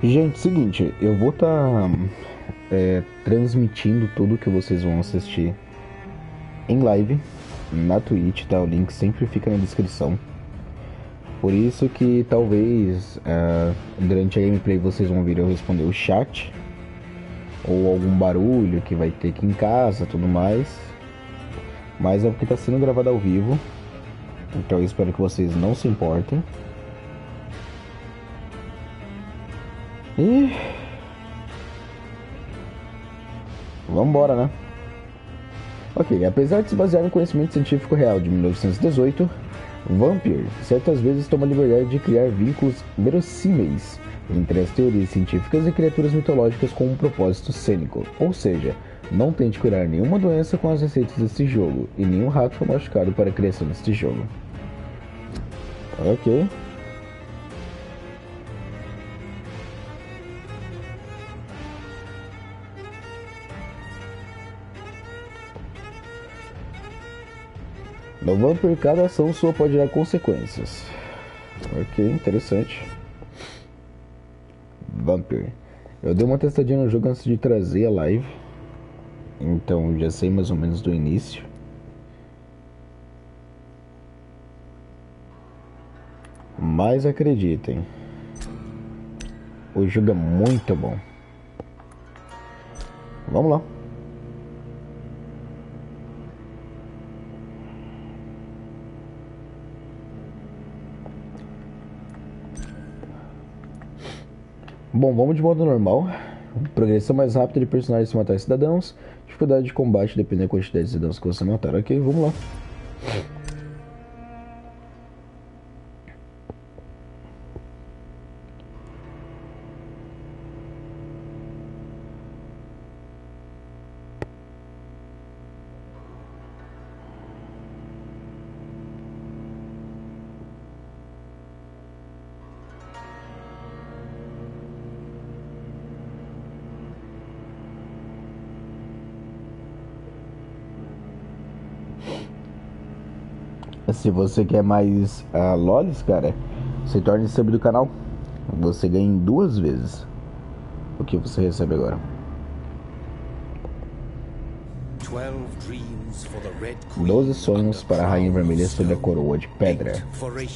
Gente, seguinte, eu vou estar transmitindo tudo que vocês vão assistir em live na Twitch, tá? O link sempre fica na descrição. Por isso que talvez durante a gameplay vocês vão vir eu responder o chat ou algum barulho que vai ter aqui em casa, tudo mais. Mas é porque está sendo gravado ao vivo, então eu espero que vocês não se importem. E vambora, né? Ok, apesar de se basear no conhecimento científico real de 1918, Vampyr certas vezes toma a liberdade de criar vínculos verossímeis entre as teorias científicas e criaturas mitológicas com um propósito cênico, ou seja, não tente curar nenhuma doença com as receitas deste jogo, e nenhum rato foi machucado para a criação deste jogo. Ok. No Vampyr, cada ação sua pode gerar consequências. Ok, interessante. Vampyr. Eu dei uma testadinha no jogo antes de trazer a live, então já sei mais ou menos do início. Mas acreditem, o jogo é muito bom. Vamos lá. Bom, vamos de modo normal. Progressão mais rápida de personagens se matar cidadãos. Dificuldade de combate depende da quantidade de cidadãos que você matar. Ok, vamos lá. Se você quer mais lolis, cara, se torne sub do canal. Você ganha em 2 vezes o que você recebe agora. 12 sonhos para a Rainha Vermelha sobre a coroa de pedra.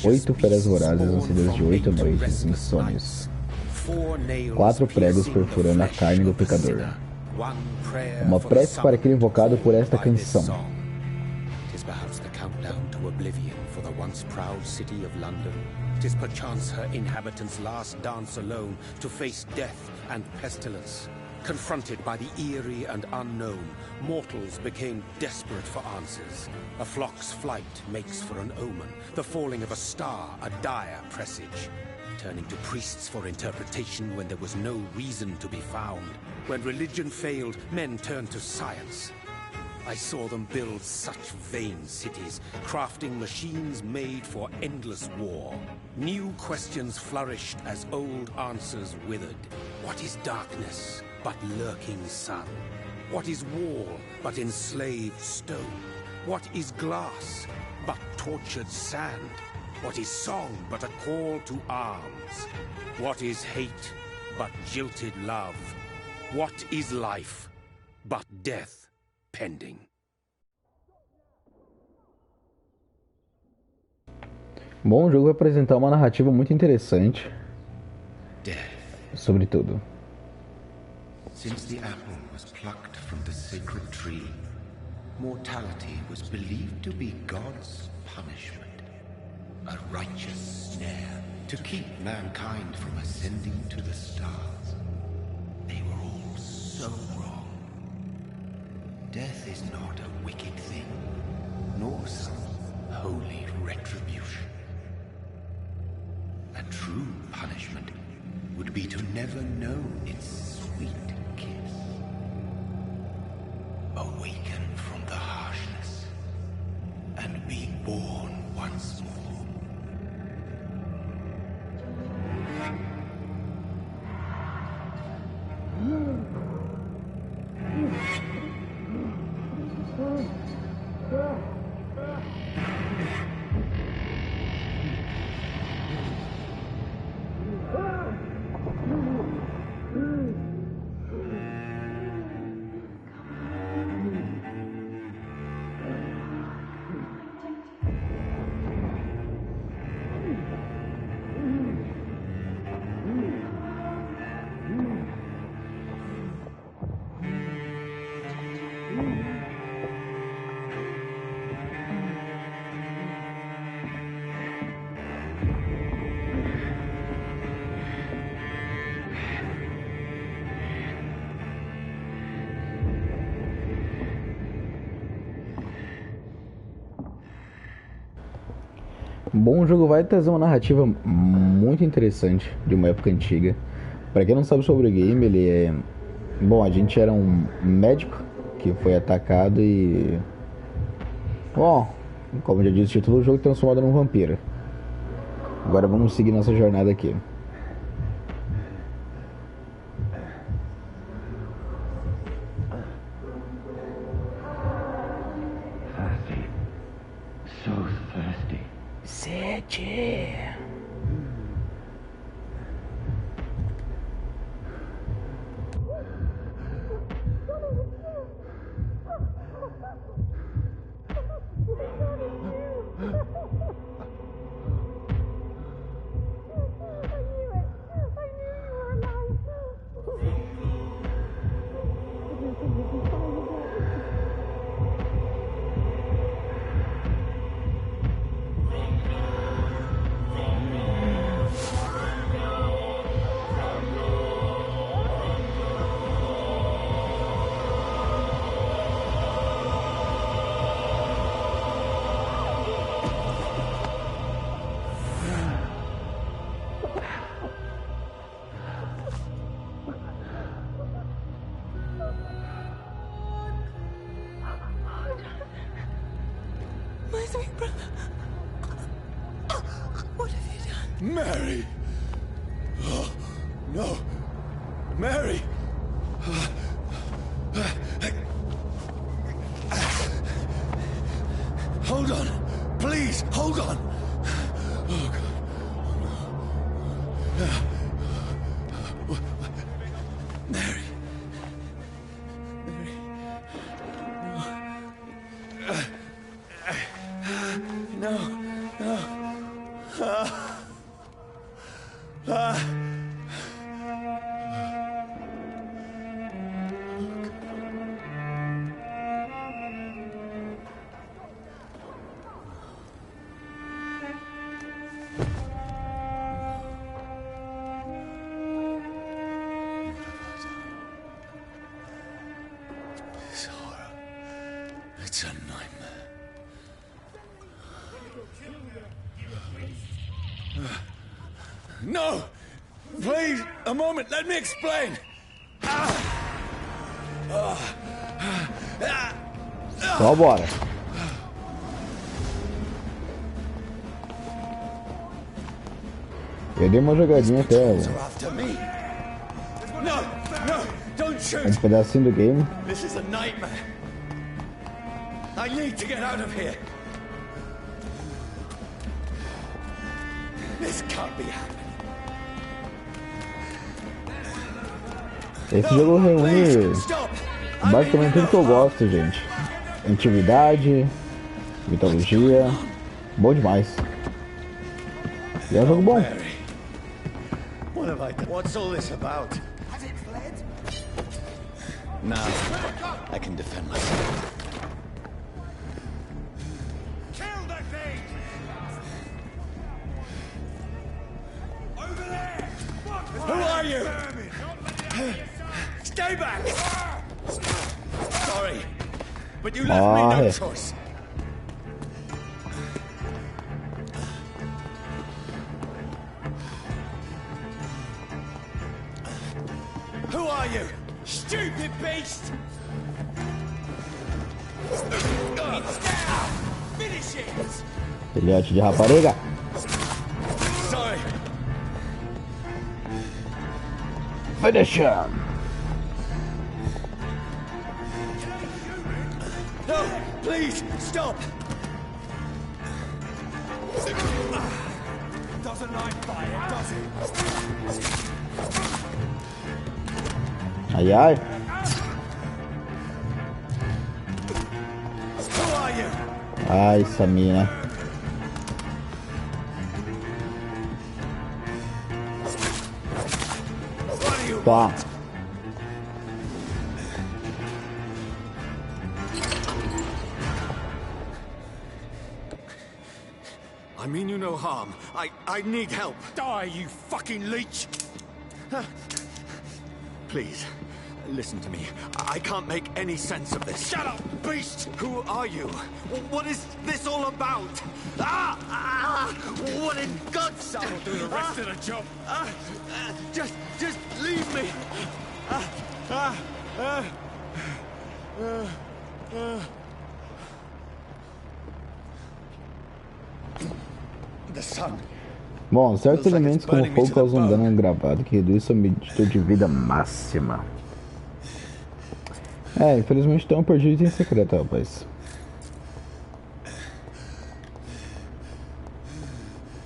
8 feras vorazes nascidas de 8 noites insônios. 4 pregos perfurando a carne do pecador. Uma prece para aquele invocado por esta canção. Oblivion for the once proud city of London. 'Tis perchance her inhabitants' last dance alone to face death and pestilence. Confronted by the eerie and unknown, mortals became desperate for answers. A flock's flight makes for an omen, the falling of a star a dire presage. Turning to priests for interpretation when there was no reason to be found. When religion failed, men turned to science. I saw them build such vain cities, crafting machines made for endless war. New questions flourished as old answers withered. What is darkness but lurking sun? What is wall but enslaved stone? What is glass but tortured sand? What is song but a call to arms? What is hate but jilted love? What is life but death? Pending. Bom, o jogo vai apresentar uma narrativa muito interessante sobre tudo. Since the apple was plucked from the sacred tree, mortality was believed to be God's punishment, a righteous snare to keep mankind from ascending to the stars. They were all so wrong. Death is not a wicked thing, nor some holy retribution. A true punishment would be to never know its sweet kiss. Awaken from the harshness and be born once more. Bom, o jogo vai trazer uma narrativa muito interessante de uma época antiga. Pra quem não sabe sobre o game, ele é... Bom, a gente era um médico que foi atacado e... Bom, como já disse o título, o jogo é transformado num vampiro. Agora vamos seguir nossa jornada aqui. Sede. Mary! Oh, no! Mary! Hold on! Please, hold on! Oh, God. Mary! Mary! No! No! This horror, it's a nightmare. No! Please, a moment, let me explain! Então bora. Eu dei uma jogadinha até um pedacinho do game. This is a nightmare. I need to get out of here. This can't be happening. Esse jogo reúne basicamente tudo que eu gosto, gente. Antiguidade, mitologia, bom demais. E é um jogo bom. What have I done? What's all this about? Has it fled? Now I can defend myself. Kill that thing! Over there! Who are you? Stay back! Sorry, but you left me no choice. Who are you? Stupid beast! Finish it! Filhote de rapariga. Sorry. Finish him. No, please, stop! Doesn't like fire, does it? Ai, ai. Who are you? Ai, essa mina. What do you Tá. want? I mean you no harm. I need help. Die, you fucking leech! Please, Listen to me. I can't make any sense of this. Shut up, beast! Who are you? What is this all about? What in God's name? I'll do the rest of the job. Just leave me. The sun. Bom, certos elementos como fogo causam dano gravado que reduz sua medida de vida máxima. Infelizmente tem um perdido item secreto, rapaz.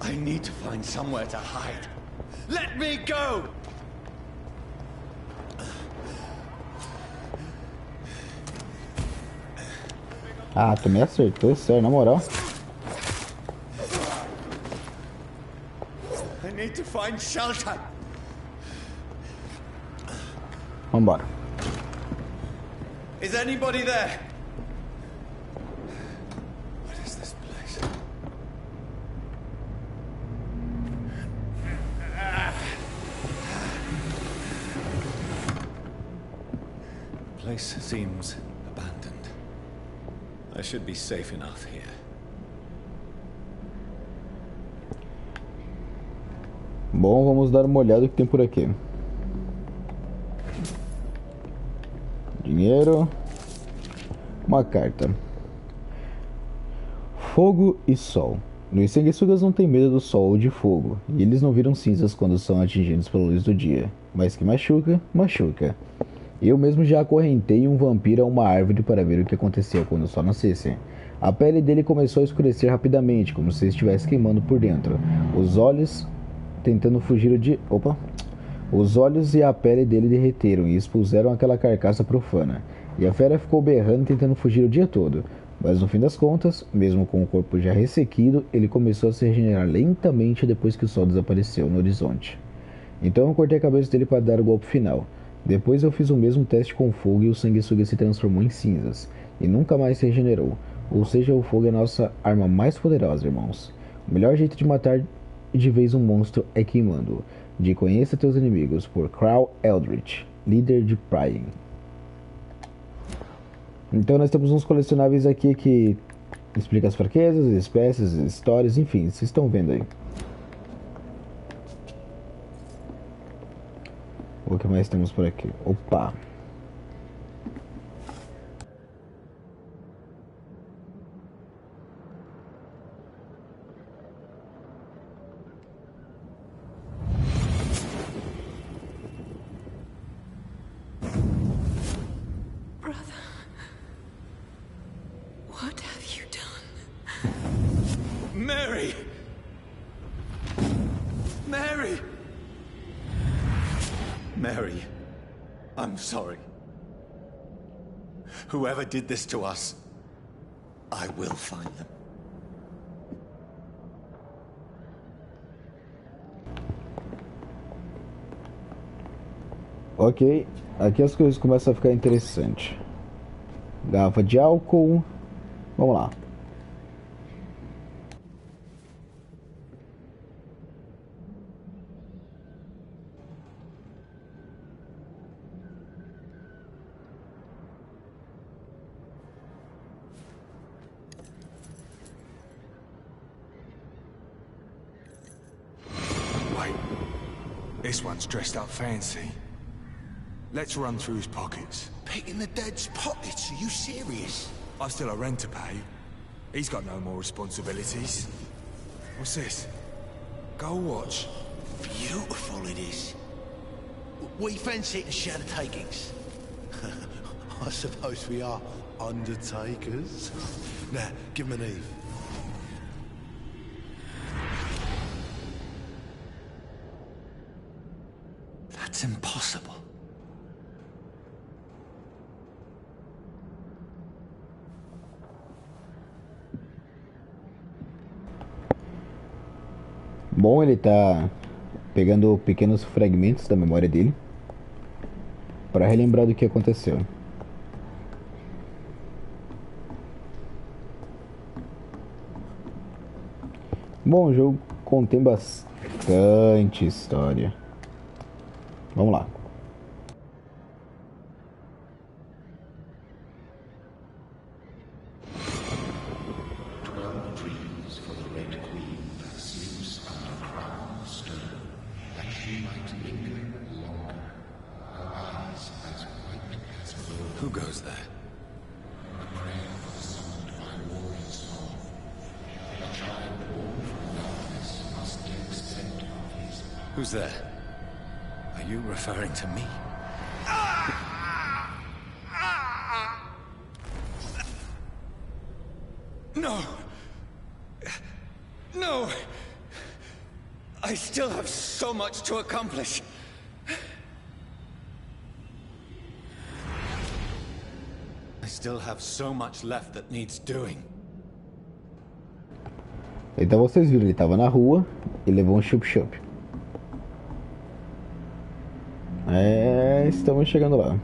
I need to find somewhere to hide. Let me go! Ah, tu me acertou, sério, na moral. I need to find shelter. Vambora. Is anybody there? What is this place? The place seems abandoned. I should be safe enough here. Bom, vamos dar uma olhada o que tem por aqui. Dinheiro. Uma carta. Fogo e sol. Os sanguessugas não têm medo do sol ou de fogo, e eles não viram cinzas quando são atingidos pela luz do dia. Mas que machuca, machuca. Eu mesmo já acorrentei um vampiro a uma árvore para ver o que acontecia quando o sol nascesse. A pele dele começou a escurecer rapidamente, como se estivesse queimando por dentro. Os olhos tentando fugir de... Os olhos e a pele dele derreteram e expuseram aquela carcaça profana. E a fera ficou berrando tentando fugir o dia todo. Mas no fim das contas, mesmo com o corpo já ressequido, ele começou a se regenerar lentamente depois que o sol desapareceu no horizonte. Então eu cortei a cabeça dele para dar o golpe final. Depois eu fiz o mesmo teste com o fogo e o sanguessuga se transformou em cinzas. E nunca mais se regenerou. Ou seja, o fogo é a nossa arma mais poderosa, irmãos. O melhor jeito de matar de vez um monstro é queimando-o. De Conheça Teus Inimigos, por Crow Eldritch, líder de Prying. Então nós temos uns colecionáveis aqui que explica as fraquezas, espécies, histórias, enfim, vocês estão vendo aí. O que mais temos por aqui? Opa! Mary! Mary! Mary, I'm sorry. Whoever did this to us, I will find them. Ok, aqui as coisas começam a ficar interessantes. Garrafa de álcool. Vamos lá. This one's dressed up fancy. Let's run through his pockets. Picking the dead's pockets? Are you serious? I've still a rent to pay. He's got no more responsibilities. What's this? Gold watch. Beautiful it is. We fancy it and share the takings. I suppose we are undertakers. Now, give him an Eve. That's impossible. Bom, ele tá pegando pequenos fragmentos da memória dele para relembrar do que aconteceu. Bom, o jogo contém bastante história. Vamos lá. Who goes there? Who's there? Are you referring to me? No! No! I still have so much to accomplish. I still have so much left that needs doing. Então vocês viram, ele tava na rua e levou um chup-chup. Estamos chegando lá.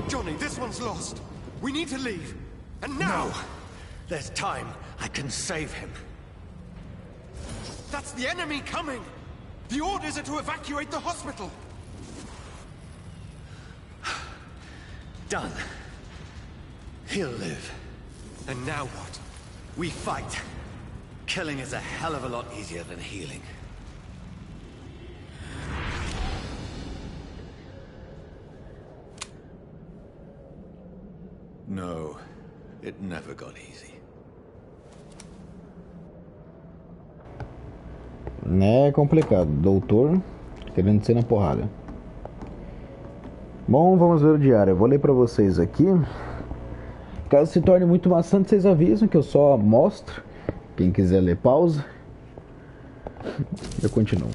Johnny, this one's lost. We need to leave. And now! No! There's time. I can save him. That's the enemy coming! The orders are to evacuate the hospital! Done. He'll live. And now what? We fight. Killing is a hell of a lot easier than healing. No, it never got easy. É complicado, doutor querendo ser na porrada. Bom, vamos ver o diário. Eu vou ler pra vocês aqui. Caso se torne muito maçante, vocês avisam que eu só mostro. Quem quiser ler, pausa. Eu continuo.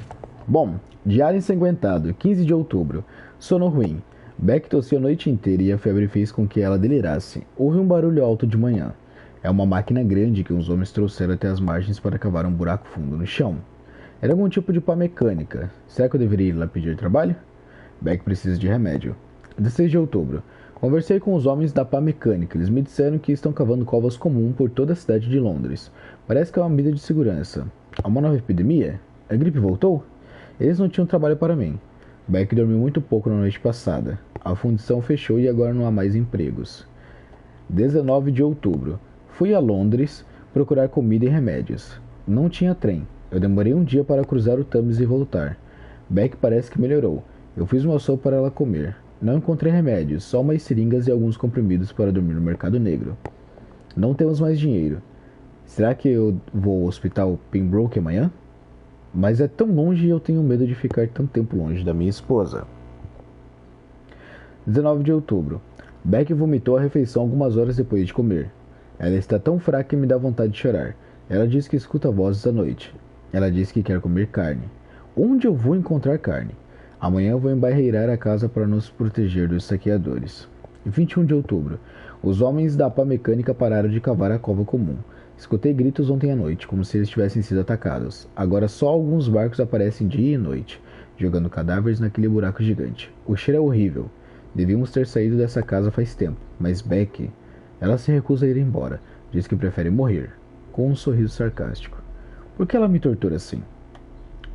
Bom, diário ensanguentado, 15 de outubro. Sono ruim. Beck tossiu a noite inteira e a febre fez com que ela delirasse. Houve um barulho alto de manhã. É uma máquina grande que uns homens trouxeram até as margens para cavar um buraco fundo no chão. Era algum tipo de pá mecânica. Será que eu deveria ir lá pedir trabalho? Beck precisa de remédio. 16 de outubro. Conversei com os homens da pá mecânica. Eles me disseram que estão cavando covas comuns por toda a cidade de Londres. Parece que é uma medida de segurança. Há uma nova epidemia? A gripe voltou? Eles não tinham trabalho para mim. Beck dormiu muito pouco na noite passada. A fundição fechou e agora não há mais empregos. 19 de outubro. Fui a Londres procurar comida e remédios. Não tinha trem. Eu demorei um dia para cruzar o Thames e voltar. Beck parece que melhorou. Eu fiz uma sopa para ela comer. Não encontrei remédios, só umas seringas e alguns comprimidos para dormir no mercado negro. Não temos mais dinheiro. Será que eu vou ao hospital Pembroke amanhã? Mas é tão longe e eu tenho medo de ficar tanto tempo longe da minha esposa. 19 de outubro. Beck vomitou a refeição algumas horas depois de comer. Ela está tão fraca que me dá vontade de chorar. Ela diz que escuta vozes à noite. Ela diz que quer comer carne. Onde eu vou encontrar carne? Amanhã eu vou embarreirar a casa para nos proteger dos saqueadores. 21 de outubro. Os homens da pá mecânica pararam de cavar a cova comum. Escutei gritos ontem à noite, como se eles tivessem sido atacados. Agora só alguns barcos aparecem dia e noite, jogando cadáveres naquele buraco gigante. O cheiro é horrível. Devíamos ter saído dessa casa faz tempo, mas Beck... Ela se recusa a ir embora. Diz que prefere morrer, com um sorriso sarcástico. Por que ela me tortura assim?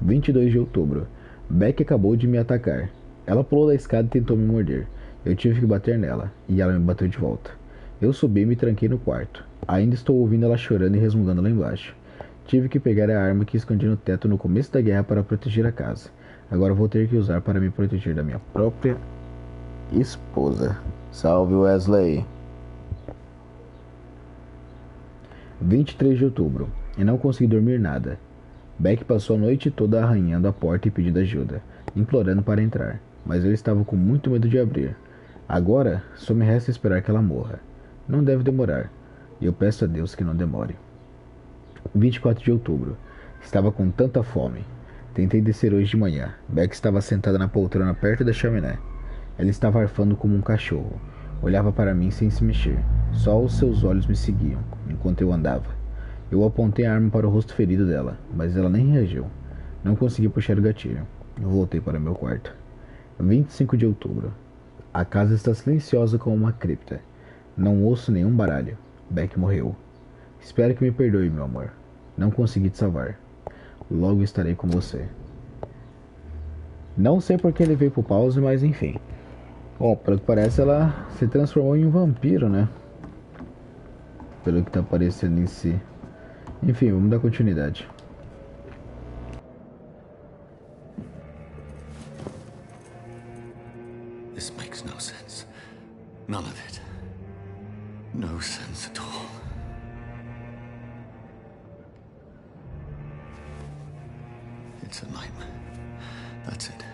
22 de outubro. Beck acabou de me atacar. Ela pulou da escada e tentou me morder. Eu tive que bater nela, e ela me bateu de volta. Eu subi e me tranquei no quarto. Ainda estou ouvindo ela chorando e resmungando lá embaixo. Tive que pegar a arma que escondi no teto no começo da guerra para proteger a casa. Agora vou ter que usar para me proteger da minha própria esposa. Salve, Wesley. 23 de outubro. E não consegui dormir nada. Beck passou a noite toda arranhando a porta e pedindo ajuda, implorando para entrar, mas eu estava com muito medo de abrir. Agora, só me resta esperar que ela morra. Não deve demorar, e eu peço a Deus que não demore. 24 de outubro. Estava com tanta fome. Tentei descer hoje de manhã. Beck estava sentada na poltrona perto da chaminé. Ela estava arfando como um cachorro. Olhava para mim sem se mexer. Só os seus olhos me seguiam, enquanto eu andava. Eu apontei a arma para o rosto ferido dela, mas ela nem reagiu. Não consegui puxar o gatilho. Eu voltei para meu quarto. 25 de outubro. A casa está silenciosa como uma cripta. Não ouço nenhum baralho. Beck morreu. Espero que me perdoe, meu amor. Não consegui te salvar. Logo estarei com você. Não sei porque ele veio pro pause, mas enfim. Bom, pelo que parece ela se transformou em um vampiro, né? Pelo que tá aparecendo em si. Enfim, vamos dar continuidade. This makes no sense. None of it. No sense at all. It's a nightmare. That's it.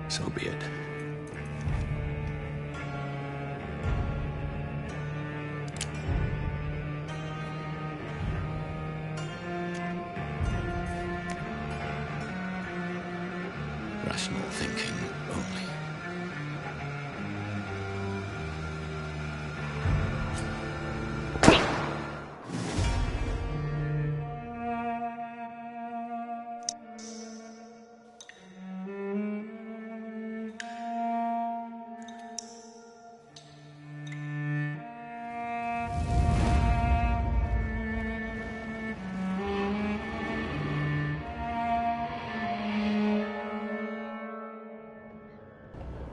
So be it. Rational thinking only.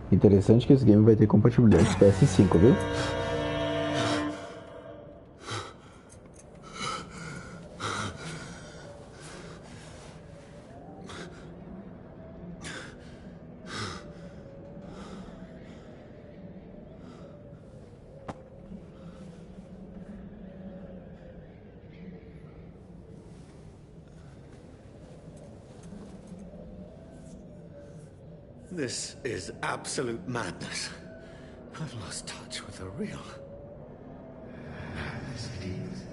Interessante que esse game vai ter compatibilidade com PS5, viu? This is absolute madness. I've lost touch with the real. Madness it is,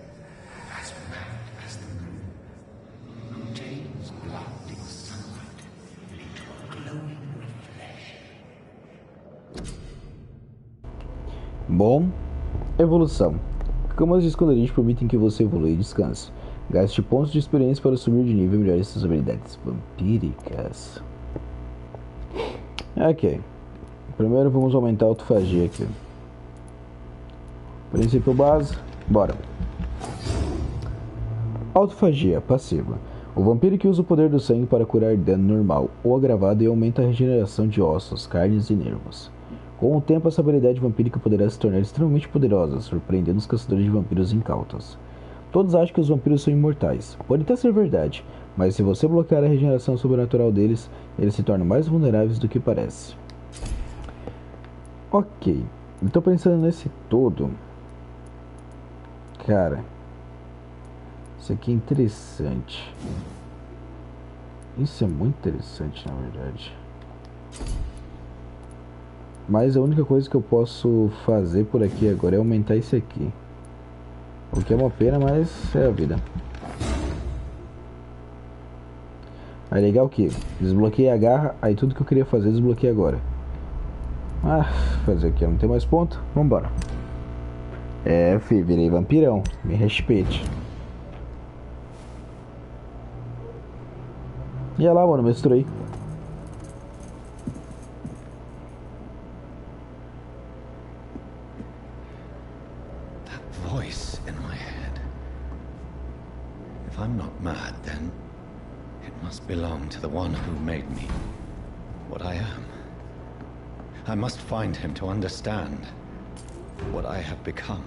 as mad as the moon. Contains blinding sunlight, little glowing with flesh. Bom, evolução. Camas de esconderijo permitem que você evolua e descanse. Gaste pontos de experiência para subir de nível e melhorar suas habilidades vampíricas. Ok. Primeiro vamos aumentar a autofagia aqui. Princípio base. Bora. Autofagia passiva. O vampiro que usa o poder do sangue para curar dano normal ou agravado e aumenta a regeneração de ossos, carnes e nervos. Com o tempo, essa habilidade vampírica poderá se tornar extremamente poderosa, surpreendendo os caçadores de vampiros incautos. Todos acham que os vampiros são imortais. Pode até ser verdade, mas se você bloquear a regeneração sobrenatural deles, eles se tornam mais vulneráveis do que parece. Ok, eu tô pensando nesse todo. Cara, isso aqui é interessante. Isso é muito interessante, na verdade. Mas a única coisa que eu posso fazer por aqui agora é aumentar esse aqui. O que é uma pena, mas é a vida. Aí legal que desbloqueei a garra, aí tudo que eu queria fazer desbloqueei agora. Ah, fazer aqui, não tem mais ponto? Vambora. É, filho, virei vampirão. Me respeite. E olha lá, mano, misturei. Voice in my head. If I'm not mad, then it must belong to the one who made me what I am. I must find him to understand what I have become.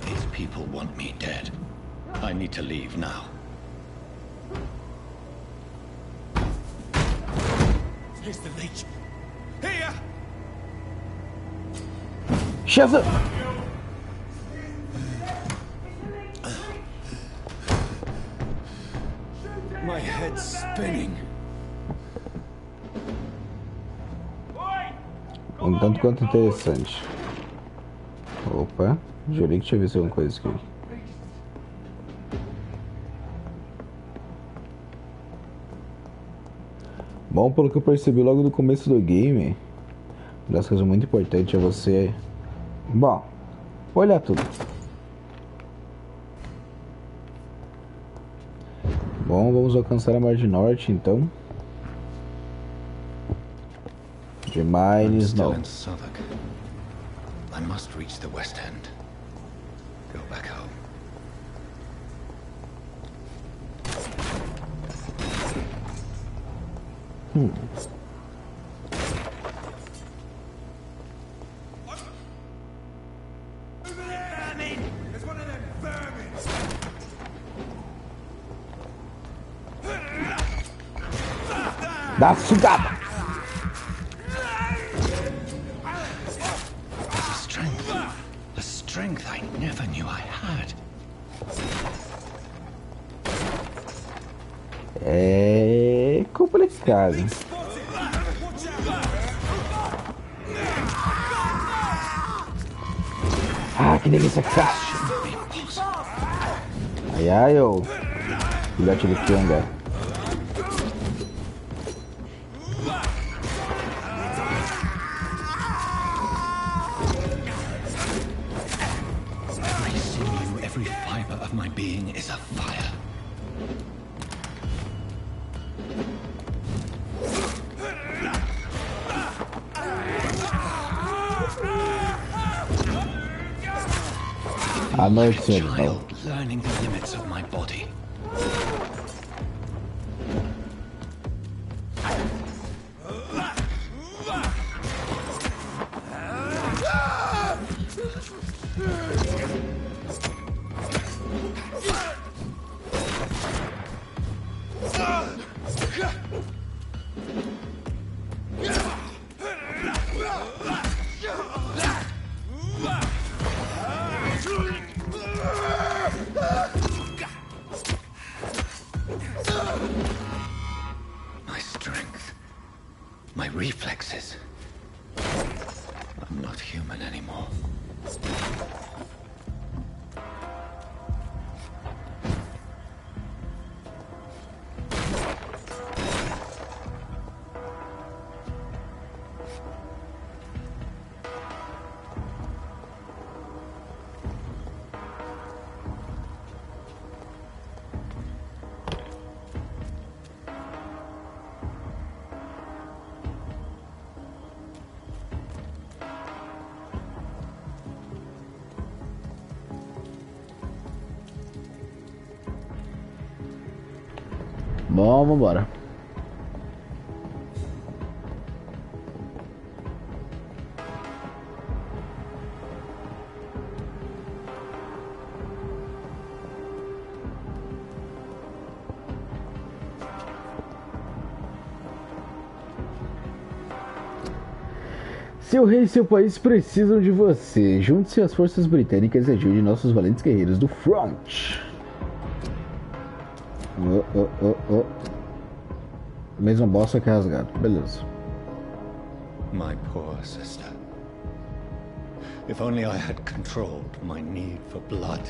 These people want me dead. I need to leave now. Here's the leech. Here! Shazam! My head's spinning. Um tanto quanto interessante. Opa, jurei que tinha visto alguma coisa aqui. Bom, pelo que eu percebi logo no começo do game, uma das coisas muito importantes é você... Bom, olhar tudo. Bom, vamos alcançar a margem norte, então. De Mines, não. I must reach the West End. Go back home. There's one of them vermin! Dá sugada! A strength I never knew I had. É complicado. Ah, que delícia, caixa! Ai, ai, ô filhote de pianga. Every sinew, every fiber of my being is afire. À noite, senhor. Child learning the limits of my body. My strength, my reflexes. I'm not human anymore. Bom, vambora. Seu rei e seu país precisam de você. Junte-se às forças britânicas e ajude nossos valentes guerreiros do front. Mesmo bosta que é rasgado. Beleza. My poor sister. If only I had controlled my need for blood.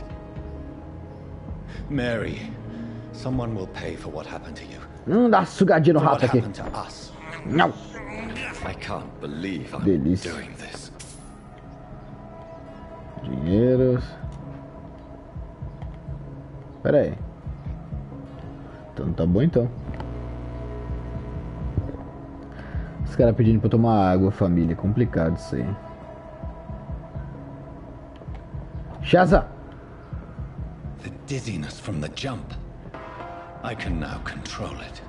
Mary, someone will pay for what happened to you. Dá sugadinha no For what rato aqui. happened to us. Não. I can't believe I'm Delícia. doing this. Dinheiros. Pera aí. Então tá bom então. Os caras pedindo pra eu tomar água, família. Complicado isso aí. Shaza! The dizziness from the jump. I can now control it.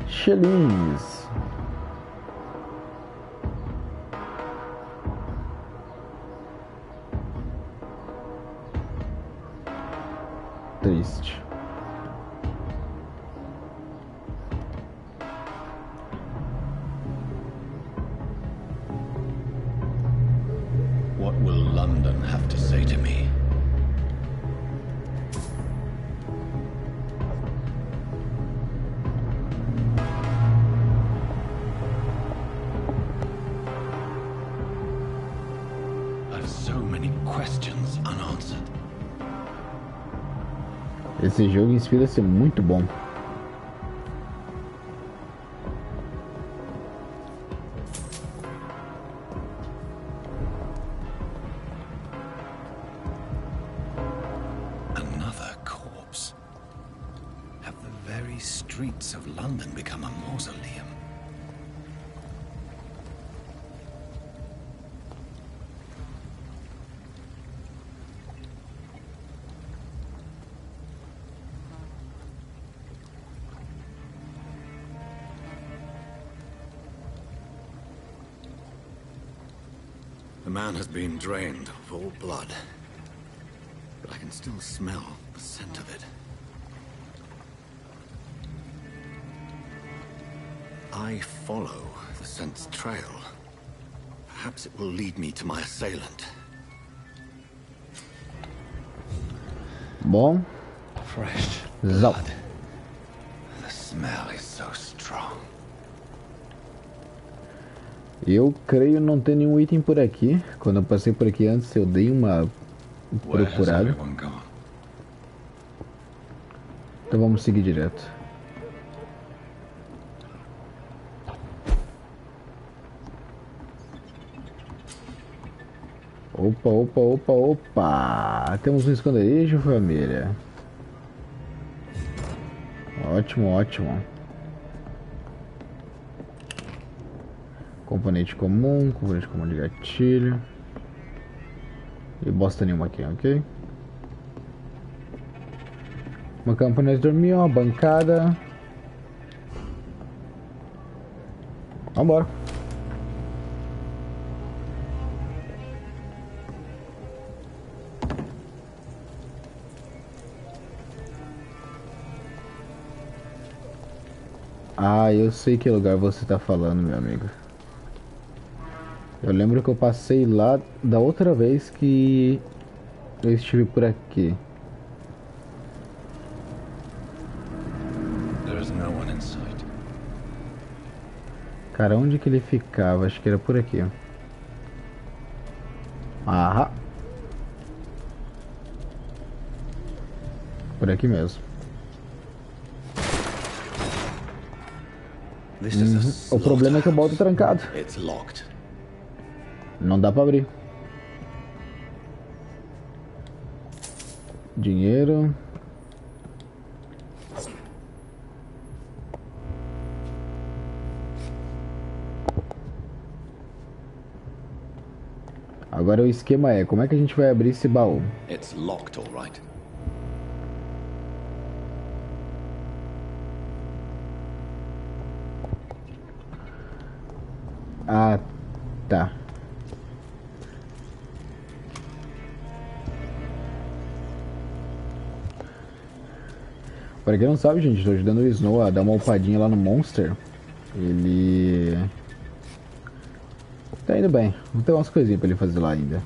Shillings. Triste. What will London have to say to me? I have so many questions unanswered. Esse jogo inspira a ser muito bom. Another corpse. Have the very streets of London become a mausoleum? The man has been drained of all blood, but I can still smell the scent of it. I follow the scent's trail. Perhaps it will lead me to my assailant. Bom. Fresh Zap. blood. The smell is so strong. Eu creio não ter nenhum item por aqui. Quando eu passei por aqui antes, eu dei uma procurada. Então vamos seguir direto. Opa, opa, opa, opa. Temos um esconderijo, família. Ótimo, ótimo. Componente comum de gatilho. E bosta nenhuma aqui, ok? Uma campanha de dormir, uma bancada. Vambora. Ah, eu sei que lugar você tá falando, meu amigo. Eu lembro que eu passei lá da outra vez que eu estive por aqui. Cara, onde que ele ficava? Acho que era por aqui. Ah, por aqui mesmo. O problema é que o balde tá trancado. Não dá pra abrir. Dinheiro. Agora o esquema é, como é que a gente vai abrir esse baú? It's locked, all right. Ah, tá. Pra quem não sabe, gente, tô ajudando o Snow a dar uma upadinha lá no Monster. Ele... tá indo bem. Não tem umas coisinhas pra ele fazer lá ainda.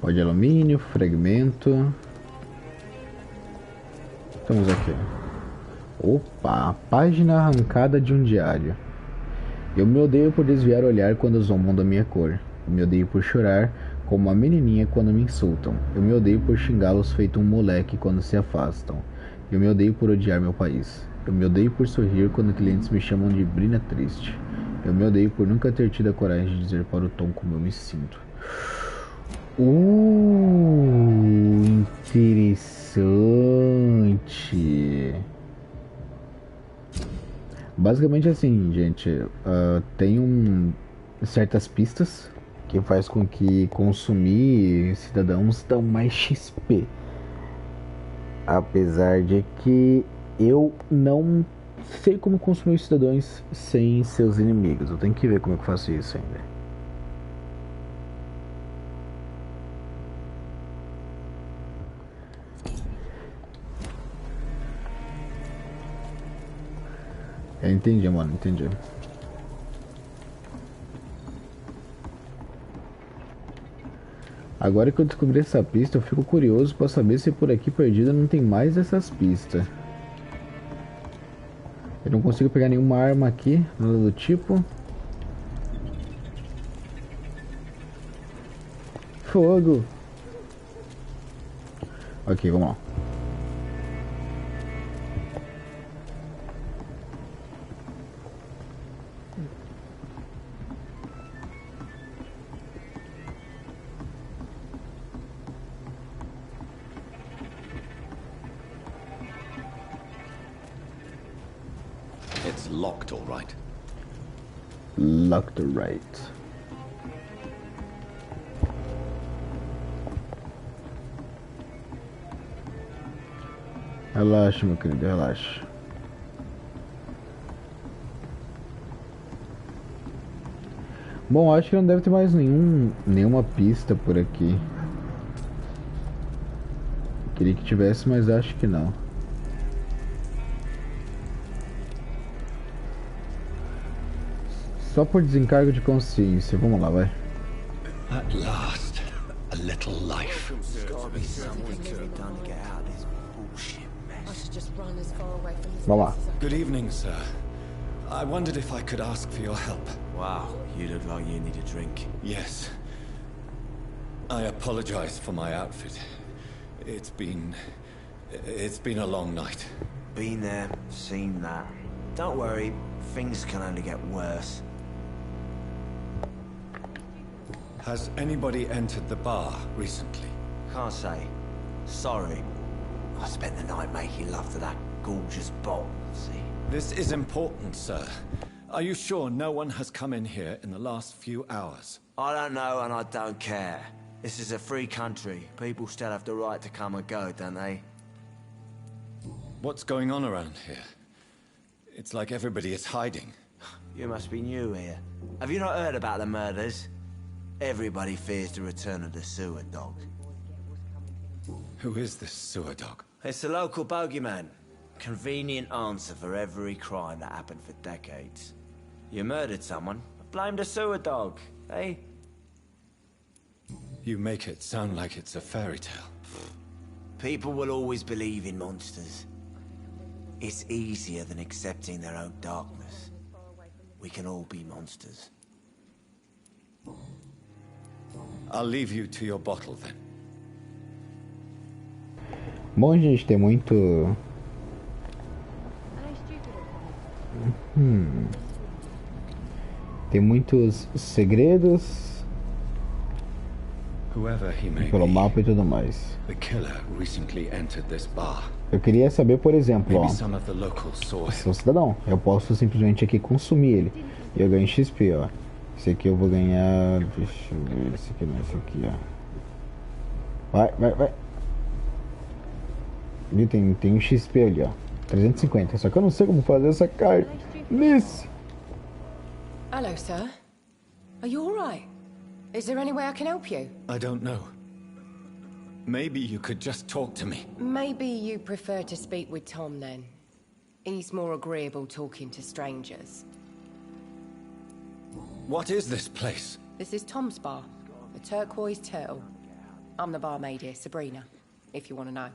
Pó de alumínio, fragmento. Estamos aqui. Opa, página arrancada de um diário. Eu me odeio por desviar o olhar quando zombam da minha cor. Eu me odeio por chorar como uma menininha quando me insultam. Eu me odeio por xingá-los feito um moleque quando se afastam. Eu me odeio por odiar meu país. Eu me odeio por sorrir quando clientes me chamam de Brina triste. Eu me odeio por nunca ter tido a coragem de dizer para o Tom como eu me sinto. Interessante. Basicamente assim, gente, tem certas pistas que faz com que consumir cidadãos dão mais XP. Apesar de que eu não sei como consumir os cidadãos sem seus inimigos. Eu tenho que ver como é que eu faço isso ainda. Eu entendi, mano, entendi. Agora que eu descobri essa pista, eu fico curioso pra saber se por aqui perdida não tem mais essas pistas. Eu não consigo pegar nenhuma arma aqui, nada do tipo. Fogo! Ok, vamos lá. It's locked, all right. Locked right. Relaxa, meu querido, relaxa. Bom, acho que não deve ter mais nenhuma pista por aqui. Queria que tivesse, mas acho que não. Só por desencargo de consciência. Vamos lá, vai. At last, a little life. Vamos lá. Good evening, sir. I wondered if I could ask for your help. Wow, you look like you need a drink. Yes. I apologize for my outfit. It's been a long night. Been there, seen that. Don't worry, things can only get worse. Has anybody entered the bar recently? Can't say. Sorry. I spent the night making love to that gorgeous bottle, see? This is important, sir. Are you sure no one has come in here in the last few hours? I don't know and I don't care. This is a free country. People still have the right to come and go, don't they? What's going on around here? It's like everybody is hiding. You must be new here. Have you not heard about the murders? Everybody fears the return of the sewer dog. Who is this sewer dog? It's the local bogeyman. Convenient answer for every crime that happened for decades. You murdered someone, blame the sewer dog, eh? You make it sound like it's a fairy tale. People will always believe in monsters. It's easier than accepting their own darkness. We can all be monsters. I'll leave you to your bottle then. Bom, gente, tem muito... Tem muitos segredos Whoever he may pelo be, mapa e tudo mais. the killer recently entered this bar. Eu queria saber, por exemplo, ó, Maybe some of the locals saw him. sou cidadão, eu posso simplesmente aqui consumir ele e eu ganho XP, ó. Esse aqui eu vou ganhar, deixa eu ver, esse aqui não, esse aqui, ó. Vai. Viu, tem um XP ali, ó. 350, só que eu não sei como fazer essa carta. Nisso. Hello, sir. Are you alright? Is there any way I can help you? I don't know. Maybe you could just talk to me. Maybe you prefer to speak with Tom then. He's more agreeable talking to strangers. What is this place? This is Tom's bar, the Turquoise Turtle. I'm the barmaid here, Sabrina, if you want to know.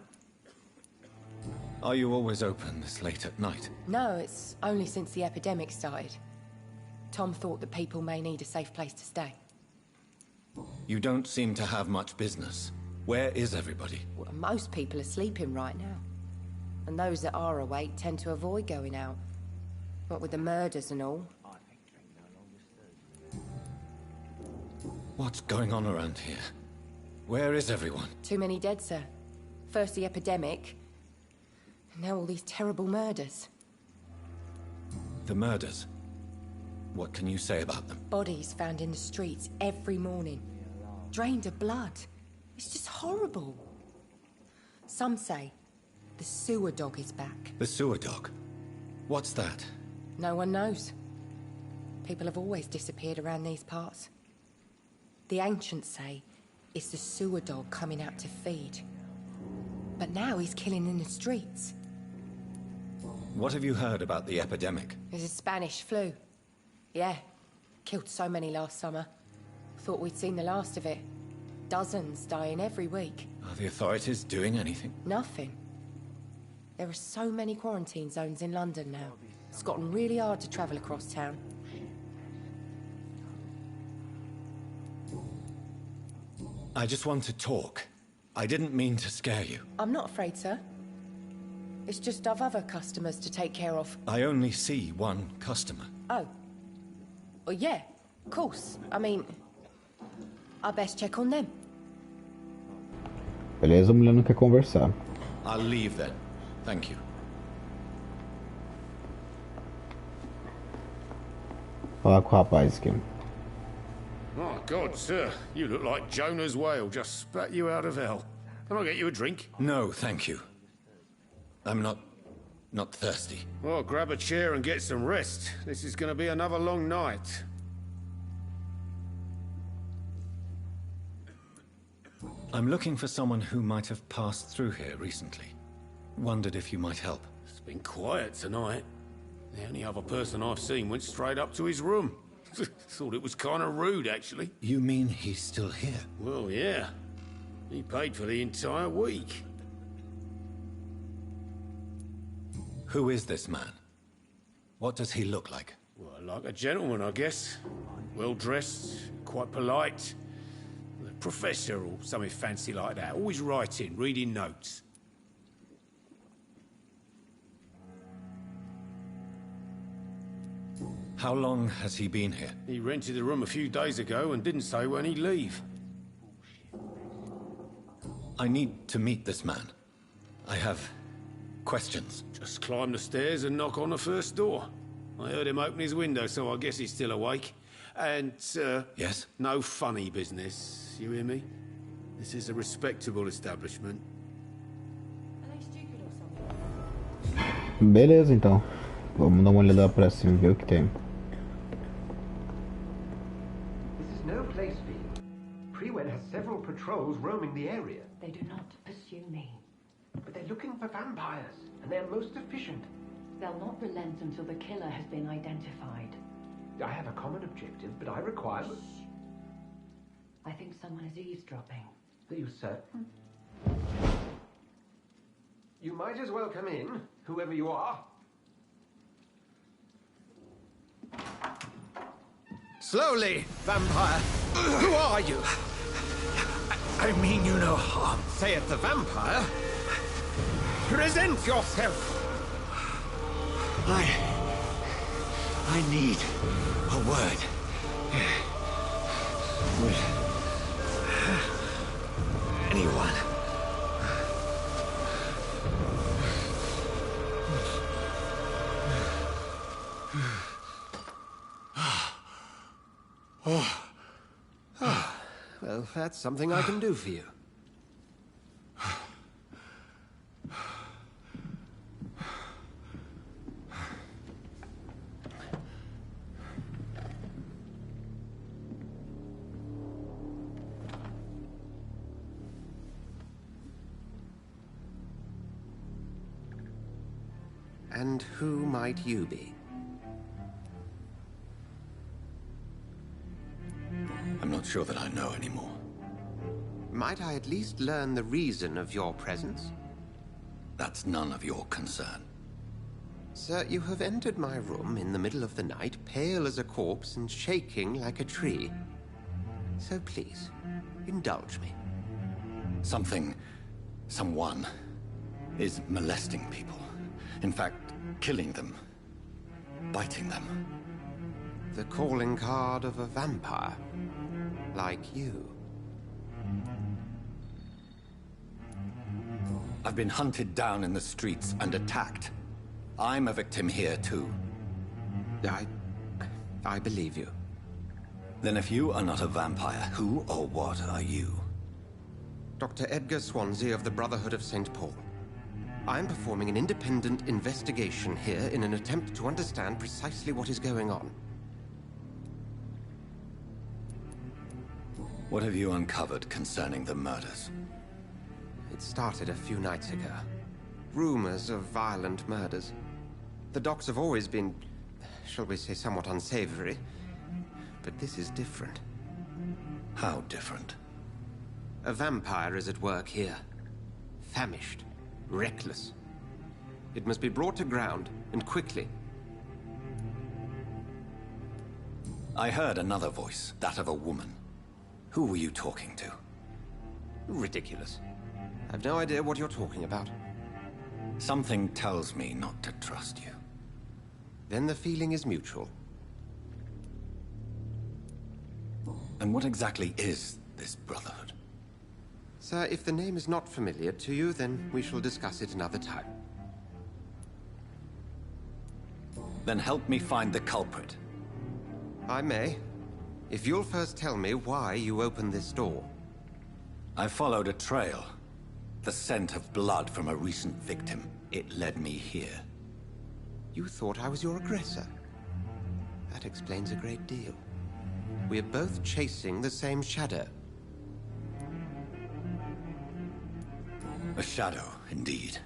Are you always open this late at night? No, it's only since the epidemic started. Tom thought that people may need a safe place to stay. You don't seem to have much business. Where is everybody? Well, most people are sleeping right now. And those that are awake tend to avoid going out. What with the murders and all. What's going on around here? Where is everyone? Too many dead, sir. First the epidemic, and now all these terrible murders. The murders. What can you say about them? Bodies found in the streets every morning. Drained of blood. It's just horrible. Some say the sewer dog is back. The sewer dog? What's that? No one knows. People have always disappeared around these parts. The ancients say it's the sewer dog coming out to feed. But now he's killing in the streets. What have you heard about the epidemic? There's a Spanish flu. Yeah, killed so many last summer. Thought we'd seen the last of it. Dozens dying every week. Are the authorities doing anything? Nothing. There are so many quarantine zones in London now. It's gotten really hard to travel across town. I just want to talk. I didn't mean to scare you. I'm not afraid, sir. It's just I've other customers to take care of. I only see one customer. Oh. Well, yeah, of course. I mean, I best check on them. Beleza, a mulher não quer conversar. I'll leave then. Thank you. Falar com o rapaz aqui. My God, sir, you look like Jonah's whale just spat you out of hell. Can I get you a drink? No, thank you. I'm not thirsty. Well, grab a chair and get some rest. This is going to be another long night. I'm looking for someone who might have passed through here recently. Wondered if you might help. It's been quiet tonight. The only other person I've seen went straight up to his room. Thought it was kind of rude, actually. You mean he's still here? Well, yeah. He paid for the entire week. Who is this man? What does he look like? Well, like a gentleman, I guess. Well-dressed, quite polite. A professor or something fancy like that. Always writing, reading notes. How long has he been here? He rented the room a few days ago and didn't say when he'd leave. I need to meet this man. I have questions. Just climb the stairs and knock on the first door. I heard him open his window, so I guess he's still awake. And, Yes? no funny business, you hear me? This is a respectable establishment. Are they stupid or something? Beleza, então. Vamos dar uma olhada pra cima e ver o que tem. This is no place for you. Prewen has several patrols roaming the area. They do not pursue me. But they're looking for vampires, and they're most efficient. They'll not relent until the killer has been identified. I have a common objective, but I require... I think someone is eavesdropping. Are you certain? You might as well come in, whoever you are. Slowly, vampire. Who are you? I mean you no harm. Saith the vampire. Present yourself. I need a word. With anyone. Well, that's something I can do for you. And who might you be? I'm not sure that I know anymore. Might I at least learn the reason of your presence? That's none of your concern. Sir, you have entered my room in the middle of the night, pale as a corpse and shaking like a tree. So please, indulge me. Someone is molesting people. In fact, killing them. Biting them. The calling card of a vampire. Like you. I've been hunted down in the streets and attacked. I'm a victim here too. I believe you. Then if you are not a vampire, who or what are you? Dr. Edgar Swansea of the Brotherhood of St. Paul. I'm performing an independent investigation here in an attempt to understand precisely what is going on. What have you uncovered concerning the murders? It started a few nights ago. Rumors of violent murders. The docs have always been, shall we say, somewhat unsavory. But this is different. How different? A vampire is at work here. Famished. Reckless. It must be brought to ground, and quickly. I heard another voice, that of a woman. Who were you talking to? Ridiculous. I've no idea what you're talking about. Something tells me not to trust you. Then the feeling is mutual. And what exactly is this brotherhood? Sir, if the name is not familiar to you, then we shall discuss it another time. Then help me find the culprit. I may. If you'll first tell me why you opened this door. I followed a trail. The scent of blood from a recent victim. It led me here. You thought I was your aggressor. That explains a great deal. We're both chasing the same shadow. A shadow, indeed.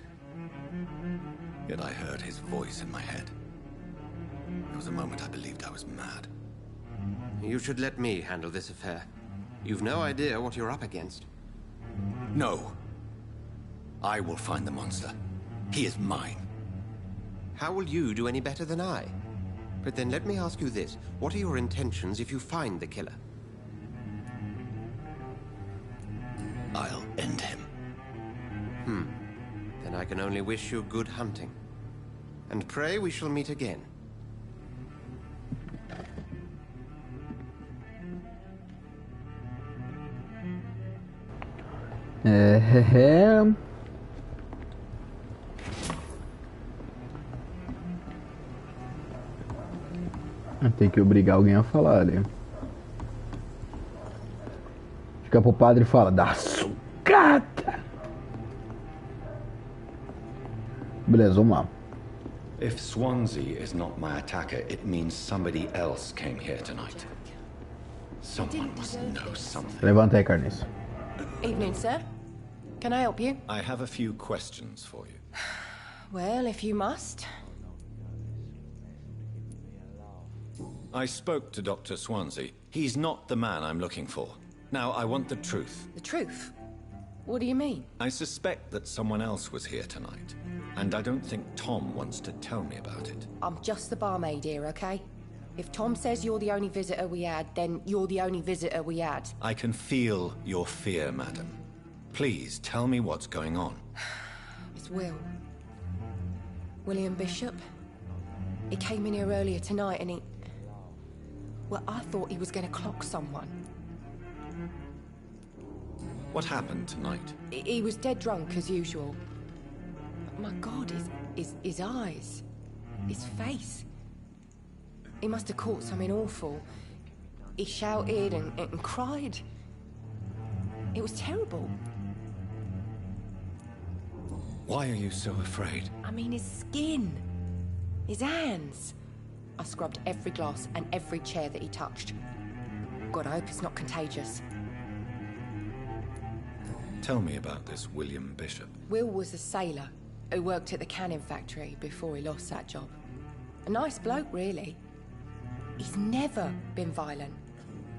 Yet I heard his voice in my head. There was a moment I believed I was mad. You should let me handle this affair. You've no idea what you're up against. No. I will find the monster. He is mine. How will you do any better than I? But then let me ask you this. What are your intentions if you find the killer? I'll end him. Then I can only wish you good hunting. And pray we shall meet again. Tem que obrigar alguém a falar ali. Fica pro padre e fala: da sucata! Beleza, vamos lá. If Swansea is not my attacker, it means somebody else came here tonight. Someone must know something. Levanta aí, Carniça. Evening, sir. Can I help you? I have a few questions for you. Well, if you must. I spoke to Dr. Swansea. He's not the man I'm looking for. Now, I want the truth. The truth? What do you mean? I suspect that someone else was here tonight. And I don't think Tom wants to tell me about it. I'm just the barmaid here, okay? If Tom says you're the only visitor we had, then you're the only visitor we had. I can feel your fear, madam. Please, tell me what's going on. It's Will. William Bishop. He came in here earlier tonight and he... Well, I thought he was going to clock someone. What happened tonight? He was dead drunk, as usual. But my God, his eyes. His face. He must have caught something awful. He shouted and cried. It was terrible. Why are you so afraid? I mean, his skin. His hands. I scrubbed every glass and every chair that he touched. God, I hope it's not contagious. Tell me about this William Bishop. Will was a sailor who worked at the cannon factory before he lost that job. A nice bloke, really. He's never been violent.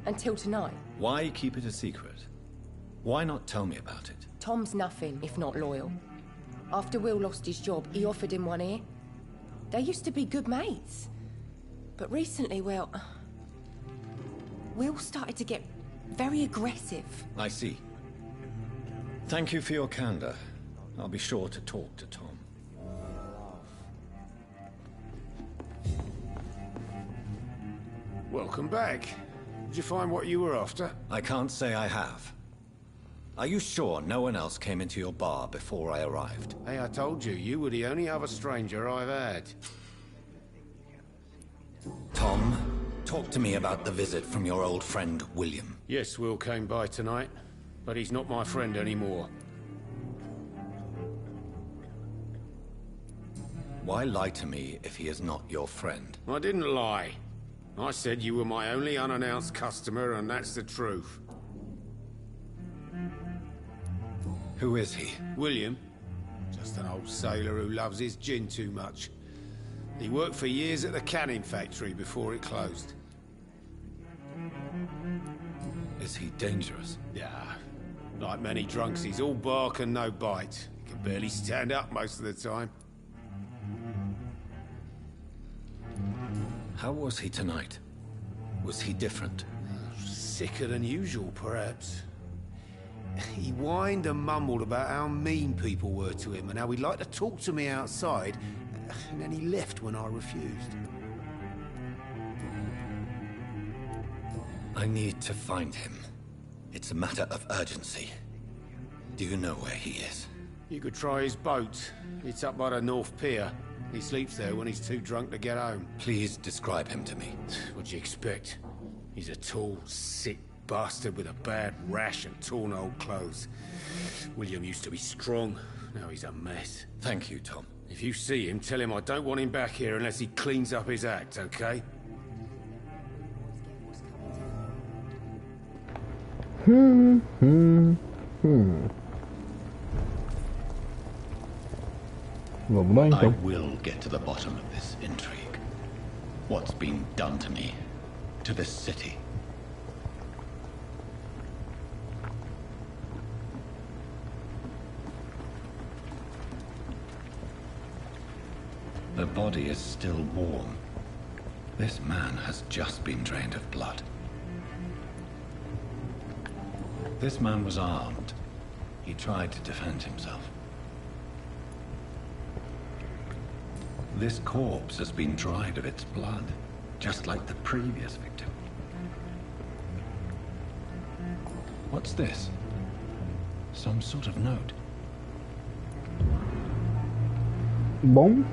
Until tonight. Why keep it a secret? Why not tell me about it? Tom's nothing if not loyal. After Will lost his job, he offered him one ear. They used to be good mates. But recently, well... Will started to get very aggressive. I see. Thank you for your candor. I'll be sure to talk to Tom. Welcome back. Did you find what you were after? I can't say I have. Are you sure no one else came into your bar before I arrived? Hey, I told you, you were the only other stranger I've had. Tom, talk to me about the visit from your old friend, William. Yes, Will came by tonight, but he's not my friend anymore. Why lie to me if he is not your friend? I didn't lie. I said you were my only unannounced customer, and that's the truth. Who is he? William. Just an old sailor who loves his gin too much. He worked for years at the cannon factory before it closed. Is he dangerous? Yeah. Like many drunks, he's all bark and no bite. He can barely stand up most of the time. How was he tonight? Was he different? Sicker than usual, perhaps. He whined and mumbled about how mean people were to him and how he'd like to talk to me outside, and then he left when I refused. I need to find him. It's a matter of urgency. Do you know where he is? You could try his boat. It's up by the North Pier. He sleeps there when he's too drunk to get home. Please describe him to me. What'd you expect? He's a tall, sick bastard with a bad rash and torn old clothes. William used to be strong. Now he's a mess. Thank you, Tom. If you see him, tell him I don't want him back here unless he cleans up his act, okay? Vamos lá, então. I will get to the bottom of this intrigue. What's been done to me, to this city. The body is still warm. This man has just been drained of blood. This man was armed. He tried to defend himself. This corpse has been dried of its blood, just like the previous victim. What's this? Some sort of note. Bom,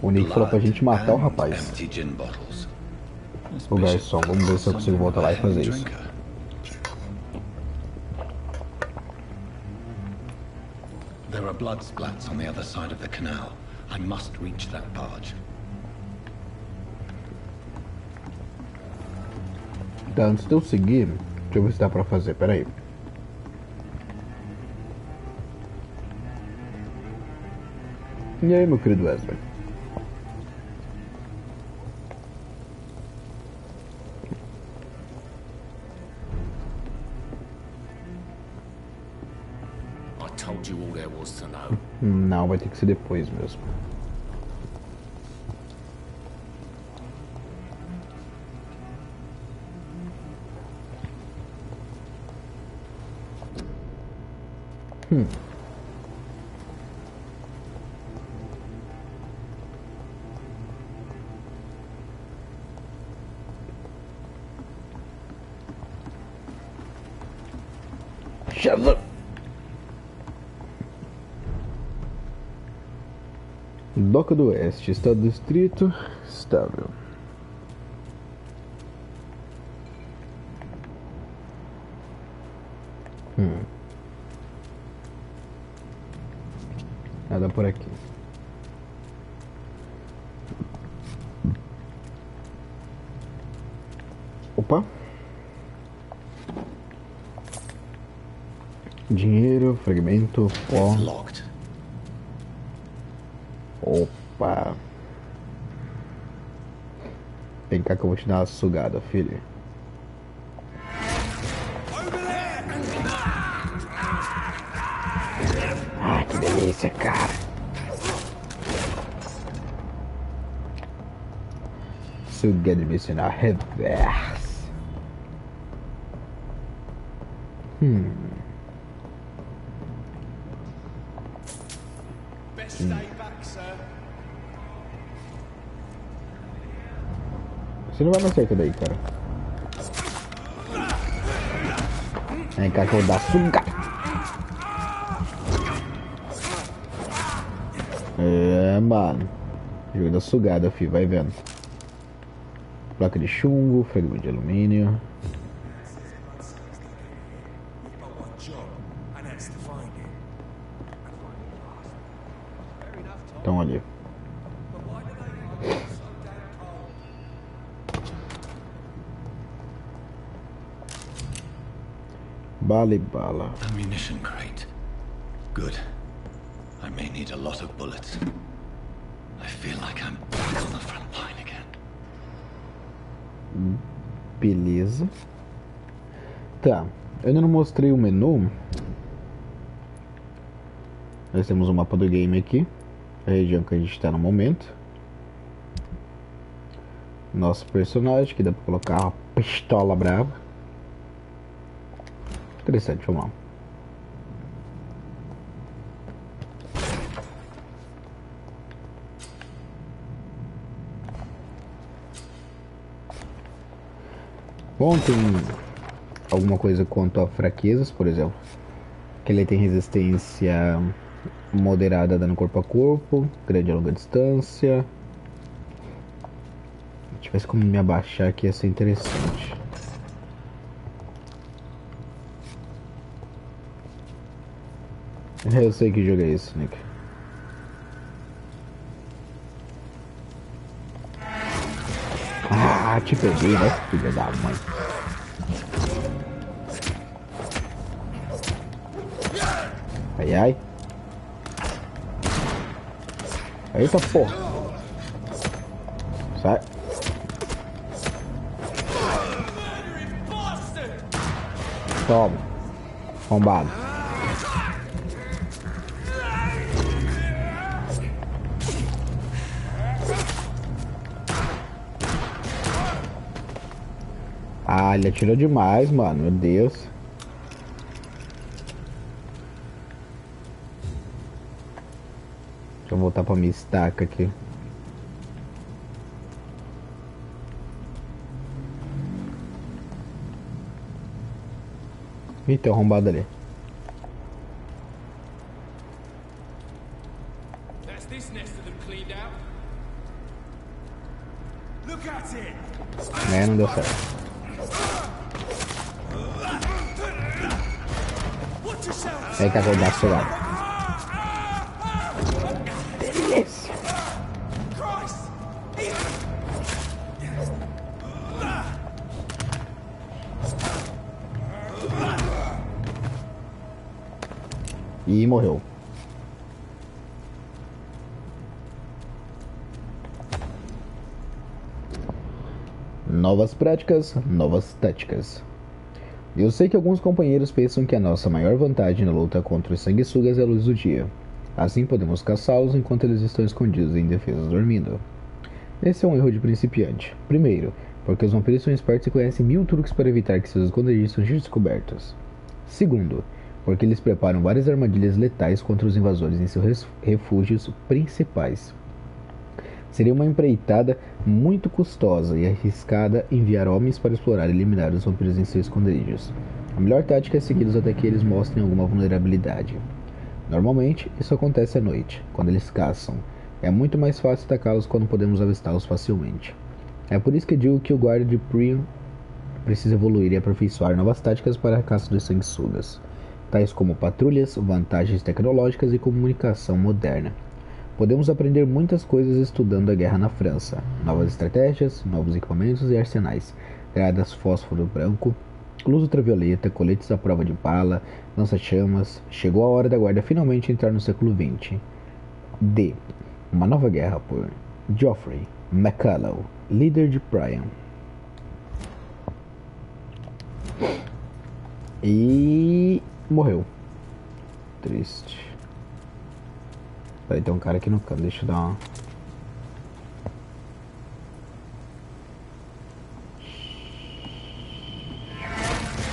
o Nick falou pra gente matar o rapaz. Empty gin bottles. O garçom, vamos ver se eu consigo voltar lá e fazer isso. There are blood splats on the other side of the canal. I must reach that barge. Tá, antes de eu seguir, deixa eu ver se dá pra fazer, peraí. E aí, meu querido Wesley? I told you all there was to know. Não, vai ter que ser depois mesmo. Jesus! Doca do Oeste, estado do distrito, estável. Nada por aqui. Opa. Dinheiro, fragmento, pó. Opa. Vem cá que eu vou te dar uma sugada, filho. Ah, que delícia, cara. Sugada missionário reverso. Você não vai mais certo daí, cara. Vem cá que eu vou dar sugada. É, mano. Jogo da sugada, filho. Vai vendo. Placa de chumbo, fragmento de alumínio. Estão ali. Bala e bala. Ammunition crate. Good. I may need a lot of bullets. I feel like I'm back on the front line again. Beleza. Tá. Eu ainda não mostrei o menu. Nós temos o mapa do game aqui, a região que a gente está no momento. Nosso personagem, que dá pra colocar uma pistola brava. Interessante, vamos lá. Bom, tem alguma coisa quanto a fraquezas, por exemplo. Que ele tem resistência moderada dano corpo a corpo, grande a longa distância. Se tivesse como me abaixar aqui ia ser interessante. Eu sei que jogo é esse, Nick. Ah, te peguei, né, filha da mãe. Ai, ai. Eita porra. Sai. Toma. Arrombado. Ah, ele atirou demais, mano. Meu Deus. Deixa eu voltar pra minha estaca aqui. Ih, tem um arrombado ali. É, não deu certo. Vem cá, vou dar a delícia. E morreu. Novas práticas, novas táticas. Eu sei que alguns companheiros pensam que a nossa maior vantagem na luta contra os sanguessugas é a luz do dia. Assim podemos caçá-los enquanto eles estão escondidos em defesas dormindo. Esse é um erro de principiante. Primeiro, porque os vampiros são espertos e conhecem 1000 truques para evitar que seus esconderijos sejam descobertos. Segundo, porque eles preparam várias armadilhas letais contra os invasores em seus refúgios principais. Seria uma empreitada muito custosa e arriscada enviar homens para explorar e eliminar os vampiros em seus esconderijos. A melhor tática é segui-los até que eles mostrem alguma vulnerabilidade. Normalmente, isso acontece à noite, quando eles caçam. É muito mais fácil atacá-los quando podemos avistá-los facilmente. É por isso que digo que o guarda de Prion precisa evoluir e aperfeiçoar novas táticas para a caça dos sanguessugas, tais como patrulhas, vantagens tecnológicas e comunicação moderna. Podemos aprender muitas coisas estudando a guerra na França. Novas estratégias, novos equipamentos e arsenais, granadas fósforo branco, luz ultravioleta, coletes à prova de bala, lança-chamas. Chegou a hora da guarda finalmente entrar no século XX. D. Uma nova guerra por Geoffrey McCullough, líder de Priam. E morreu. Triste. Peraí, tem um cara aqui no canto, deixa eu dar uma...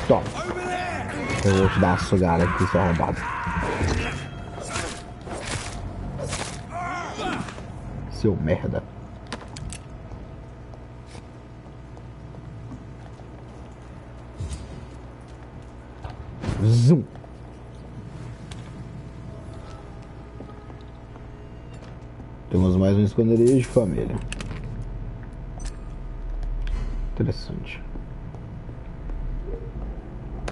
Toma. Eu vou te dar uma sugada aqui, seu arrombado. Seu merda. Zoom. Temos mais um esconderijo de família. Interessante.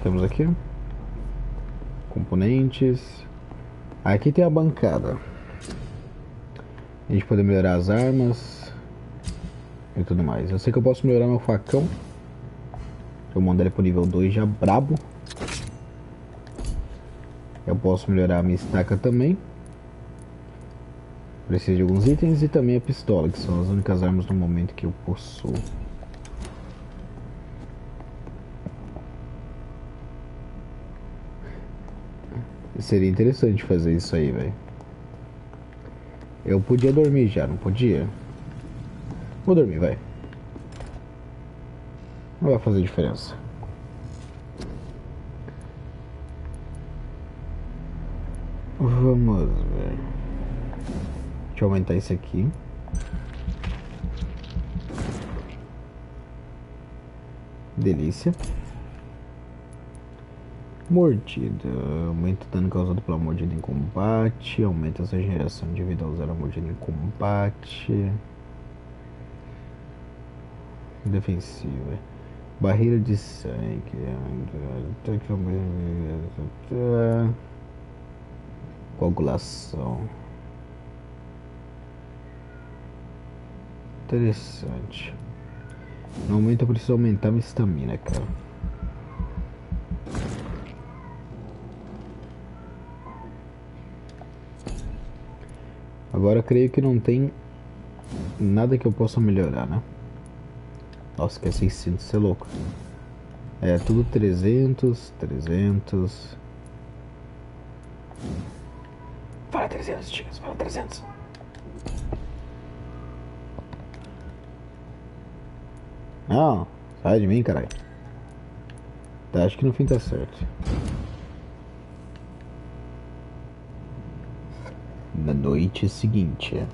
Temos aqui componentes. Aqui tem a bancada. A gente pode melhorar as armas e tudo mais. Eu sei que eu posso melhorar meu facão. Eu mando ele pro nível 2 já brabo. Eu posso melhorar a minha estaca também. Preciso de alguns itens e também a pistola, que são as únicas armas no momento que eu possuo. Seria interessante fazer isso aí, velho. Eu podia dormir já, não podia? Vou dormir, vai. Não vai fazer diferença. Vamos ver. Deixa eu aumentar esse aqui. Delícia. Mordida. Aumenta o dano causado pela mordida em combate. Aumenta a sua regeneração de vida ao usar a mordida em combate. Defensiva. Barreira de sangue. Coagulação. Interessante. No momento eu preciso aumentar minha estamina, cara. Agora eu creio que não tem nada que eu possa melhorar, né? Nossa, que é 600, você é louco. É tudo 300, 300. Fala 300, chicas, fala 300. Não, sai de mim, caralho. Tá, acho que no fim tá certo. Na noite seguinte.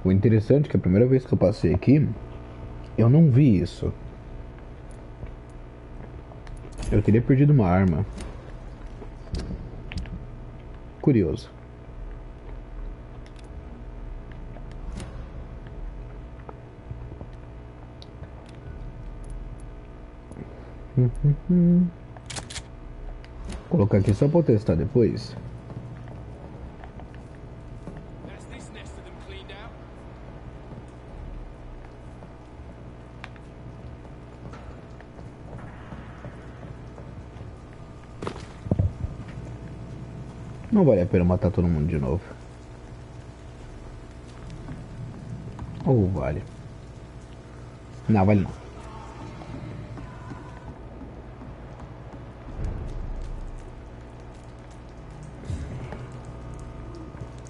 O interessante é que a primeira vez que eu passei aqui, eu não vi isso. Eu teria perdido uma arma. Curioso. Vou colocar aqui só pra eu testar depois. Não vale a pena matar todo mundo de novo. Ou vale? Não, vale não.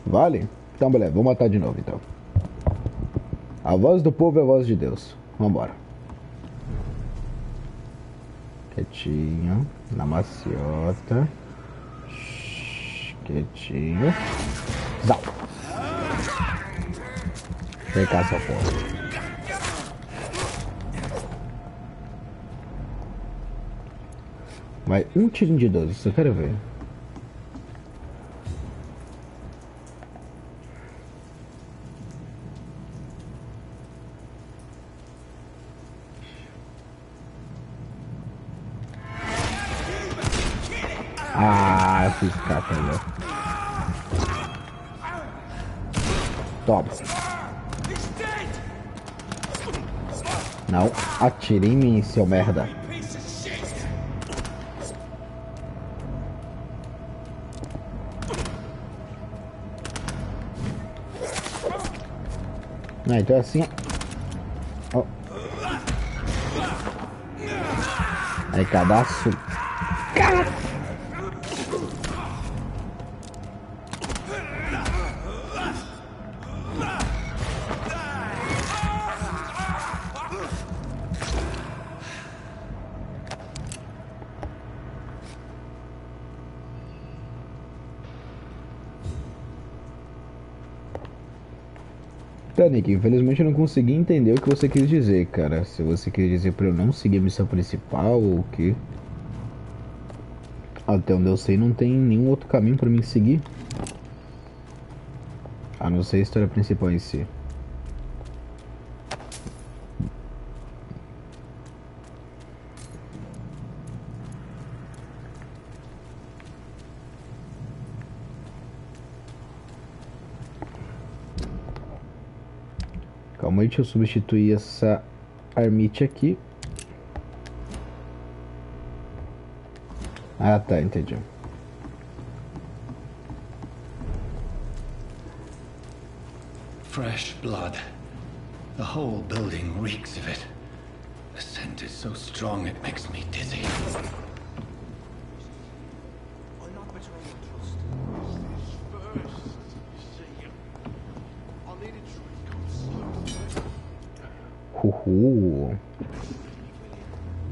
Vale? Então beleza, vou matar de novo então. A voz do povo é a voz de Deus. Vambora. Quietinho. Na maciota. Quietinho. Zau. Vem cá, seu porra. Vai um tirinho de 12, isso eu quero ver. Ah, fiz capa, né? Toma. Não, atire em mim, seu merda. Ah, então é assim. Oh. Aí, cadastro. Tá, Nick, infelizmente eu não consegui entender o que você quis dizer, cara. Se você quis dizer pra eu não seguir a missão principal ou o quê? Até onde eu sei, não tem nenhum outro caminho pra mim seguir. A não ser a história principal em si. Calma aí, deixa eu substituir essa armite aqui. Ah, tá, entendi. Fresh blood. The whole building reeks of it. The scent is so strong it makes me dizzy.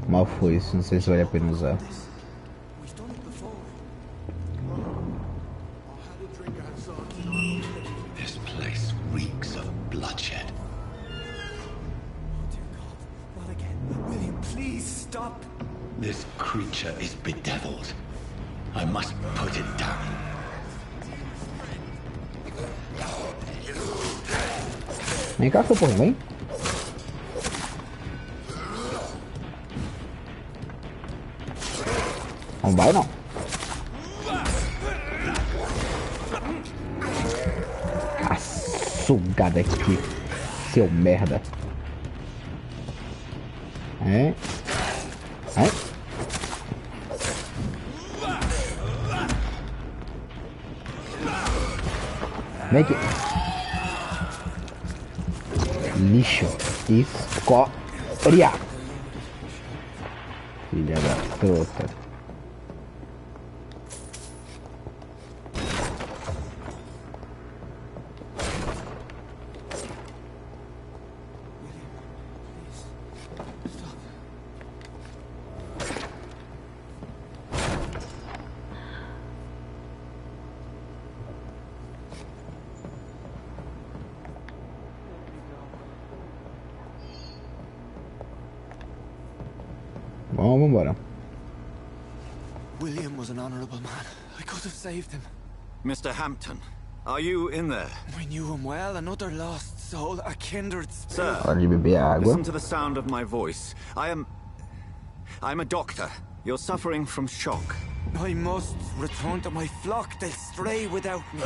Mal foi isso, não sei se vale a pena usar. This place reeks of bloodshed. What again? William, please stop. This creature is bedeviled. I must put it down. Vem cá, seu porra, vem. Não vai não. A sugada aqui, seu merda. É. Vem aqui. Lixo. Escória. Filha da puta. Vamos embora. William was an honorable man. I could have saved him. Mr. Hampton, are you in there? We knew him well, another lost soul, a kindred spirit. Sir, Hora de beber água. listen to the sound of my voice. I'm a doctor. You're suffering from shock. I must return to my flock. They'll stray without me.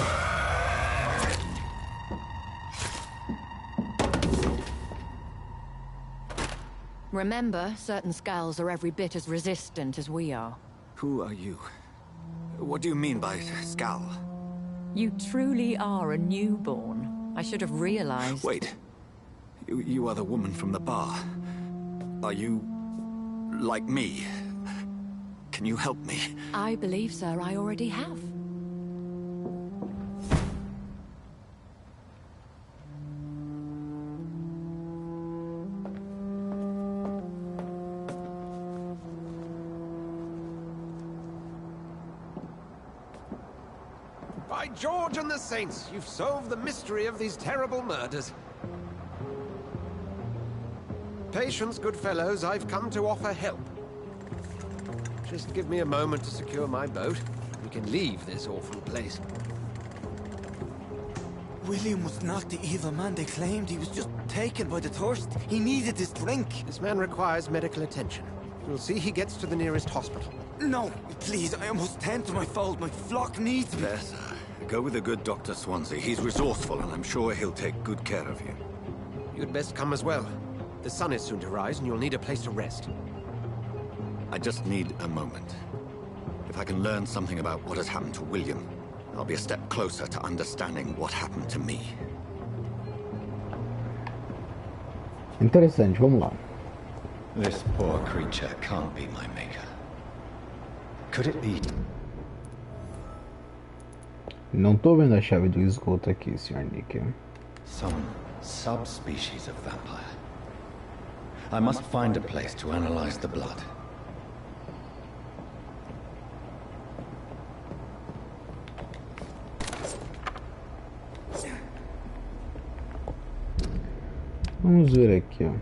Remember, certain skulls are every bit as resistant as we are. Who are you? What do you mean by skull? You truly are a newborn. I should have realized. Wait. You are the woman from the bar. Are you like me? Can you help me? I believe, sir, I already have. By George and the Saints, you've solved the mystery of these terrible murders. Patience, good fellows, I've come to offer help. Just give me a moment to secure my boat. We can leave this awful place. William was not the evil man they claimed. He was just taken by the thirst. He needed this drink. This man requires medical attention. You'll see he gets to the nearest hospital. No, please, I must tend to my fold. My flock needs me. There, sir. Go with the good Dr. Swansea. He's resourceful, and I'm sure he'll take good care of you. You'd best come as well. The sun is soon to rise, and you'll need a place to rest. I just need a moment. If I can learn something about what has happened to William, I'll be a step closer to understanding what happened to me. Interessante, vamos lá. This poor creature can't be my maker. Could it be? Não tô vendo a chave do esgoto aqui, Sr. Nick. Some subspecies of vampire. I must find a place to analyze the blood. Vamos ver aqui, ó.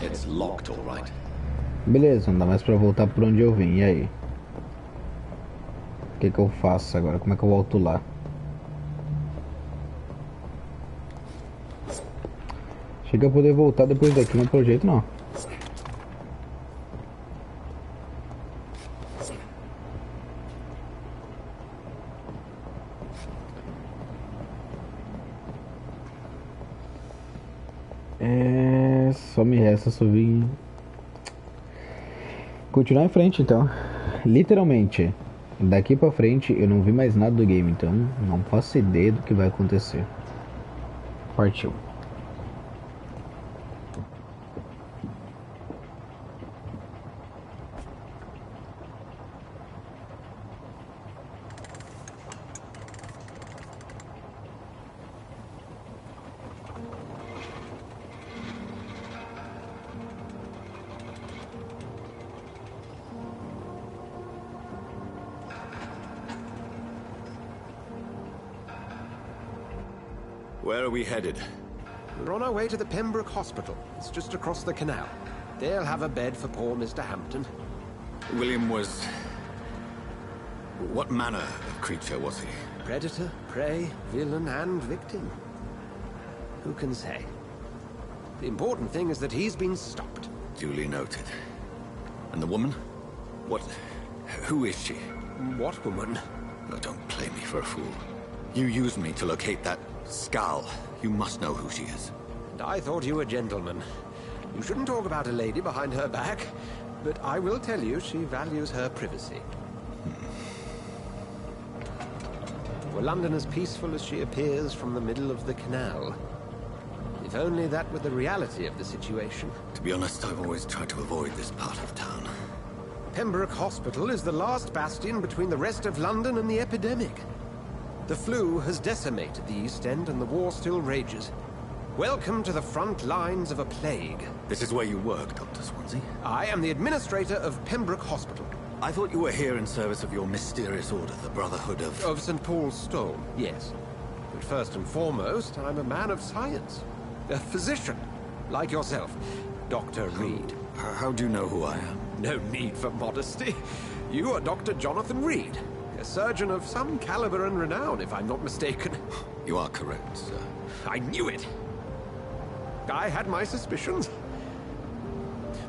It's locked, all right. Beleza, não dá mais pra voltar por onde eu vim. E aí? O que eu faço agora? Como é que eu volto lá? Chega a poder voltar depois daqui, não pelo jeito não. Só me resta subir. Continuar em frente então. Literalmente, daqui pra frente eu não vi mais nada do game, então não faço ideia do que vai acontecer. Partiu. Where are we headed? We're on our way to the Pembroke Hospital. It's just across the canal. They'll have a bed for poor Mr. Hampton. William was... What manner of creature was he? Predator, prey, villain, and victim. Who can say? The important thing is that he's been stopped. Duly noted. And the woman? What... Who is she? What woman? Oh, don't play me for a fool. You used me to locate that skull. You must know who she is. And I thought you a gentleman. You shouldn't talk about a lady behind her back, but I will tell you she values her privacy. Were London as peaceful as she appears from the middle of the canal? If only that were the reality of the situation. To be honest, I've always tried to avoid this part of town. Pembroke Hospital is the last bastion between the rest of London and the epidemic. The flu has decimated the East End and the war still rages. Welcome to the front lines of a plague. This is where you work, Dr. Swansea? I am the administrator of Pembroke Hospital. I thought you were here in service of your mysterious order, the Brotherhood of... Of St. Paul's Stone, yes. But first and foremost, I'm a man of science. A physician, like yourself, Dr. Reed. How do you know who I am? No need for modesty. You are Dr. Jonathan Reed. A surgeon of some caliber and renown, if I'm not mistaken. You are correct, sir. I knew it! I had my suspicions.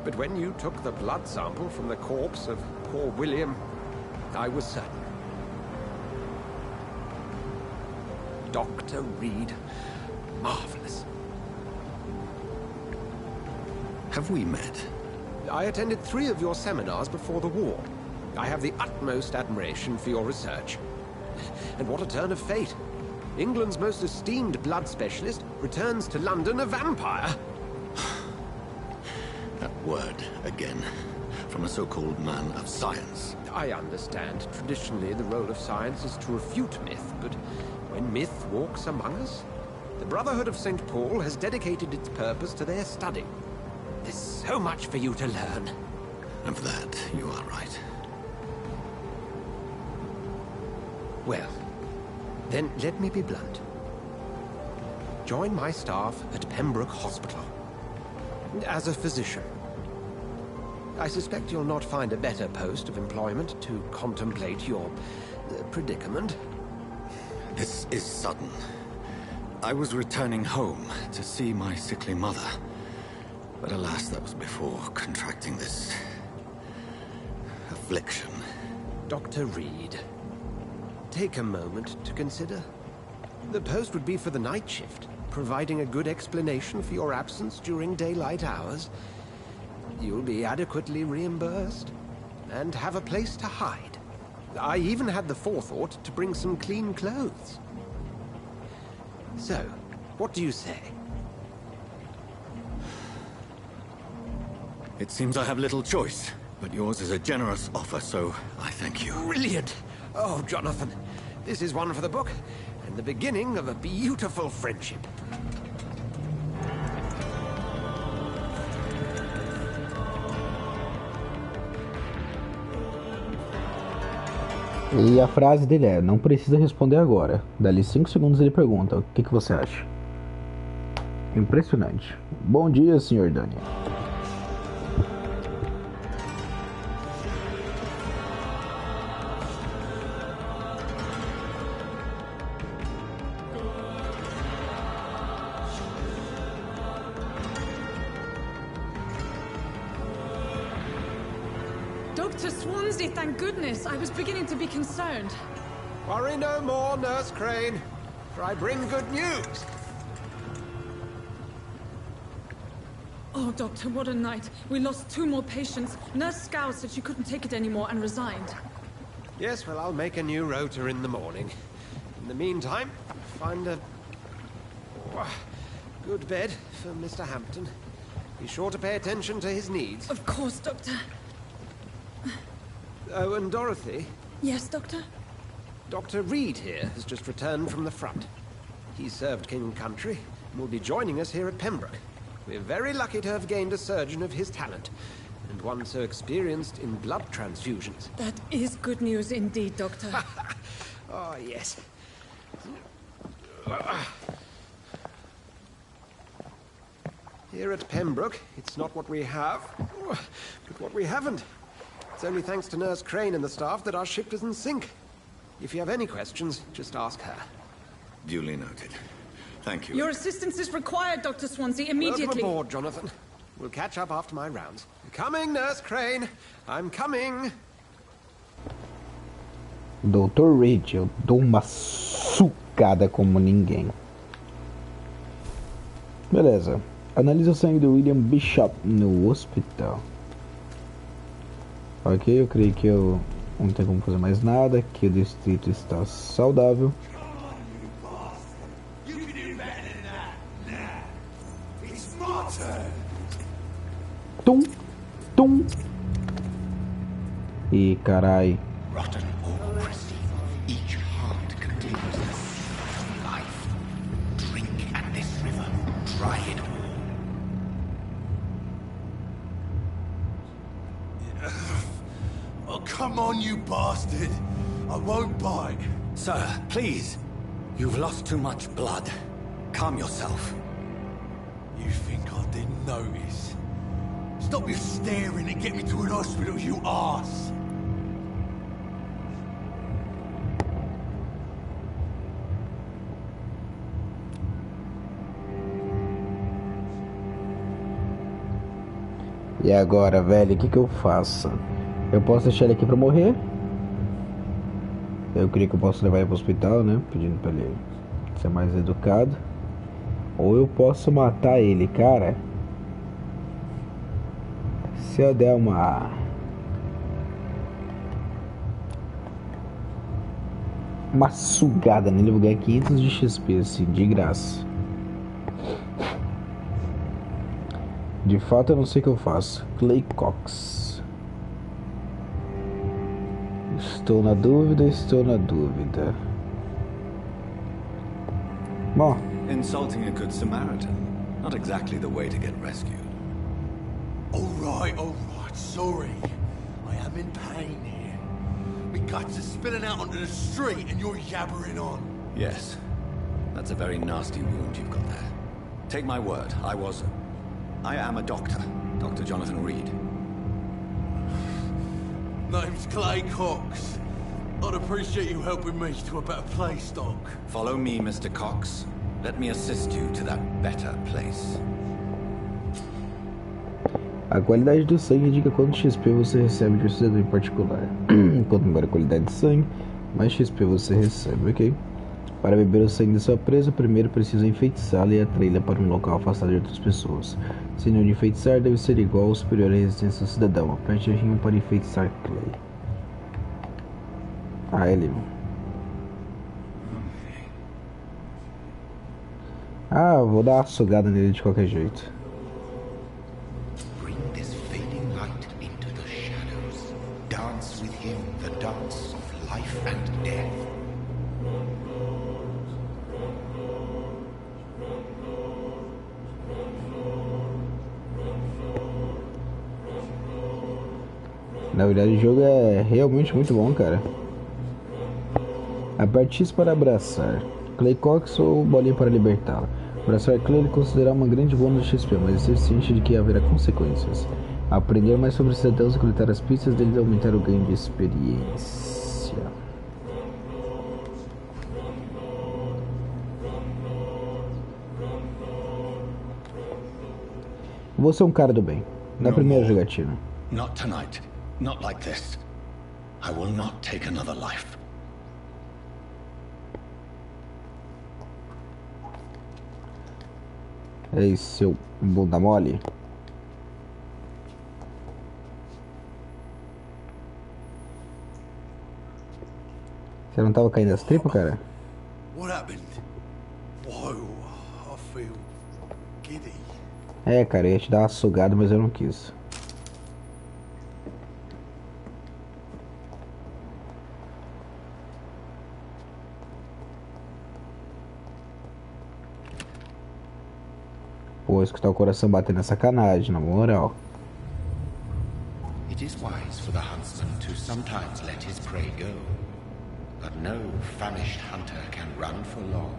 But when you took the blood sample from the corpse of poor William, I was certain. Dr. Reed. Marvelous. Have we met? I attended 3 of your seminars before the war. I have the utmost admiration for your research. And what a turn of fate. England's most esteemed blood specialist returns to London a vampire. That word, again, from a so-called man of science. I understand. Traditionally, the role of science is to refute myth, but when myth walks among us, the Brotherhood of St. Paul has dedicated its purpose to their study. There's so much for you to learn. Of that, you are right. Well, then let me be blunt. Join my staff at Pembroke Hospital. As a physician. I suspect you'll not find a better post of employment to contemplate your predicament. This is sudden. I was returning home to see my sickly mother. But alas, that was before contracting this... affliction. Dr. Reed, take a moment to consider. The post would be for the night shift, providing a good explanation for your absence during daylight hours. You'll be adequately reimbursed, and have a place to hide. I even had the forethought to bring some clean clothes. So, what do you say? It seems I have little choice, but yours is a generous offer, so I thank you. Brilliant! Oh, Jonathan, this is one for the book, and the beginning of a beautiful friendship. E a frase dele é: não precisa responder agora. Dali 5 segundos ele pergunta: o que você acha? Impressionante. Bom dia, Sr. Dani. Dr. Swansea, thank goodness. I was beginning to be concerned. Worry no more, Nurse Crane, for I bring good news. Oh, Doctor, what a night. We lost 2 more patients. Nurse Scow said she couldn't take it anymore and resigned. Yes, well, I'll make a new rota in the morning. In the meantime, find a good bed for Mr. Hampton. Be sure to pay attention to his needs. Of course, Doctor. Oh, and Dorothy? Yes, Doctor? Dr. Reed here has just returned from the front. He served King and Country and will be joining us here at Pembroke. We're very lucky to have gained a surgeon of his talent, and one so experienced in blood transfusions. That is good news indeed, Doctor. Oh, yes. Here at Pembroke, it's not what we have, but what we haven't. It's only thanks to Nurse Crane and the staff that our ship doesn't sink. If you have any questions, just ask her. Duly noted. Thank you. Your assistance is required, Dr. Swansea, immediately. Welcome aboard, Jonathan. We'll catch up after my rounds. Coming, Nurse Crane. I'm coming. Dr. Reed, eu dou uma sucada como ninguém. Beleza. Analisa o sangue do William Bishop no hospital. Ok, eu creio que eu não tenho como fazer mais nada. Que o distrito está saudável. Tum, tum. E carai. Rotten bureaucracy. Each heart contains life. Drink at this river. Dry it all. Oh, come on, you bastard. I won't bite. Sir, please. You've lost too much blood. Calm yourself. You think I didn't notice? Stop your staring and get me to an hospital, you arse! E agora, velho, o que eu faço? Eu posso deixar ele aqui pra morrer? Eu creio que eu posso levar ele pro hospital, né? Pedindo pra ele ser mais educado. Ou eu posso matar ele, cara. Se eu der uma sugada nele, eu vou ganhar 500 de XP, assim, de graça. De fato, eu não sei o que eu faço. Clay Cox. Estou na dúvida. Bom. Insulting a good Samaritan. Not exactly the way to get rescued. All right, sorry. I am in pain here. My guts are spilling out onto the street and you're yabbering on. Yes. That's a very nasty wound you've got there. Take my word, I am a doctor. Dr. Jonathan Reed. Name's Clay Cox. I'd appreciate you helping me to a better place, Doc. Follow me, Mr. Cox. Let me assist you to that better place. A qualidade do sangue indica quanto XP você recebe de um cidadão em particular. Quanto maior a qualidade de sangue, mais XP você recebe, ok? Para beber o sangue de sua presa, primeiro precisa enfeitiçá-la e atraí-la para um local afastado de outras pessoas. Se não de enfeitiçar, deve ser igual ou superior à resistência do cidadão. Aperte R1 para enfeitiçar Clay. Ah, ele... Ah, vou dar uma sugada nele de qualquer jeito. Bring this fading light into the shadows. Dance with him the dance of life and death. Na verdade, o jogo é realmente muito bom, cara. Aperte X para abraçar Clay Cox ou bolinha para libertá-la. Abraçar Clay ele considerar uma grande bônus de XP, mas ser ciente de que haverá consequências. Aprender mais sobre cidadãos e coletar as pistas deles aumentar o ganho de experiência. Você é um cara do bem. Na primeira jogatina. Not tonight. Not like this. I will not take another life. Ei, seu bunda mole. Você não tava caindo as tripas, cara? What happened? Whoa, I feel giddy. É, cara, eu ia te dar uma sugada, mas eu não quis. Pô, escutar o coração batendo é sacanagem, na moral. It is wise for the huntsman to sometimes let his prey go, but no famished hunter can run for long.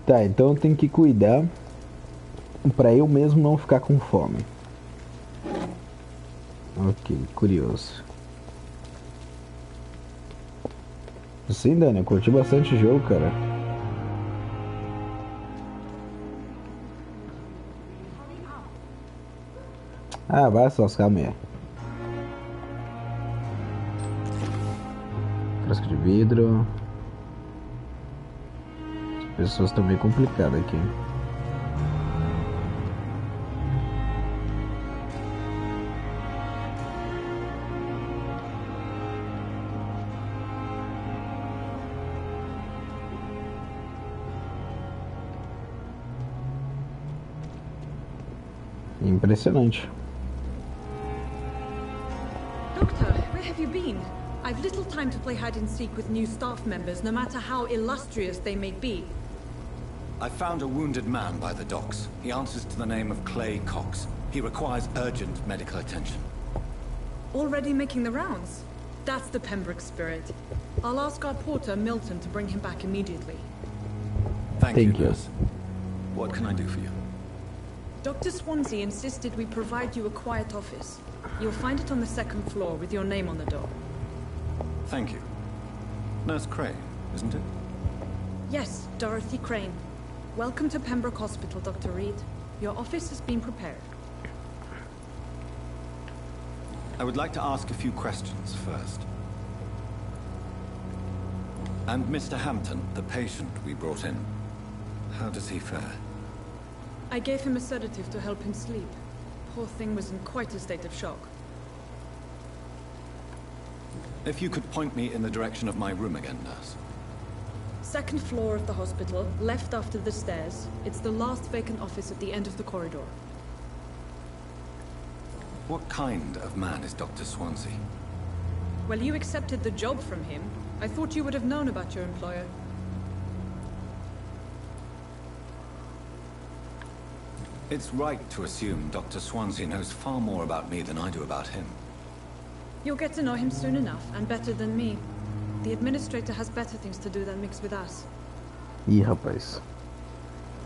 Tá, então eu tenho que cuidar pra eu mesmo não ficar com fome. Ok, curioso. Sim, Dani, eu curti bastante o jogo, cara. Ah, vai só lascar, mulher. Frasco de vidro. As pessoas estão meio complicadas aqui. Impressionante. Doctor, where have you been? I've little time to play hide and seek with new staff members, no matter how illustrious they may be. I found a wounded man by the docks. He answers to the name of Clay Cox. He requires urgent medical attention. Already making the rounds? That's the Pembroke spirit. I'll ask our porter, Milton, to bring him back immediately. Thank you, nurse. What can I do for you? Dr. Swansea insisted we provide you a quiet office. You'll find it on the second floor with your name on the door. Thank you. Nurse Crane, isn't it? Yes, Dorothy Crane. Welcome to Pembroke Hospital, Dr. Reed. Your office has been prepared. I would like to ask a few questions first. And Mr. Hampton, the patient we brought in, how does he fare? I gave him a sedative to help him sleep. Poor thing was in quite a state of shock. If you could point me in the direction of my room again, nurse. Second floor of the hospital, left after the stairs. It's the last vacant office at the end of the corridor. What kind of man is Dr. Swansea? Well, you accepted the job from him. I thought you would have known about your employer. It's right to assume Dr. Swansea knows far more about me than I do about him. You'll get to know him soon enough, and better than me. The administrator has better things to do than mix with us. Ih, rapaz.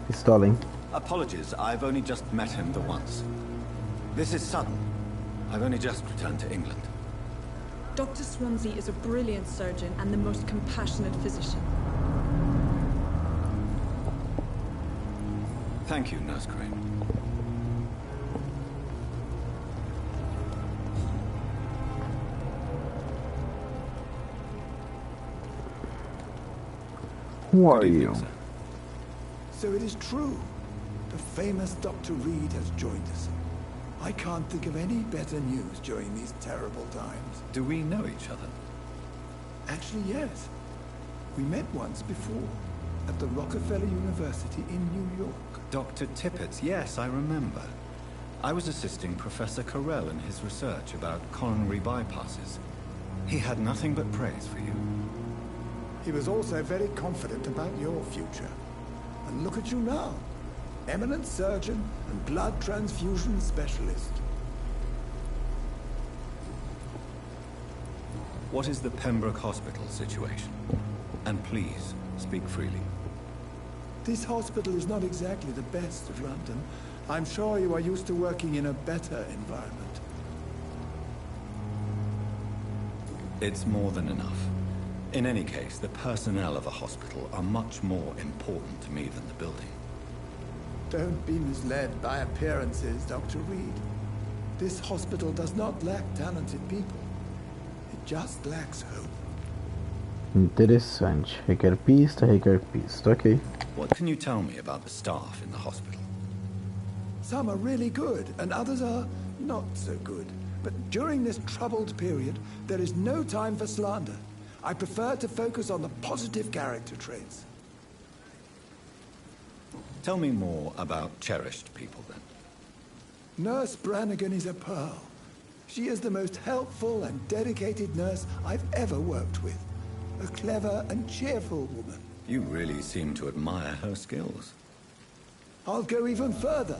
Pistola, hein? Apologies, I've only just met him the once. This is sudden. I've only just returned to England. Dr. Swansea is a brilliant surgeon and the most compassionate physician. Thank you, Nurse Crane. Who are you? So it is true. The famous Dr. Reed has joined us. I can't think of any better news during these terrible times. Do we know each other? Actually, yes. We met once before, at the Rockefeller University in New York. Dr. Tippett, yes, I remember. I was assisting Professor Carell in his research about coronary bypasses. He had nothing but praise for you. He was also very confident about your future. And look at you now. Eminent surgeon and blood transfusion specialist. What is the Pembroke Hospital situation? And please, speak freely. This hospital is not exactly the best of London. I'm sure you are used to working in a better environment. It's more than enough. In any case, the personnel of the hospital are much more important to me than the building. Don't be misled by appearances, Dr. Reed. This hospital does not lack talented people. It just lacks hope. Interessante. Requer pista, ok. What can you tell me about the staff in the hospital? Some are really good, and others are not so good. But during this troubled period, there is no time for slander. I prefer to focus on the positive character traits. Tell me more about cherished people, then. Nurse Brannigan is a pearl. She is the most helpful and dedicated nurse I've ever worked with. A clever and cheerful woman. You really seem to admire her skills. I'll go even further.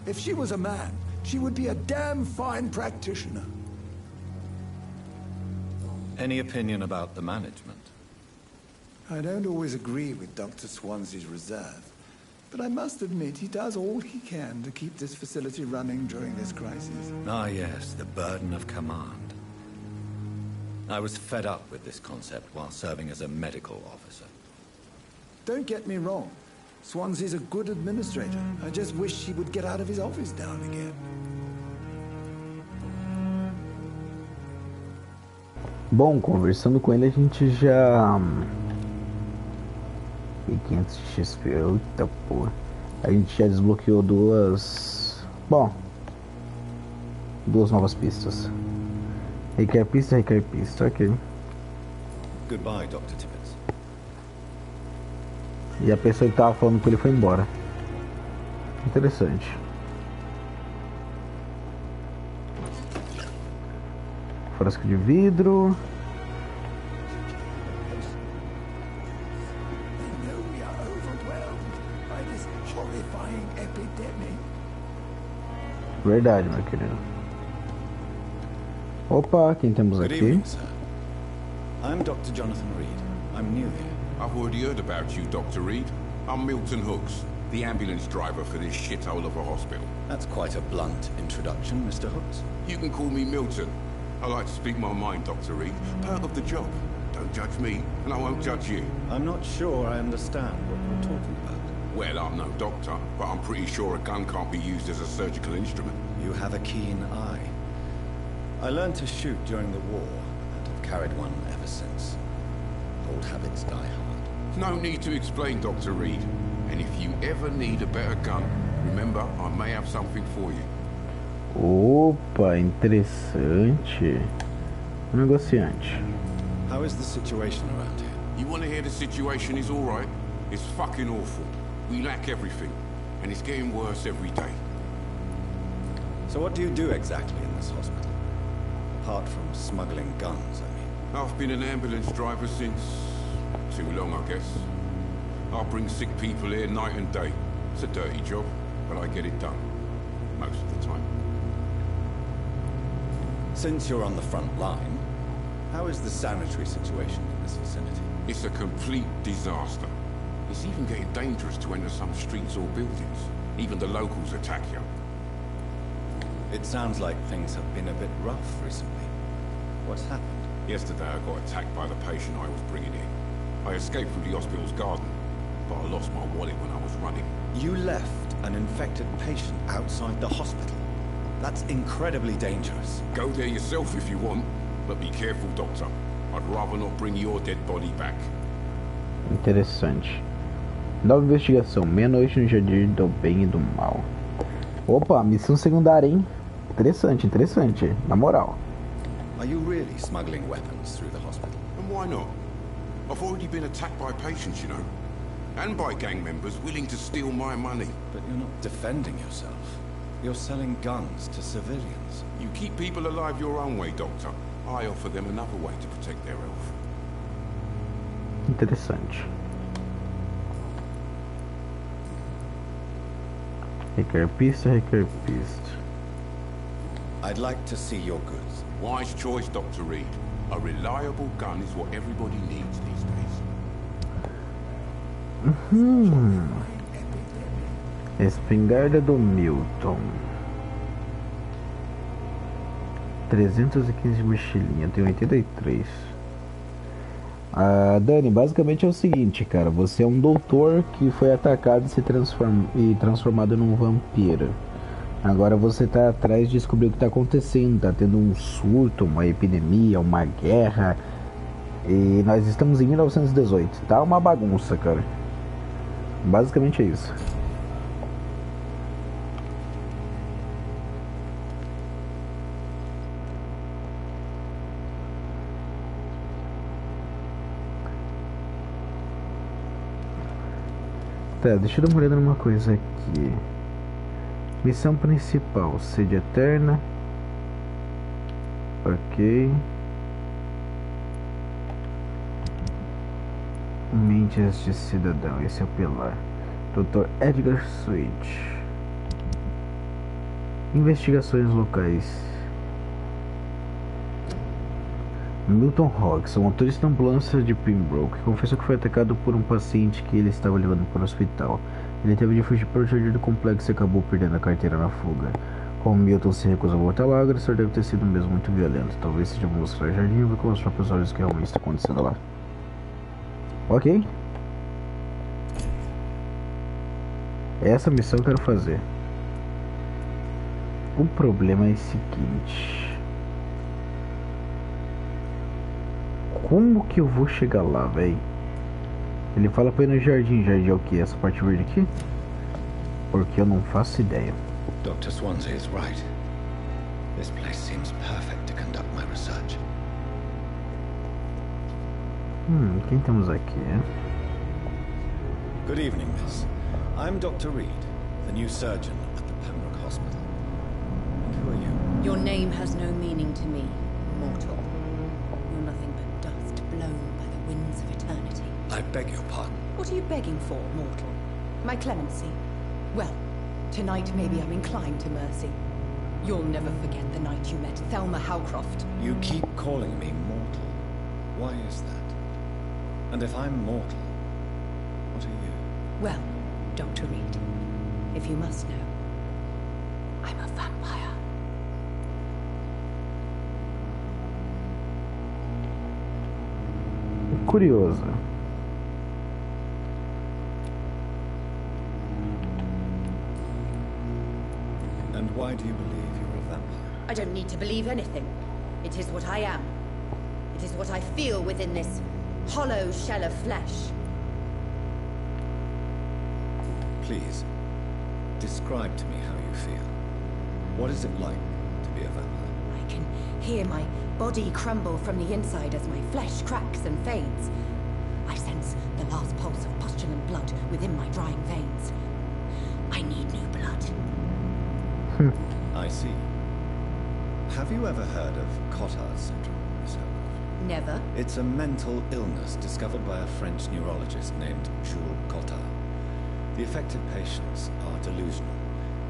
If she was a man, she would be a damn fine practitioner. Any opinion about the management? I don't always agree with Dr. Swansea's reserve, but I must admit he does all he can to keep this facility running during this crisis. Ah, yes, the burden of command. I was fed up with this concept while serving as a medical officer. Don't get me wrong. Swansea's a good administrator. I just wish he would get out of his office now and again. Bom, conversando com ele a gente já... E 500 XP, eita porra. A gente já desbloqueou duas... Bom... Duas novas pistas. Requer pista, ok. Goodbye, Dr. Tibbets. E a pessoa que tava falando com ele foi embora. Interessante. Frasco de vidro. Verdade, meu querido. Opa, quem temos Good aqui? evening, sir. I'm Dr. Jonathan Reed. I'm new here. I've already heard about you, Dr. Reed. I'm Milton Hooks, the ambulance driver for this shithole of a hospital. That's quite a blunt introduction, Mr. Hooks. You can call me Milton. I like to speak my mind, Dr. Reed. Part of the job. Don't judge me, and I won't judge you. I'm not sure I understand what you're talking about. Well, I'm no doctor, but I'm pretty sure a gun can't be used as a surgical instrument. You have a keen eye. I learned to shoot during the war, and have carried one ever since. Old habits die hard. No need to explain, Dr. Reed. And if you ever need a better gun, remember, I may have something for you. Opa, interessante. Negociante. How is the situation around here? You want to hear the situation is all right? It's fucking awful. We lack everything, and it's getting worse every day. So what do you do exactly in this hospital? Apart from smuggling guns, I mean. I've been an ambulance driver since... too long, I guess. I bring sick people here night and day. It's a dirty job, but I get it done. Most of the time. Since you're on the front line, how is the sanitary situation in this vicinity? It's a complete disaster. It's even getting dangerous to enter some streets or buildings. Even the locals attack you. It sounds like things have been a bit rough recently. What's happened? Yesterday I got attacked by the patient I was bringing in. I escaped through the hospital's garden, but I lost my wallet when I was running. You left an infected patient outside the hospital. That's incredibly dangerous. Go there yourself if you want, but be careful, Doctor. I'd rather not bring your dead body back. Interessante. Nova investigação. Meia-noite no Jardim do Bem e do Mal. Opa, missão secundária, hein? Interessante, interessante. Na moral. Are you really smuggling weapons through the hospital? And why not? I've already been attacked by patients, you know. And by gang members willing to steal my money. But you're not defending yourself. You're selling guns to civilians. You keep people alive your own way, Doctor. I offer them another way to protect their health. Interessante. Requer pista, requer pista. I'd like to see your goods. Wise choice, Dr. Reed. A reliable gun is what everybody needs these days. Espingarda do Milton. 315 de mochilinha, tem 83. Dani, basicamente é o seguinte, cara. Você é um doutor que foi atacado e transformado num vampiro. Agora você tá atrás de descobrir o que tá acontecendo. Tá tendo um surto, uma epidemia, uma guerra. E nós estamos em 1918. Tá uma bagunça, cara. Basicamente é isso. Tá, deixa eu dar uma olhada numa coisa aqui. Missão principal, sede eterna. Ok. Mentes de cidadão, esse é o pilar. Dr. Edgar Switch. Investigações locais. Milton Hawks, um motorista da ambulância de Pembroke, confessou que foi atacado por um paciente que ele estava levando para o hospital. Ele teve de fugir para o jardim do complexo e acabou perdendo a carteira na fuga. Como Milton se recusa a voltar lá, o agressor deve ter sido mesmo muito violento. Talvez seja mostrar o jardim e ver com os próprios olhos o que realmente está acontecendo lá. Ok. Essa missão eu quero fazer. O problema é o seguinte. Como que eu vou chegar lá, velho? Ele fala pra ir no jardim. Jardim é o que? Essa parte verde aqui? Porque eu não faço ideia. Dr. Swansea is right. This place seems perfect to conduct my research. Quem temos aqui? Good evening, miss. I'm Dr. Reed, the new surgeon at the Pembroke Hospital. And who are you? Your name has no meaning to me, mortal. You're nothing but dust blown by the winds of eternity. I beg your pardon. What are you begging for, mortal? My clemency? Well, tonight maybe I'm inclined to mercy. You'll never forget the night you met Thelma Howcroft. You keep calling me mortal. Why is that? And if I'm mortal, what are you? Well, Dr. Reed, if you must know, I'm a vampire. Curioso. And why do you believe you're a vampire? I don't need to believe anything. It is what I am. It is what I feel within this hollow shell of flesh. Please, describe to me how you feel. What is it like to be a vampire? I can hear my body crumble from the inside as my flesh cracks and fades. I sense the last pulse of postulant blood within my drying veins. I need new blood. I see. Have you ever heard of Cotard's syndrome, Miss Howcroft? Never. It's a mental illness discovered by a French neurologist named Jules Cotard. The affected patients are delusional.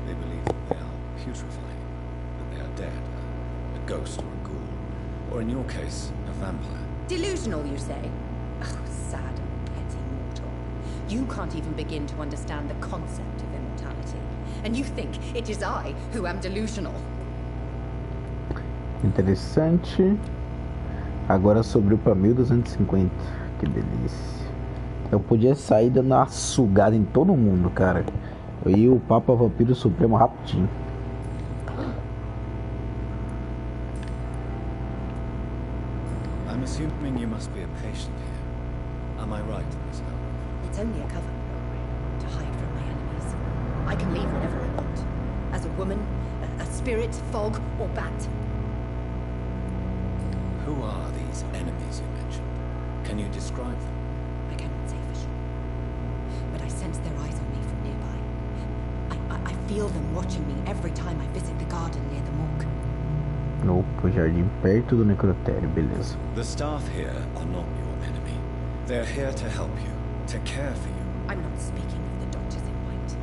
They believe that they are putrefying, that they are dead, a ghost or a ghoul, or in your case, a vampire. Delusional, you say? Oh, sad and petty mortal. You can't even begin to understand the concept of immortality. And you think it is I who am delusional. Interessante. Agora subiu pra 1250. Que delícia. Eu podia sair dando uma sugada em todo mundo, cara. Eu ia o Papa Vampiro Supremo rapidinho. I'm assuming you must be a patient here. Am I right, Miss Howcroft? It's only a cover. To hide from my enemies. I can leave whenever I want. As a woman, a spirit, fog, or bat. Who are these enemies you mentioned? Can you describe them? I cannot say for sure. But I sense their eyes on me from nearby. I feel them watching me every time I visit the garden near the morgue. Opa, o jardim perto do necrotério, beleza. The staff here are not your enemy. They're here to help you, to care for you. I'm not speaking of the doctors in white.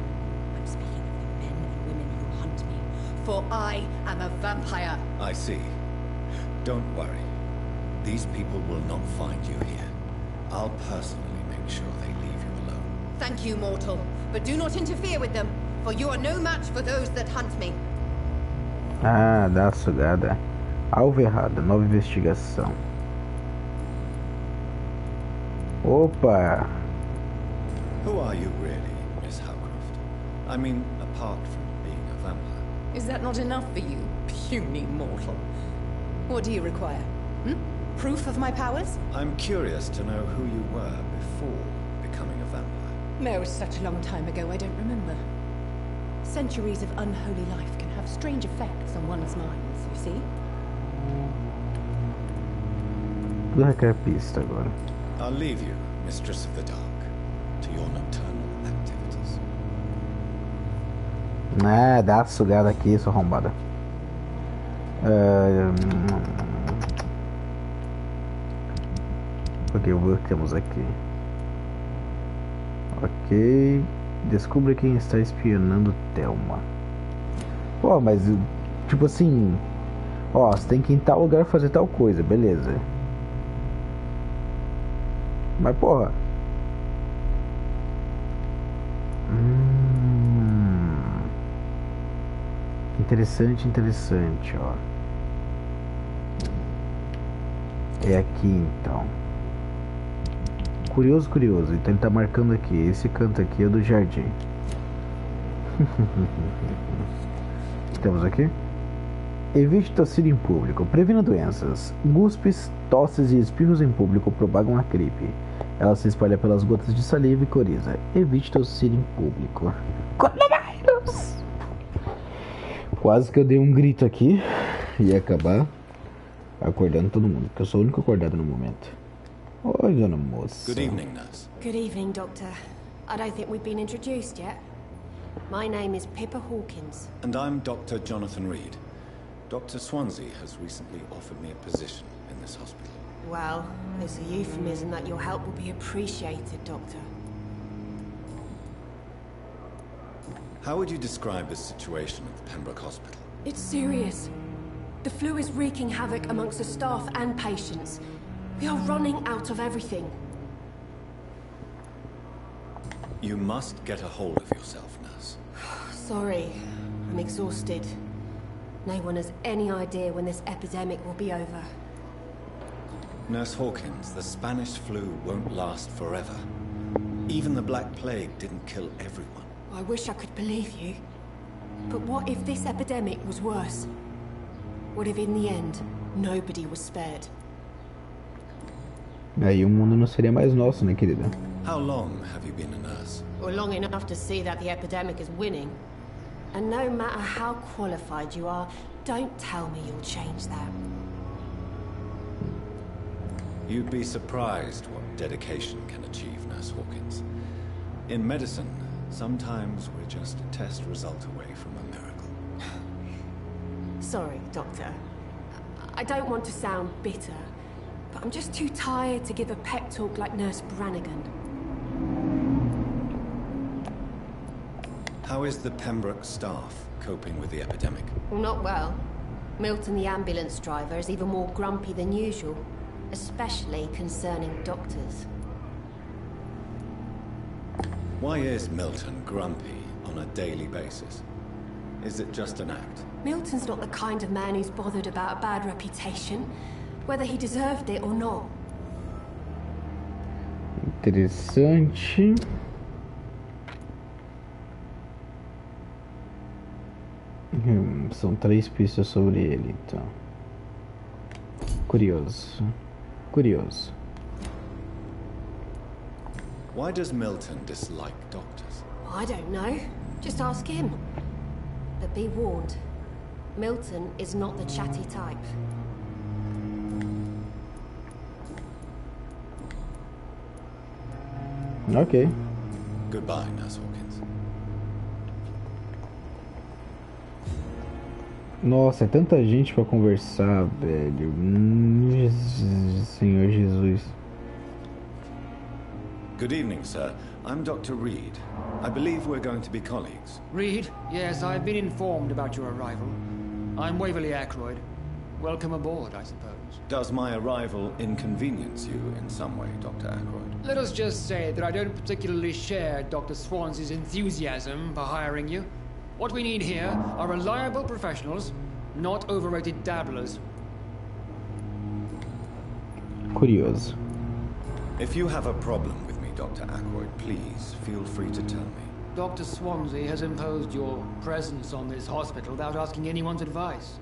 I'm speaking of the men and women who hunt me. For I am a vampire. I see. Don't worry. These people will not find you here. I'll personally make sure they leave you alone. Thank you, mortal. But do not interfere with them, for you are no match for those that hunt me. Ah, dá a sugada. Alvo errado, nova investigação. Opa! Who are you really, Miss Howcroft? I mean, apart from being a vampire. Is that not enough for you, puny mortal? What do you require? Proof of my powers? I'm curious to know who you were before becoming a vampire. No, such a long time ago, I don't remember. Centuries of unholy life can have strange effects on one's minds, you see? Tudo requer pista agora. I'll leave you, Mistress of the Dark, to your nocturnal activities. Ah, dá uma sugada aqui, sua arrombada. Ok, voltamos aqui. Ok. Descubra quem está espionando Thelma. Pô, mas tipo assim, ó, você tem que ir em tal lugar fazer tal coisa, beleza. Mas porra. Interessante, interessante, ó. É aqui então. Curioso, curioso. Então ele tá marcando aqui. Esse canto aqui é do jardim. Temos aqui. Evite tossir em público. Previna doenças. Guspes, tosses e espirros em público propagam a gripe. Ela se espalha pelas gotas de saliva e coriza. Evite tossir em público. Coronavírus! Quase que eu dei um grito aqui. E ia acabar acordando todo mundo. Porque eu sou o único acordado no momento. Oi, dona moça. Good evening, nurse. Good evening, Doctor. I don't think we've been introduced yet. My name is Pippa Hawkins. And I'm Dr. Jonathan Reed. Dr. Swansea has recently offered me a position in this hospital. Well, it's a euphemism that your help will be appreciated, Doctor. How would you describe the situation at the Pembroke Hospital? It's serious. The flu is wreaking havoc amongst the staff and patients. We are running out of everything. You must get a hold of yourself, nurse. Sorry, I'm exhausted. No one has any idea when this epidemic will be over. Nurse Hawkins, the Spanish flu won't last forever. Even the Black Plague didn't kill everyone. I wish I could believe you. But what if this epidemic was worse? What if in the end, nobody was spared? Aí o mundo não seria mais nosso, né, querida? How long have you been a nurse? Well, long enough to see that the epidemic is winning. And no matter how qualified you are, don't tell me you'll change that. You'd be surprised what dedication can achieve, Nurse Hawkins. In medicine, sometimes we're just a test result away from a miracle. Sorry, Doctor. I don't want to sound bitter, but I'm just too tired to give a pep talk like Nurse Brannigan. How is the Pembroke staff coping with the epidemic? Well, not well. Milton, the ambulance driver, is even more grumpy than usual, especially concerning doctors. Why is Milton grumpy on a daily basis? Is it just an act? Milton's not the kind of man who's bothered about a bad reputation, whether he deserved it or not. Interessante. São 3 pistas sobre ele, então. Curioso. Curioso. Why does Milton dislike doctors? I don't know. Just ask him. But be warned, Milton is not the chatty type. Ok. Goodbye, Nurse Hawkins. Nossa, é tanta gente pra conversar, velho. Senhor Jesus. Good evening, sir. I'm Dr. Reed. I believe we're going to be colleagues. Reed? Yes, I've been informed about your arrival. I'm Waverly Ackroyd. Welcome aboard, I suppose. Does my arrival inconvenience you in some way, Dr. Ackroyd? Let us just say that I don't particularly share Dr. Swansea's enthusiasm for hiring you. What we need here are reliable professionals, not overrated dabblers. Curioso. If you have a problem with me, Dr. Ackroyd, please feel free to tell me. Dr. Swansea has imposed your presence on this hospital without asking anyone's advice.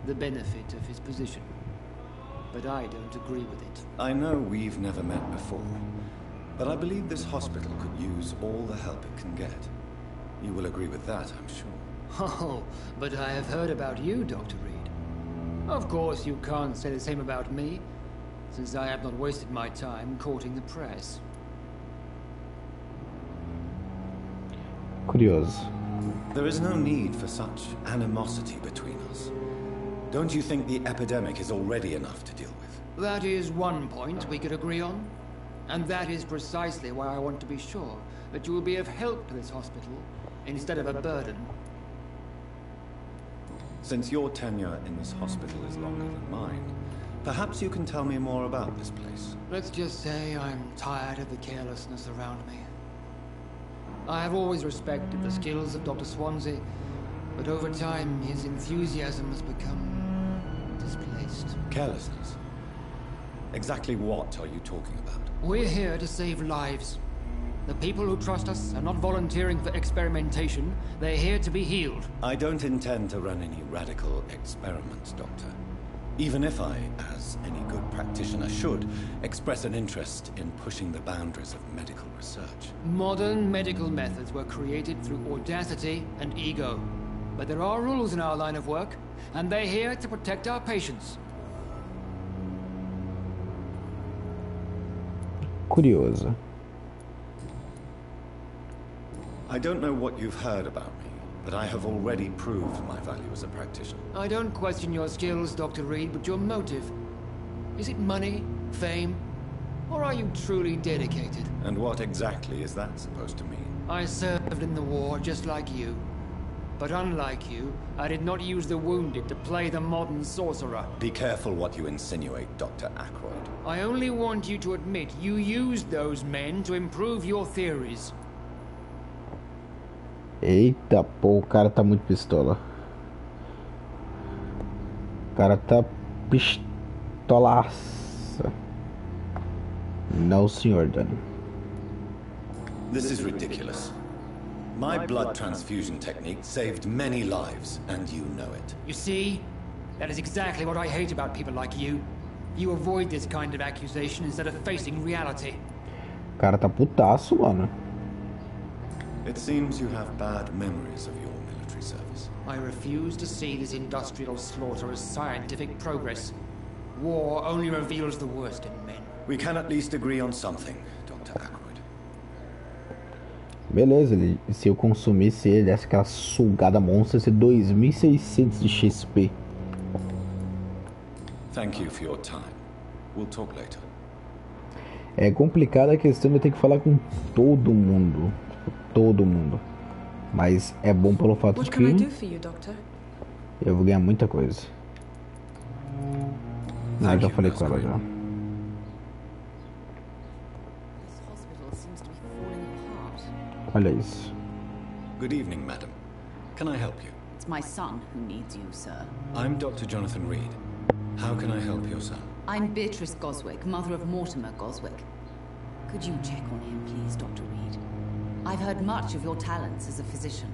The benefit of his position. But I don't agree with it. I know we've never met before, but I believe this hospital could use all the help it can get. You will agree with that, I'm sure. Oh, but I have heard about you, Dr. Reed. Of course, you can't say the same about me, since I have not wasted my time courting the press. Curioso. There is no need for such animosity between us. Don't you think the epidemic is already enough to deal with? That is one point we could agree on. And that is precisely why I want to be sure that you will be of help to this hospital, instead of a burden. Since your tenure in this hospital is longer than mine, perhaps you can tell me more about this place. Let's just say I'm tired of the carelessness around me. I have always respected the skills of Dr. Swansea, but over time his enthusiasm has become displaced. Carelessness? Exactly what are you talking about? We're here to save lives. The people who trust us are not volunteering for experimentation. They're here to be healed. I don't intend to run any radical experiments, Doctor. Even if I, as any good practitioner should, express an interest in pushing the boundaries of medical research. Modern medical methods were created through audacity and ego. But there are rules in our line of work, and they're here to protect our patients. Curioso. I don't know what you've heard about me, but I have already proved my value as a practitioner. I don't question your skills, Dr. Reed, but your motive. Is it money, fame, or are you truly dedicated? And what exactly is that supposed to mean? I served in the war just like you. But unlike you, I did not use the wounded to play the modern sorcerer. Be careful what you insinuate, Dr. Ackroyd. I only want you to admit you used those men to improve your theories. Eita, pô, o cara tá muito pistola. O cara tá pistolaça. Não, senhor Dani. This is ridiculous. My blood transfusion technique saved many lives, and you know it. You see? That is exactly what I hate about people like you. You avoid this kind of accusation instead of facing reality. O cara tá putaço, mano. It seems you have bad memories of your military service. I refuse to see this industrial slaughter as scientific progress. War only reveals the worst in men. We can at least agree on something, Dr. Ackroyd. Beleza, se eu consumisse ele, desse aquela sugada monstra, ia ser 2.600 de XP. Thank you for your time. We'll talk later. É complicada a questão de eu ter que falar com todo mundo. Todo mundo. Mas é bom pelo fato de que eu vou ganhar muita coisa. Não, eu já falei com ela já. Olha isso. Good evening, madam. Can I help you? It's my son who needs you, sir. I'm Dr. Jonathan Reed. How can I help your son? I'm Beatrice Goswick, mother of Mortimer Goswick. Could you check on him, please, Dr. Reed? I've heard much of your talents as a physician.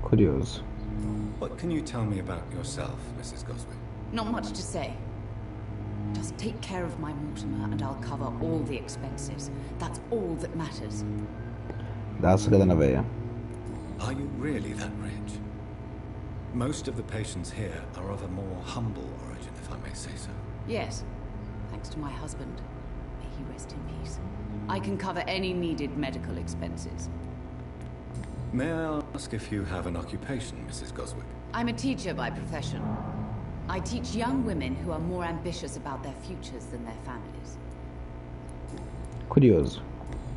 Curioso. What can you tell me about yourself, Mrs. Goswick? Not much to say. Just take care of my Mortimer and I'll cover all the expenses. That's all that matters. Dá a sugada na veia. Are you really that rich? Most of the patients here are of a more humble origin, if I may say so. Yes, thanks to my husband. May he rest in peace. I can cover any needed medical expenses. May I ask if you have an occupation, Mrs. Goswick? I'm a teacher by profession. I teach young women who are more ambitious about their futures than their families. Curioso.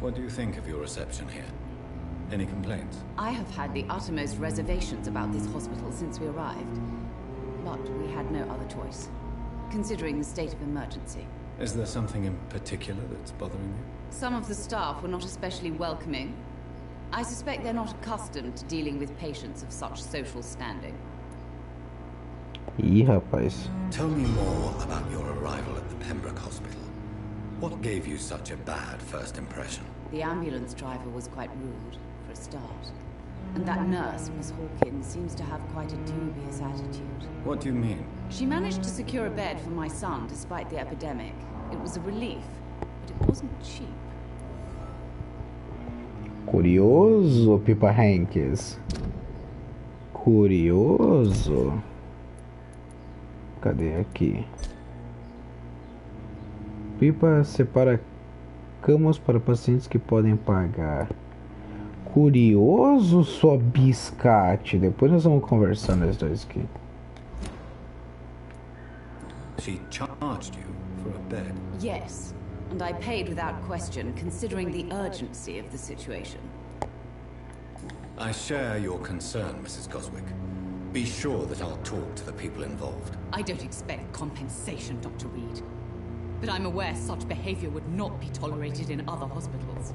What do you think of your reception here? Any complaints? I have had the uttermost reservations about this hospital since we arrived. But we had no other choice, considering the state of emergency. Is there something in particular that's bothering you? Some of the staff were not especially welcoming. I suspect they're not accustomed to dealing with patients of such social standing. Ih, rapaz. Tell me more about your arrival at the Pembroke Hospital. What gave you such a bad first impression? The ambulance driver was quite rude, for a start. And that nurse, Miss Hawkins, seems to have quite a dubious attitude. What do you mean? She managed to secure a bed for my son despite the epidemic. It was a relief, but it wasn't cheap. Curioso, Pipa Hanks. Curioso. Cadê aqui? Pipa separa camas para pacientes que podem pagar. Curioso, sua biscate. Depois nós vamos conversar nós dois aqui. She charged you for a bed? Yes, and I paid without question, considering the urgency of the situation. I share your concern, Mrs. Goswick. Be sure that I'll talk to the people involved. I don't expect compensation, Dr. Reed. But I'm aware such behavior would not be tolerated in other hospitals.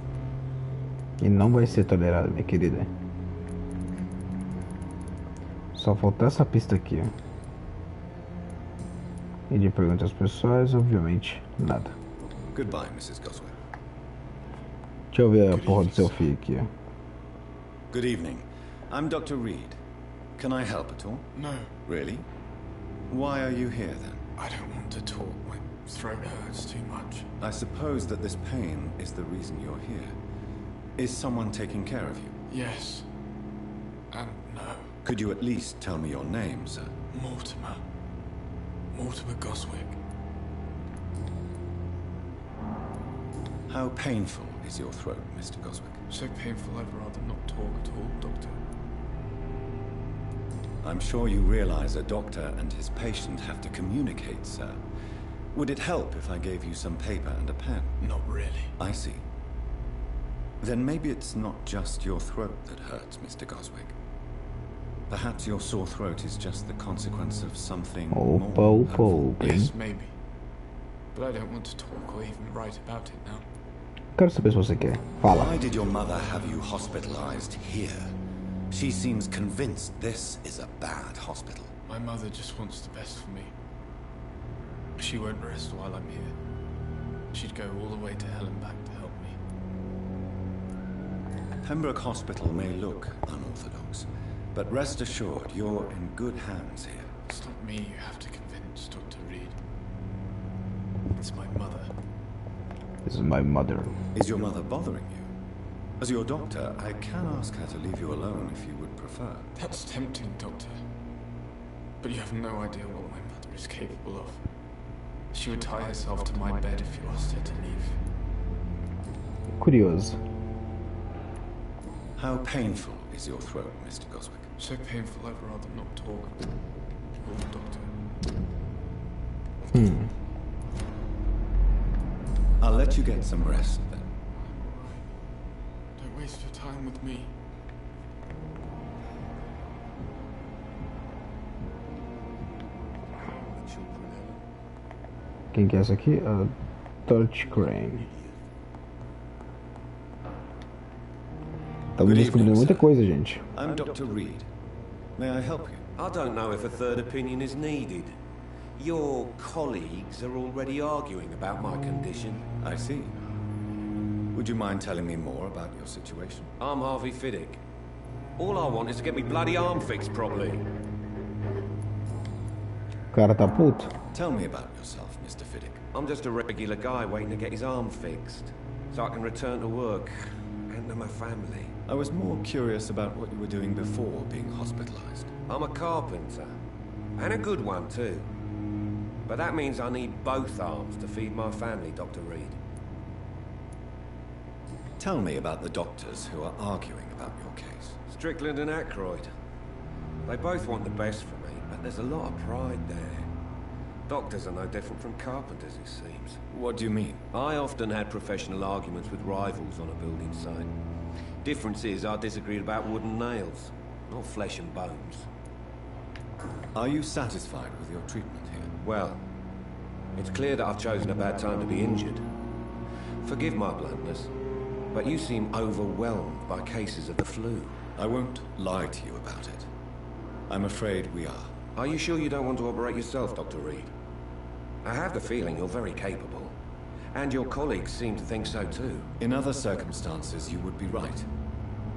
E não vai ser tolerado, minha querida. Só faltar essa pista aqui, ó. E de perguntas pessoais, obviamente, nada. Goodbye, Mrs. Goswick. Deixa eu ver a porra do seu filho aqui, ó. Good evening. I'm Dr. Reed. Can I help at all? No. Really? Why are you here then? I don't want to talk. My throat hurts too much. I suppose that this pain is the reason you're here. Is someone taking care of you? Yes. And no. Could you at least tell me your name, sir? Mortimer. Mortimer Goswick. How painful is your throat, Mr. Goswick? So painful I'd rather not talk at all, Doctor. I'm sure you realize a doctor and his patient have to communicate, sir. Would it help if I gave you some paper and a pen? Not really. I see. Then maybe it's not just your throat that hurts, Mr. Goswick. Perhaps your sore throat is just the consequence of something more. Yes, maybe. But I don't want to talk or even write about it now. Quero saber se você quer. Fala. Why did your mother have you hospitalized here? She seems convinced this is a bad hospital. My mother just wants the best for me. She won't rest while I'm here. She'd go all the way to hell and back to help me. Pembroke Hospital may look unorthodox, but rest assured you're in good hands here. It's not me you have to convince, Dr. Reed. It's my mother. This is my mother. Is your mother bothering you? As your doctor, I can ask her to leave you alone if you would prefer. That's tempting, Doctor. But you have no idea what my mother is capable of. She would tie herself to my bed if you asked her to leave. Curioso. How painful is your throat, Mr. Goswick? So painful I'd rather not talk. Oh, Doctor. I'll let you get some rest then. Don't waste your time with me. Quem que é essa aqui? A Torch Crane. Estamos descobrindo muita coisa, gente. I'm Dr. Reed. May I help you? I don't know if a third opinion is needed. Your colleagues are already arguing about my condition. I see. Would you mind telling me more about your situation? I'm Harvey Fiddick. All I want is to get me bloody arm fixed properly. O cara tá puto. Tell me about yourself, Mr. Fiddick. I'm just a regular guy waiting to get his arm fixed, so I can return to work and to my family. I was more curious about what you were doing before being hospitalized. I'm a carpenter, and a good one too. But that means I need both arms to feed my family, Dr. Reed. Tell me about the doctors who are arguing about your case. Strickland and Aykroyd. They both want the best for me, but there's a lot of pride there. Doctors are no different from carpenters, it seems. What do you mean? I often had professional arguments with rivals on a building site. Difference is I disagreed about wooden nails, not flesh and bones. Are you satisfied with your treatment here? Well, it's clear that I've chosen a bad time to be injured. Forgive my bluntness, but you seem overwhelmed by cases of the flu. I won't lie to you about it. I'm afraid we are. Are you sure you don't want to operate yourself, Dr. Reed? I have the feeling you're very capable. And your colleagues seem to think so too. In other circumstances, you would be right.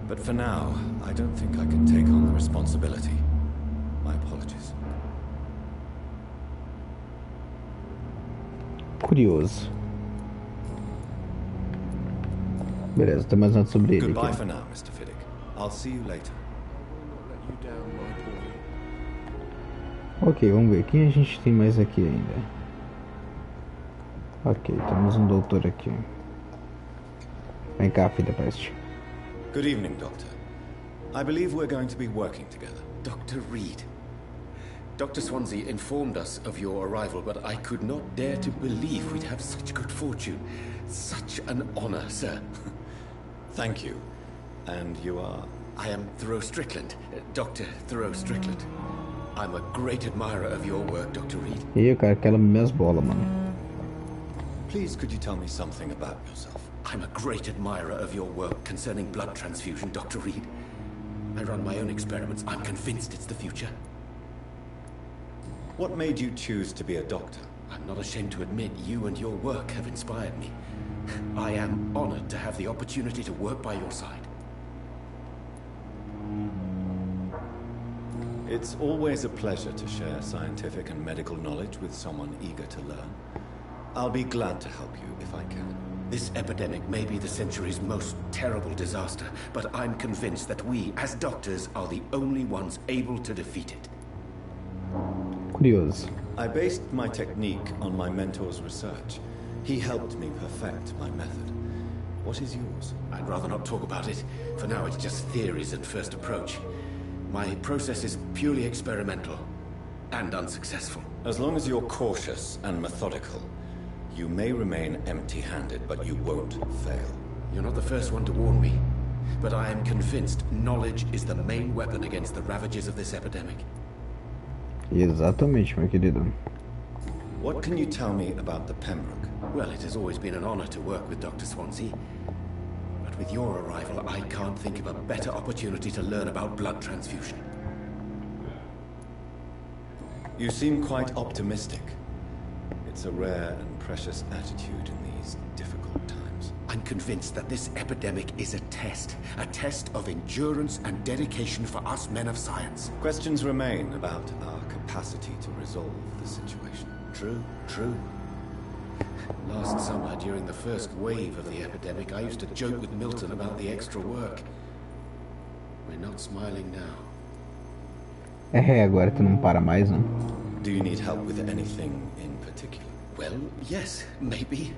But for now, I don't think I can take on the responsibility. My apologies. Curioso. Beleza, tem mais nada sobre ele Goodbye aqui. for now, Mr. Fiddick. I'll see you later. Ok, vamos ver. Quem a gente tem mais aqui ainda? Ok, temos um doutor aqui. Vem cá, filha peste. Good evening, Doctor. I believe we're going to be working together. Dr. Reed. Dr. Swansea informed us of your arrival, but I could not dare to believe we'd have such good fortune. Such an honor, sir. Thank you. And you are? I am Thoreau Strickland, Dr. Thoreau Strickland. I'm a great admirer of your work, Dr. Reed. E aí, cara, aquela minhas bolas, mano. Please, could you tell me something about yourself? I'm a great admirer of your work concerning blood transfusion, Dr. Reed. I run my own experiments. I'm convinced it's the future. What made you choose to be a doctor? I'm not ashamed to admit you and your work have inspired me. I am honored to have the opportunity to work by your side. It's always a pleasure to share scientific and medical knowledge with someone eager to learn. I'll be glad to help you if I can. This epidemic may be the century's most terrible disaster, but I'm convinced that we, as doctors, are the only ones able to defeat it. Curioso. I based my technique on my mentor's research. He helped me perfect my method. What is yours? I'd rather not talk about it. For now, it's just theories and first approach. My process is purely experimental and unsuccessful. As long as you're cautious and methodical, you may remain empty-handed, but you won't fail. You're not the first one to warn me, but I am convinced knowledge is the main weapon against the ravages of this epidemic. Exatamente, meu querido. What can you tell me about the Pembroke? Well, it has always been an honor to work with Dr. Swansea. But with your arrival, I can't think of a better opportunity to learn about blood transfusion. You seem quite optimistic. It's a rare and precious attitude in these difficult times. I'm convinced that this epidemic is a test of endurance and dedication for us men of science. Questions remain about our capacity to resolve the situation. True. Last summer, during the first wave of the epidemic, I used to joke with Milton about the extra work. We're not smiling now. Agora tu não para mais, não? Do you need help with anything in particular? Well, yes, maybe.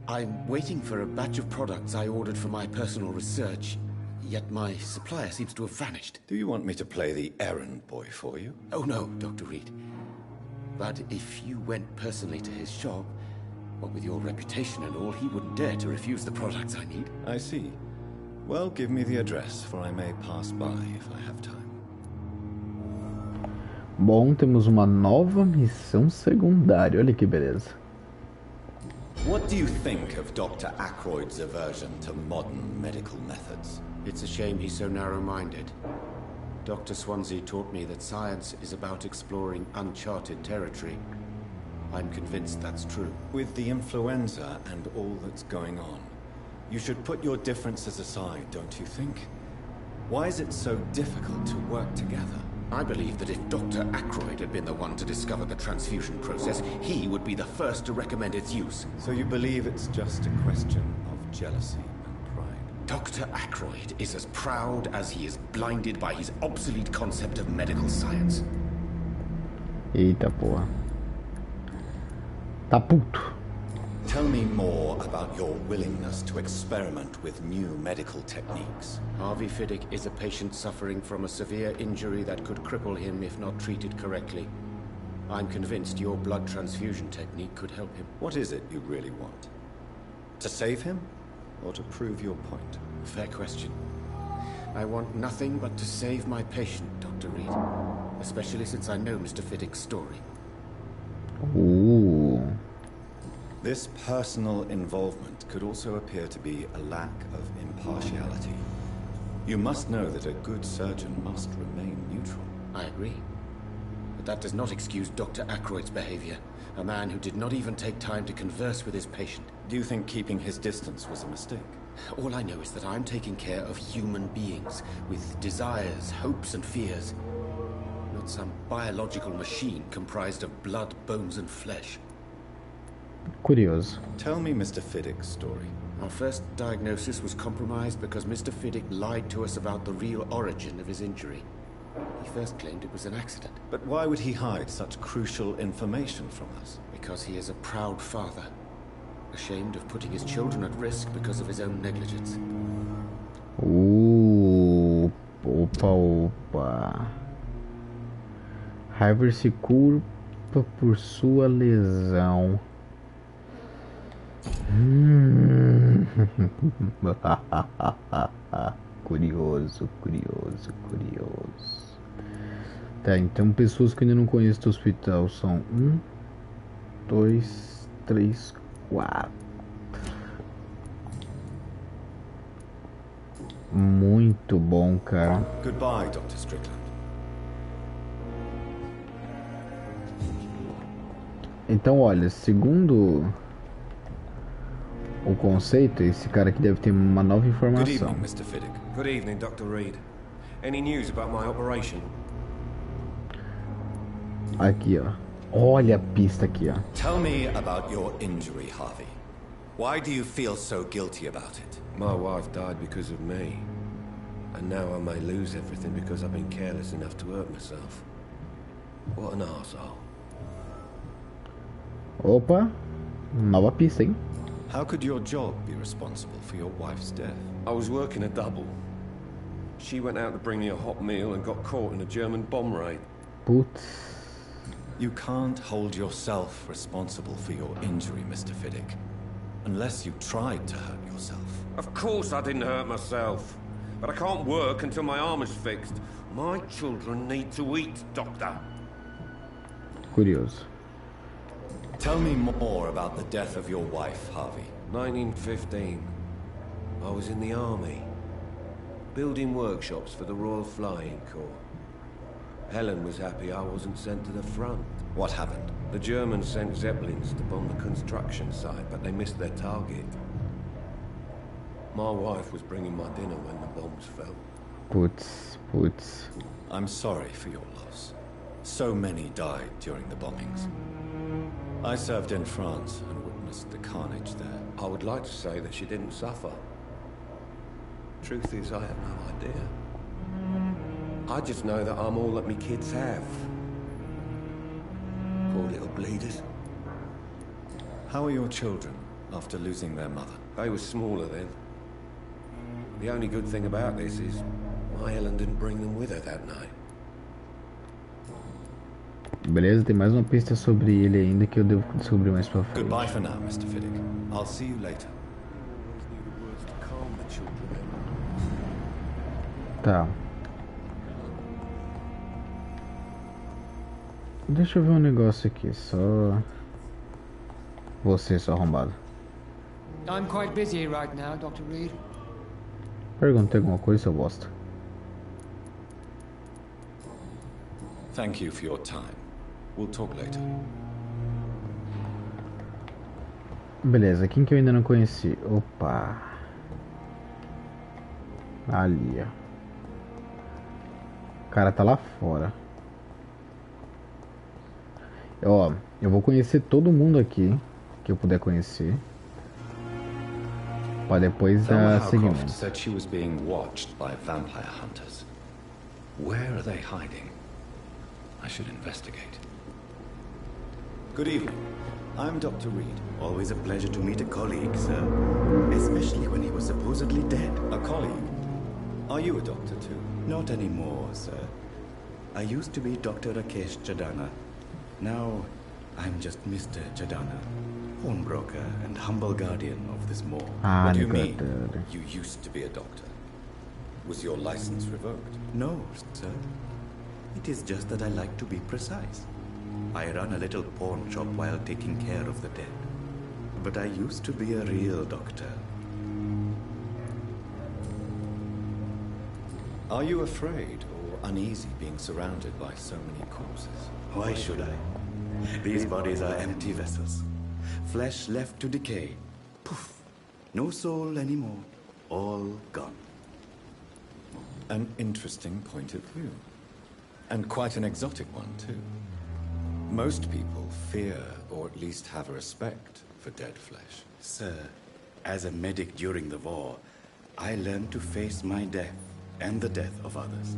I'm waiting for a batch of products I ordered for my personal research, yet my supplier seems to have vanished. Do you want me to play the errand boy for you? Oh no, Dr. Reed. But if you went personally to his shop, what with your reputation and all, he wouldn't dare to refuse the products I need. I see. Well, give me the address, for I may pass by if I have time. Bom, temos uma nova missão secundária. Olha que beleza. What do you think of Dr. Ackroyd's aversion to modern medical methods? It's a shame he's so narrow-minded. Dr. Swansea taught me that science is about exploring uncharted territory. I'm convinced that's true. With the influenza and all that's going on, you should put your differences aside, don't you think? Why is it so difficult to work together? I believe that if Dr. Ackroyd had been the one to discover the transfusion process, he would be the first to recommend its use. So you believe it's just a question of jealousy and pride? Dr. Ackroyd is as proud as he is blinded by his obsolete concept of medical science. Eita porra. Tá puto. Tell me more about your willingness to experiment with new medical techniques. Harvey Fiddick is a patient suffering from a severe injury that could cripple him if not treated correctly. I'm convinced your blood transfusion technique could help him. What is it you really want? To save him? Or to prove your point? Fair question. I want nothing but to save my patient, Dr. Reed. Especially since I know Mr. Fiddick's story. Ooh. This personal involvement could also appear to be a lack of impartiality. You must know that a good surgeon must remain neutral. I agree. But that does not excuse Dr. Ackroyd's behavior. A man who did not even take time to converse with his patient. Do you think keeping his distance was a mistake? All I know is that I'm taking care of human beings with desires, hopes, and fears. Not some biological machine comprised of blood, bones, and flesh. Curioso. Tell me Mr. Fiddick's story. Our first diagnosis was compromised because Mr. Fiddick lied to us about the real origin of his injury. He first claimed it was an accident. But why would he hide such crucial information from us? Because he is a proud father, ashamed of putting his children at risk because of his own negligence. Opa. Harvey se culpa por sua lesão. Curioso. Tá, então pessoas que ainda não conhecem do hospital são 1, 2, 3, 4. Muito bom, cara. Goodbye, Dr. Strickland. Então, olha, segundo o conceito, esse cara aqui deve ter uma nova informação. Good evening, Mr. Fiddick. Good evening, Dr. Reed. Any news about my operation? Aqui, ó. Olha a pista aqui, ó. Tell me about your injury, Harvey. Why do you feel so guilty about it? My wife died because of me. And now I may lose everything because I've been careless enough to hurt myself. What an arsehole. Opa, nova pista, hein? How could your job be responsible for your wife's death? I was working a double. She went out to bring me a hot meal and got caught in a German bomb raid. Putz. You can't hold yourself responsible for your injury, Mr. Fiddick. Unless you tried to hurt yourself. Of course I didn't hurt myself. But I can't work until my arm is fixed. My children need to eat, Doctor. Curioso. Tell me more about the death of your wife, Harvey. 1915. I was in the army. Building workshops for the Royal Flying Corps. Helen was happy I wasn't sent to the front. What happened? The Germans sent Zeppelins to bomb the construction site, but they missed their target. My wife was bringing my dinner when the bombs fell. Putz. I'm sorry for your loss. So many died during the bombings. I served in France and witnessed the carnage there. I would like to say that she didn't suffer. Truth is, I have no idea. I just know that I'm all that me kids have. Poor little bleeders. How are your children after losing their mother? They were smaller then. The only good thing about this is my Helen didn't bring them with her that night. Beleza, tem mais uma pista sobre ele ainda que eu devo descobrir mais pra frente. Goodbye for now, Mr. Fiddick. I'll see you later. Tá. Deixa eu ver um negócio aqui, só... Você, seu arrombado. I'm quite busy right now, Dr. Reed. Perguntei alguma coisa, seu bosta. Thank you for your time. We'll talk later. Beleza, quem que eu ainda não conheci? Opa. Ali, ó. O cara tá lá fora. Ó, eu vou conhecer todo mundo aqui que eu puder conhecer. Pra depois dar seguimento. Said she was being watched by vampire hunters. Where are they hiding? I should investigate. Good evening. I'm Dr. Reed. Always a pleasure to meet a colleague, sir. Especially when he was supposedly dead. A colleague? Are you a doctor too? Not anymore, sir. I used to be Dr. Rakesh Chadana. Now, I'm just Mr. Chadana, pawnbroker and humble guardian of this mall. What do you mean? You used to be a doctor. Was your license revoked? No, sir. It is just that I like to be precise. I run a little pawn shop while taking care of the dead. But I used to be a real doctor. Are you afraid uneasy being surrounded by so many corpses. Why should I? These bodies are empty vessels. Flesh left to decay. Poof. No soul anymore. All gone. An interesting point of view. And quite an exotic one, too. Most people fear, or at least have a respect, for dead flesh. Sir, as a medic during the war, I learned to face my death and the death of others.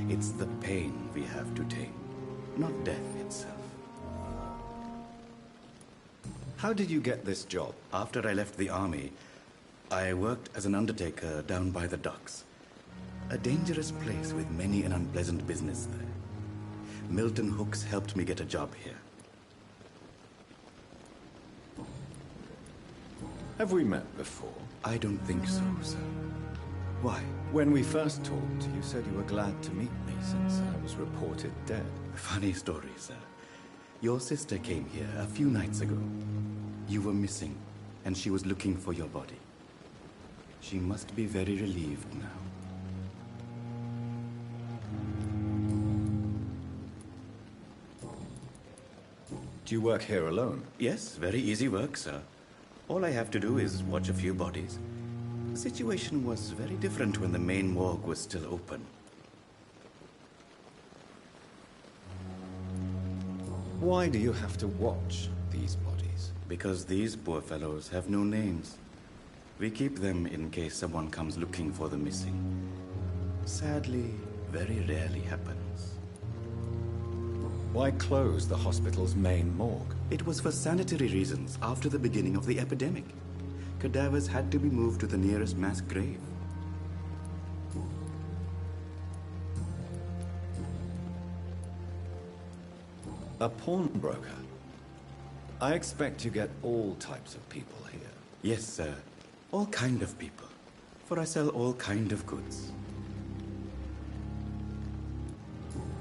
It's the pain we have to tame, not death itself. How did you get this job? After I left the army, I worked as an undertaker down by the docks. A dangerous place with many an unpleasant business there. Milton Hooks helped me get a job here. Have we met before? I don't think so, sir. Why? When we first talked, you said you were glad to meet me since I was reported dead. Funny story, sir. Your sister came here a few nights ago. You were missing, and she was looking for your body. She must be very relieved now. Do you work here alone? Yes, very easy work, sir. All I have to do is watch a few bodies. The situation was very different when the main morgue was still open. Why do you have to watch these bodies? Because these poor fellows have no names. We keep them in case someone comes looking for the missing. Sadly, very rarely happens. Why close the hospital's main morgue? It was for sanitary reasons after the beginning of the epidemic. Cadavers had to be moved to the nearest mass grave. A pawnbroker? I expect you get all types of people here. Yes, sir. All kind of people. For I sell all kind of goods.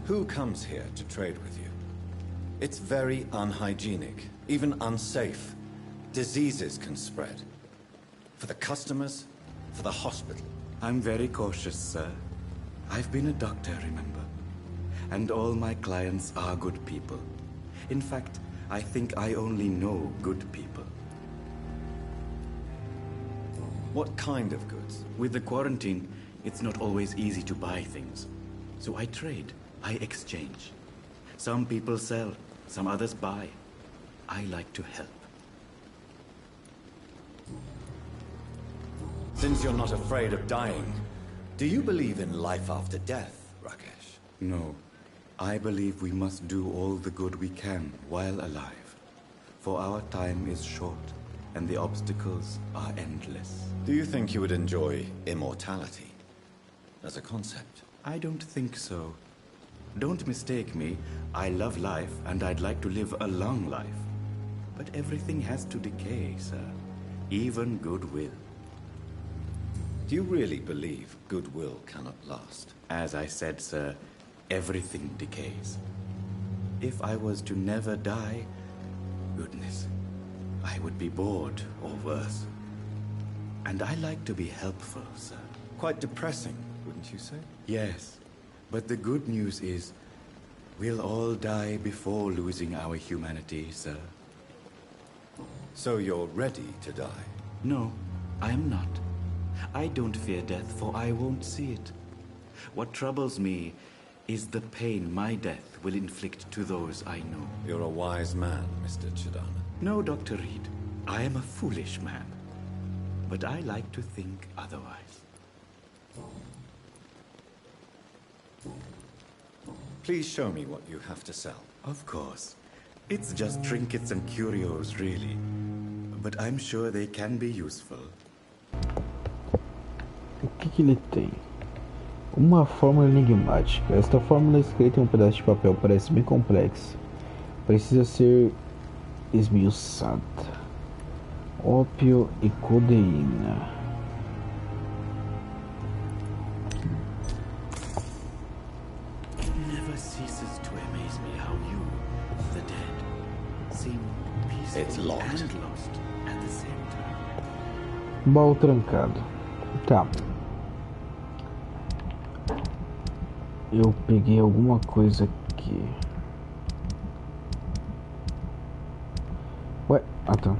Who comes here to trade with you? It's very unhygienic, even unsafe. Diseases can spread. For the customers, for the hospital. I'm very cautious, sir. I've been a doctor, remember? And all my clients are good people. In fact, I think I only know good people. What kind of goods? With the quarantine, it's not always easy to buy things. So I trade, I exchange. Some people sell, some others buy. I like to help. Since you're not afraid of dying, do you believe in life after death, Rakesh? No. I believe we must do all the good we can while alive. For our time is short, and the obstacles are endless. Do you think you would enjoy immortality as a concept? I don't think so. Don't mistake me. I love life, and I'd like to live a long life. But everything has to decay, sir. Even goodwill. Do you really believe goodwill cannot last? As I said, sir, everything decays. If I was to never die, goodness, I would be bored or worse. And I like to be helpful, sir. Quite depressing, wouldn't you say? Yes, but the good news is, we'll all die before losing our humanity, sir. So you're ready to die? No, I am not. I don't fear death, for I won't see it. What troubles me is the pain my death will inflict to those I know. You're a wise man, Mr. Chidana. No, Dr. Reed. I am a foolish man. But I like to think otherwise. Please show me what you have to sell. Of course. It's just trinkets and curios, really. But I'm sure they can be useful. O que ele tem? Uma fórmula enigmática. Esta fórmula escrita em um pedaço de papel parece bem complexa. Precisa ser esmiuçada. Ópio e codeína. It never ceases to amaze me how you, the dead, seem peaceful It's locked. and lost at the same time. Baú trancado. Tá. Eu peguei alguma coisa aqui. Ué? Ah, tá.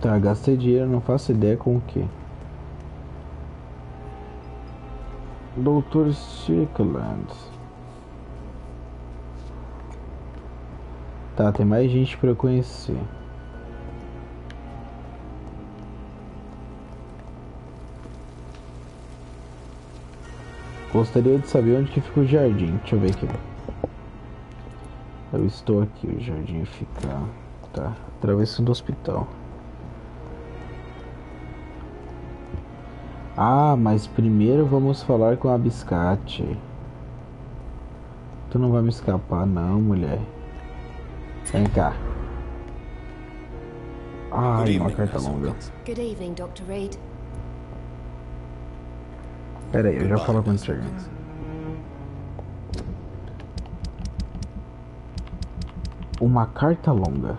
Tá, gastei dinheiro, não faço ideia com o que. Doutor Strickland. Tá, tem mais gente pra eu conhecer. Gostaria de saber onde que fica o jardim. Deixa eu ver aqui. Eu estou aqui, o jardim fica... Tá, atravessando do hospital. Ah, mas primeiro vamos falar com a Biscate. Tu não vai me escapar não, mulher. Vem cá. Ai, uma carta longa. Good evening, Dr. Reed. Pera aí, eu já falo com o senhor. Uma carta longa.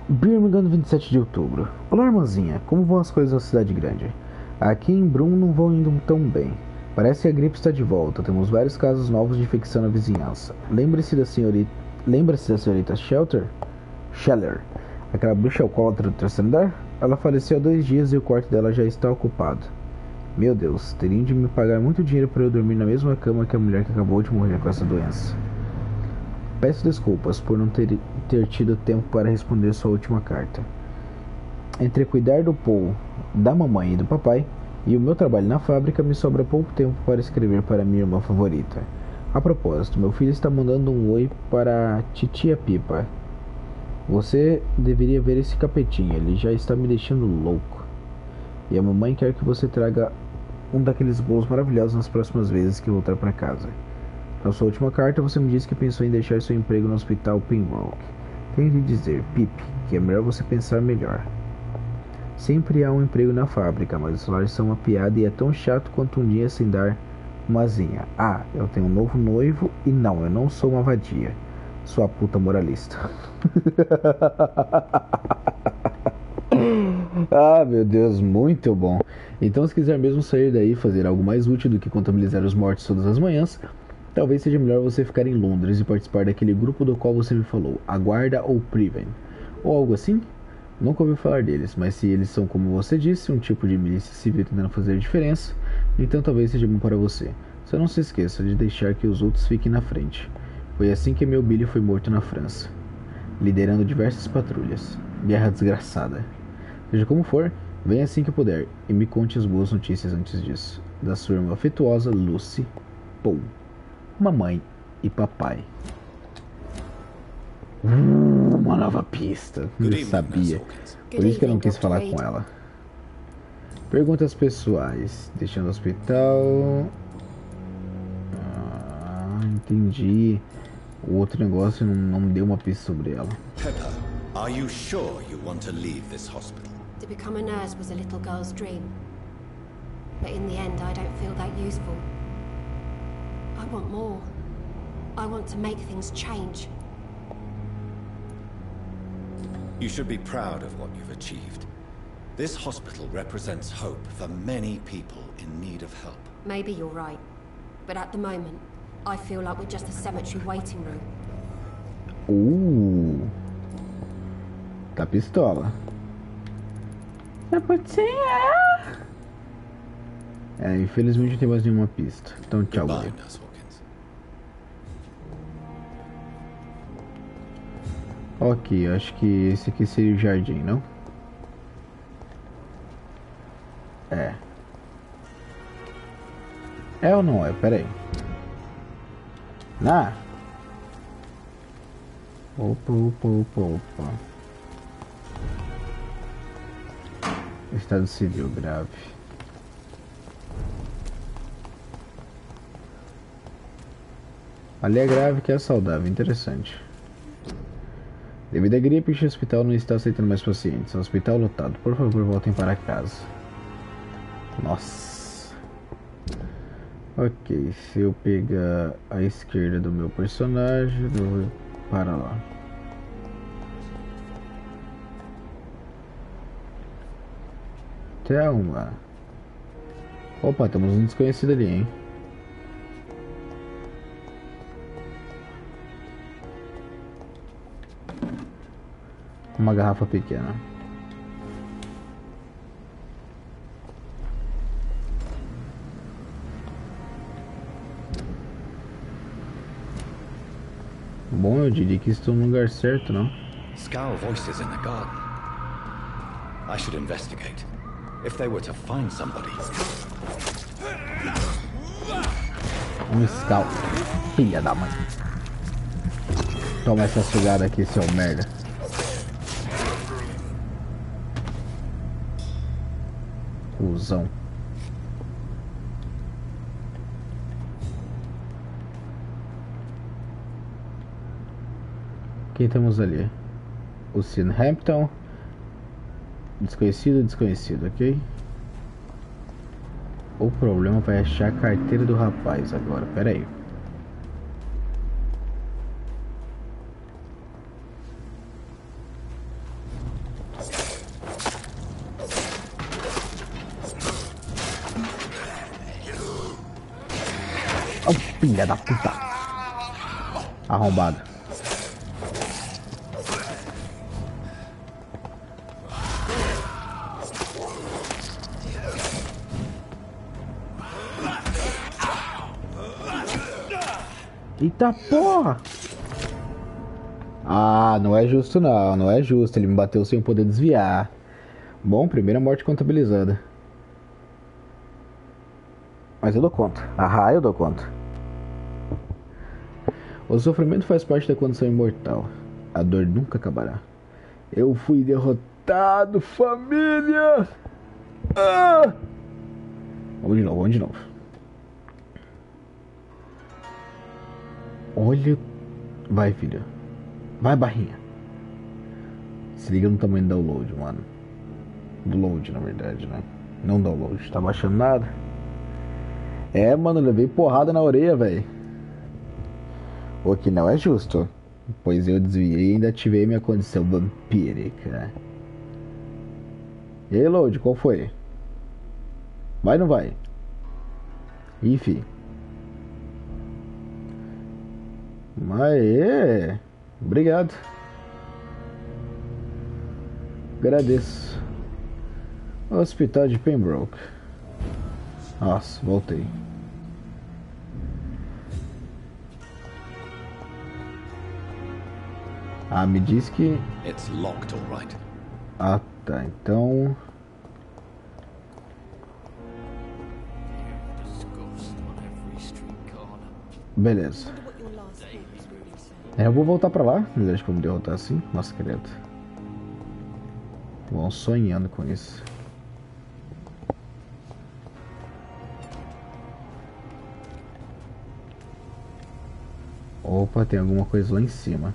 Birmingham, 27 de outubro. Olá, irmãzinha. Como vão as coisas na cidade grande? Aqui em Brum não vão indo tão bem. Parece que a gripe está de volta. Temos vários casos novos de infecção na vizinhança. Lembre-se da senhorita Scheller. Aquela bruxa alcoólatra do terceiro andar? Ela faleceu há 2 dias e o quarto dela já está ocupado. Meu Deus, teriam de me pagar muito dinheiro para eu dormir na mesma cama que a mulher que acabou de morrer com essa doença. Peço desculpas por não ter tido tempo para responder sua última carta. Entre cuidar do Paul, da mamãe e do papai, e o meu trabalho na fábrica, me sobra pouco tempo para escrever para minha irmã favorita. A propósito, meu filho está mandando um oi para a titia Pipa. Você deveria ver esse capetinho, ele já está me deixando louco. E a mamãe quer que você traga um daqueles bolos maravilhosos nas próximas vezes que voltar para casa. Na sua última carta, você me disse que pensou em deixar seu emprego no hospital Pembroke. Tenho de dizer, Pip, que é melhor você pensar melhor. Sempre há um emprego na fábrica, mas os salários são uma piada e é tão chato quanto um dia sem dar uma asinha. Ah, eu tenho um novo noivo e não, eu não sou uma vadia. Sua puta moralista. Ah, meu Deus, muito bom. Então, se quiser mesmo sair daí e fazer algo mais útil do que contabilizar os mortos todas as manhãs, talvez seja melhor você ficar em Londres e participar daquele grupo do qual você me falou, a Guarda ou Priven, ou algo assim? Nunca ouvi falar deles, mas se eles são, como você disse, um tipo de milícia civil tentando fazer diferença, então talvez seja bom para você. Só não se esqueça de deixar que os outros fiquem na frente. Foi assim que meu Billy foi morto na França, liderando diversas patrulhas. Guerra desgraçada. Seja como for, venha assim que puder e me conte as boas notícias antes disso. Da sua irmã afetuosa, Lucy, Paul, mamãe e papai. Uma nova pista. Eu sabia. Por isso que eu não quis falar com ela. Perguntas pessoais. Deixando o hospital. Entendi. O outro negócio não me deu uma pista sobre ela. Pepper, are you sure you want to leave this hospital? To become a nurse was a little girl's dream. But in the end, I don't feel that useful. I want more. I want to make things change. You should be proud of what you've achieved. This hospital represents hope for many people in need of help. Maybe you're right. But at the moment, I feel like we're just a cemetery waiting room. Tá pistola. Infelizmente não tem mais nenhuma pista. Então tchau, galera. Ok, acho que esse aqui seria o jardim, não? É. É ou não é? Pera aí. Opa. Estado civil grave. Ali é grave, que é saudável. Interessante. Devido à gripe, este hospital não está aceitando mais pacientes. Hospital lotado. Por favor, voltem para casa. Nossa. Ok, se eu pegar a esquerda do meu personagem, Para lá. Thelma. Opa, temos um desconhecido ali, hein? Uma garrafa pequena. Bom, eu diria que estou no lugar certo, não? Scowl voices in the garden. I should investigate. If they were to find somebody. Um Scowl. Filha da mãe. Toma essa sugada aqui, seu merda. Cusão. Quem temos ali? O Sinhampton. Desconhecido, ok? O problema vai achar a carteira do rapaz agora, pera aí. Oh, filha da puta. Arrombado. Eita porra! Ah, não é justo não, não é justo. Ele me bateu sem poder desviar. Bom, primeira morte contabilizada. Mas eu dou conta. Ah, eu dou conta. O sofrimento faz parte da condição imortal. A dor nunca acabará. Eu fui derrotado, família! Ah! Vamos de novo. Olha. Vai, filha. Vai, barrinha. Se liga no tamanho do download, mano. Do load, na verdade, né? Não download. Tá baixando nada. É, mano, levei porrada na orelha, velho. O que não é justo. Pois eu desviei e ainda ativei minha condição vampírica. E aí, load, qual foi? Vai ou não vai? Enfim. Aê! Obrigado. Agradeço. Hospital de Pembroke. Nossa, voltei. Ah, me diz que... It's locked, all right. Ah, tá. Então... Beleza. Eu vou voltar pra lá. Não deixa pra me derrotar assim. Nossa, credo. Vão sonhando com isso. Opa, tem alguma coisa lá em cima.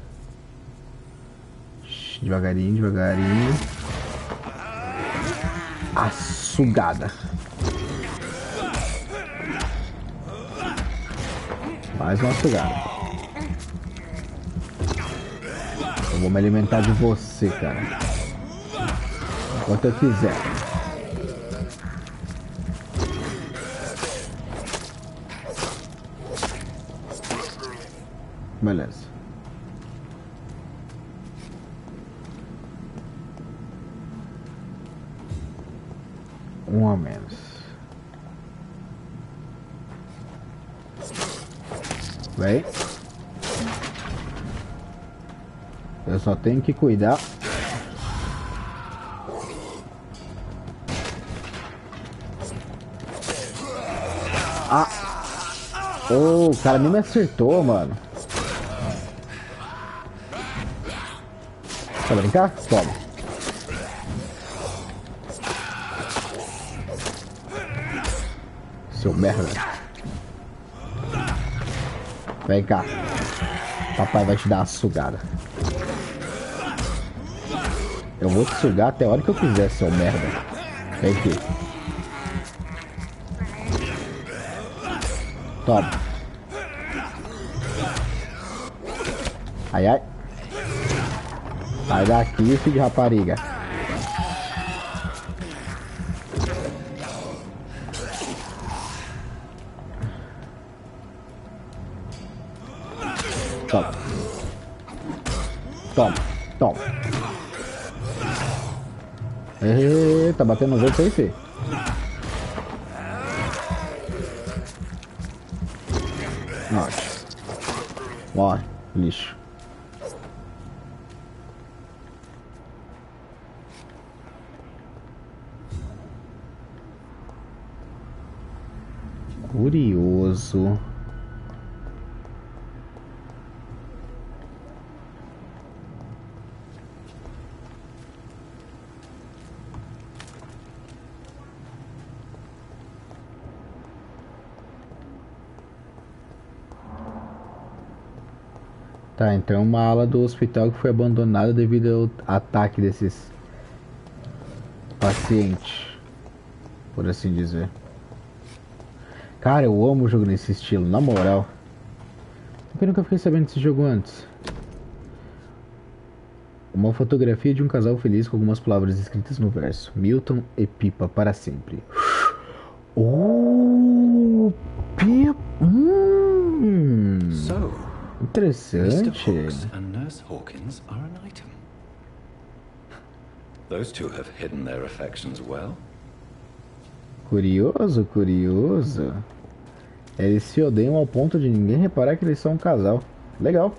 Devagarinho, devagarinho. A sugada. Mais uma sugada. Eu vou me alimentar de você, cara. Enquanto eu quiser. Beleza. Um a menos. Vem. Eu só tenho que cuidar. Ah! Oh, o cara nem me acertou, mano. Quer brincar? Toma. Seu merda. Vem cá. Papai vai te dar uma sugada. Eu vou te sugar até a hora que eu quiser, seu merda. Vem aqui. Toma. Ai, ai. Sai daqui, filho de rapariga. Toma. Toma, toma. Eita, batendo nos outros aí, filho. Nossa. Morre, lixo. Curioso. Tá, então uma ala do hospital que foi abandonada devido ao ataque desses pacientes, por assim dizer. Cara, eu amo o jogo nesse estilo, na moral. Eu nunca fiquei sabendo desse jogo antes. Uma fotografia de um casal feliz com algumas palavras escritas no verso. Milton e Pipa para sempre. Oh, Pipa. So, Interessante. Mr. Hawks and Nurse Hawkins are an item. Those two have hidden their affections well. Curioso, curioso. Eles se odeiam ao ponto de ninguém reparar que eles são um casal. Legal.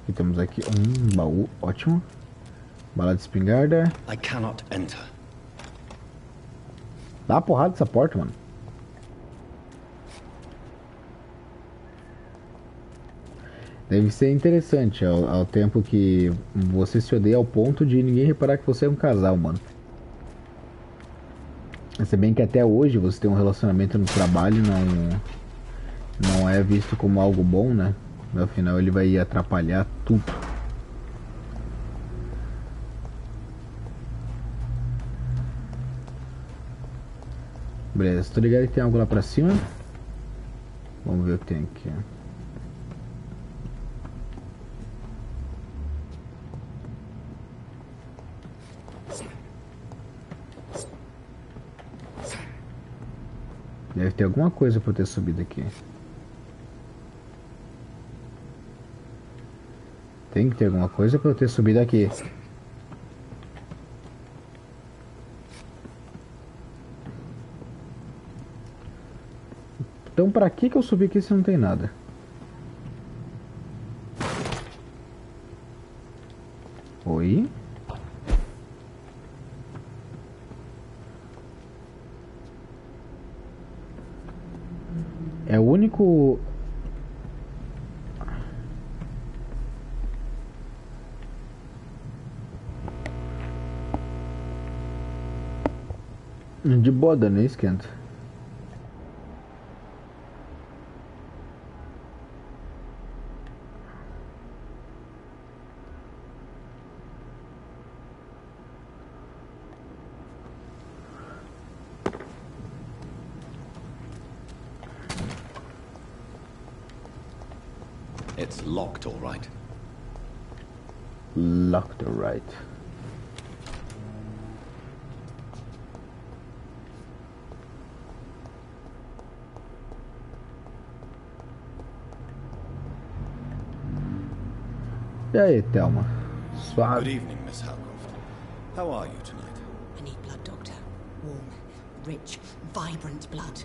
E temos aqui um baú, ótimo. Bala de espingarda. I cannot enter. Dá uma porrada nessa porta, mano. Deve ser interessante ao tempo que você se odeia ao ponto de ninguém reparar que você é um casal, mano. Se bem que até hoje você tem um relacionamento no trabalho não é visto como algo bom, né? Afinal ele vai atrapalhar tudo. Beleza, tô ligado que tem algo lá pra cima. Vamos ver o que tem aqui. Deve ter alguma coisa pra eu ter subido aqui. Tem que ter alguma coisa pra eu ter subido aqui. Então pra que eu subi aqui se não tem nada? Oi? É o único... De boda, nem esquenta. It's locked, all right. Locked, all right. E aí, Thelma? Suave. Good evening, Miss Howcroft. How are you tonight? I need blood, Doctor. Warm, rich, vibrant blood.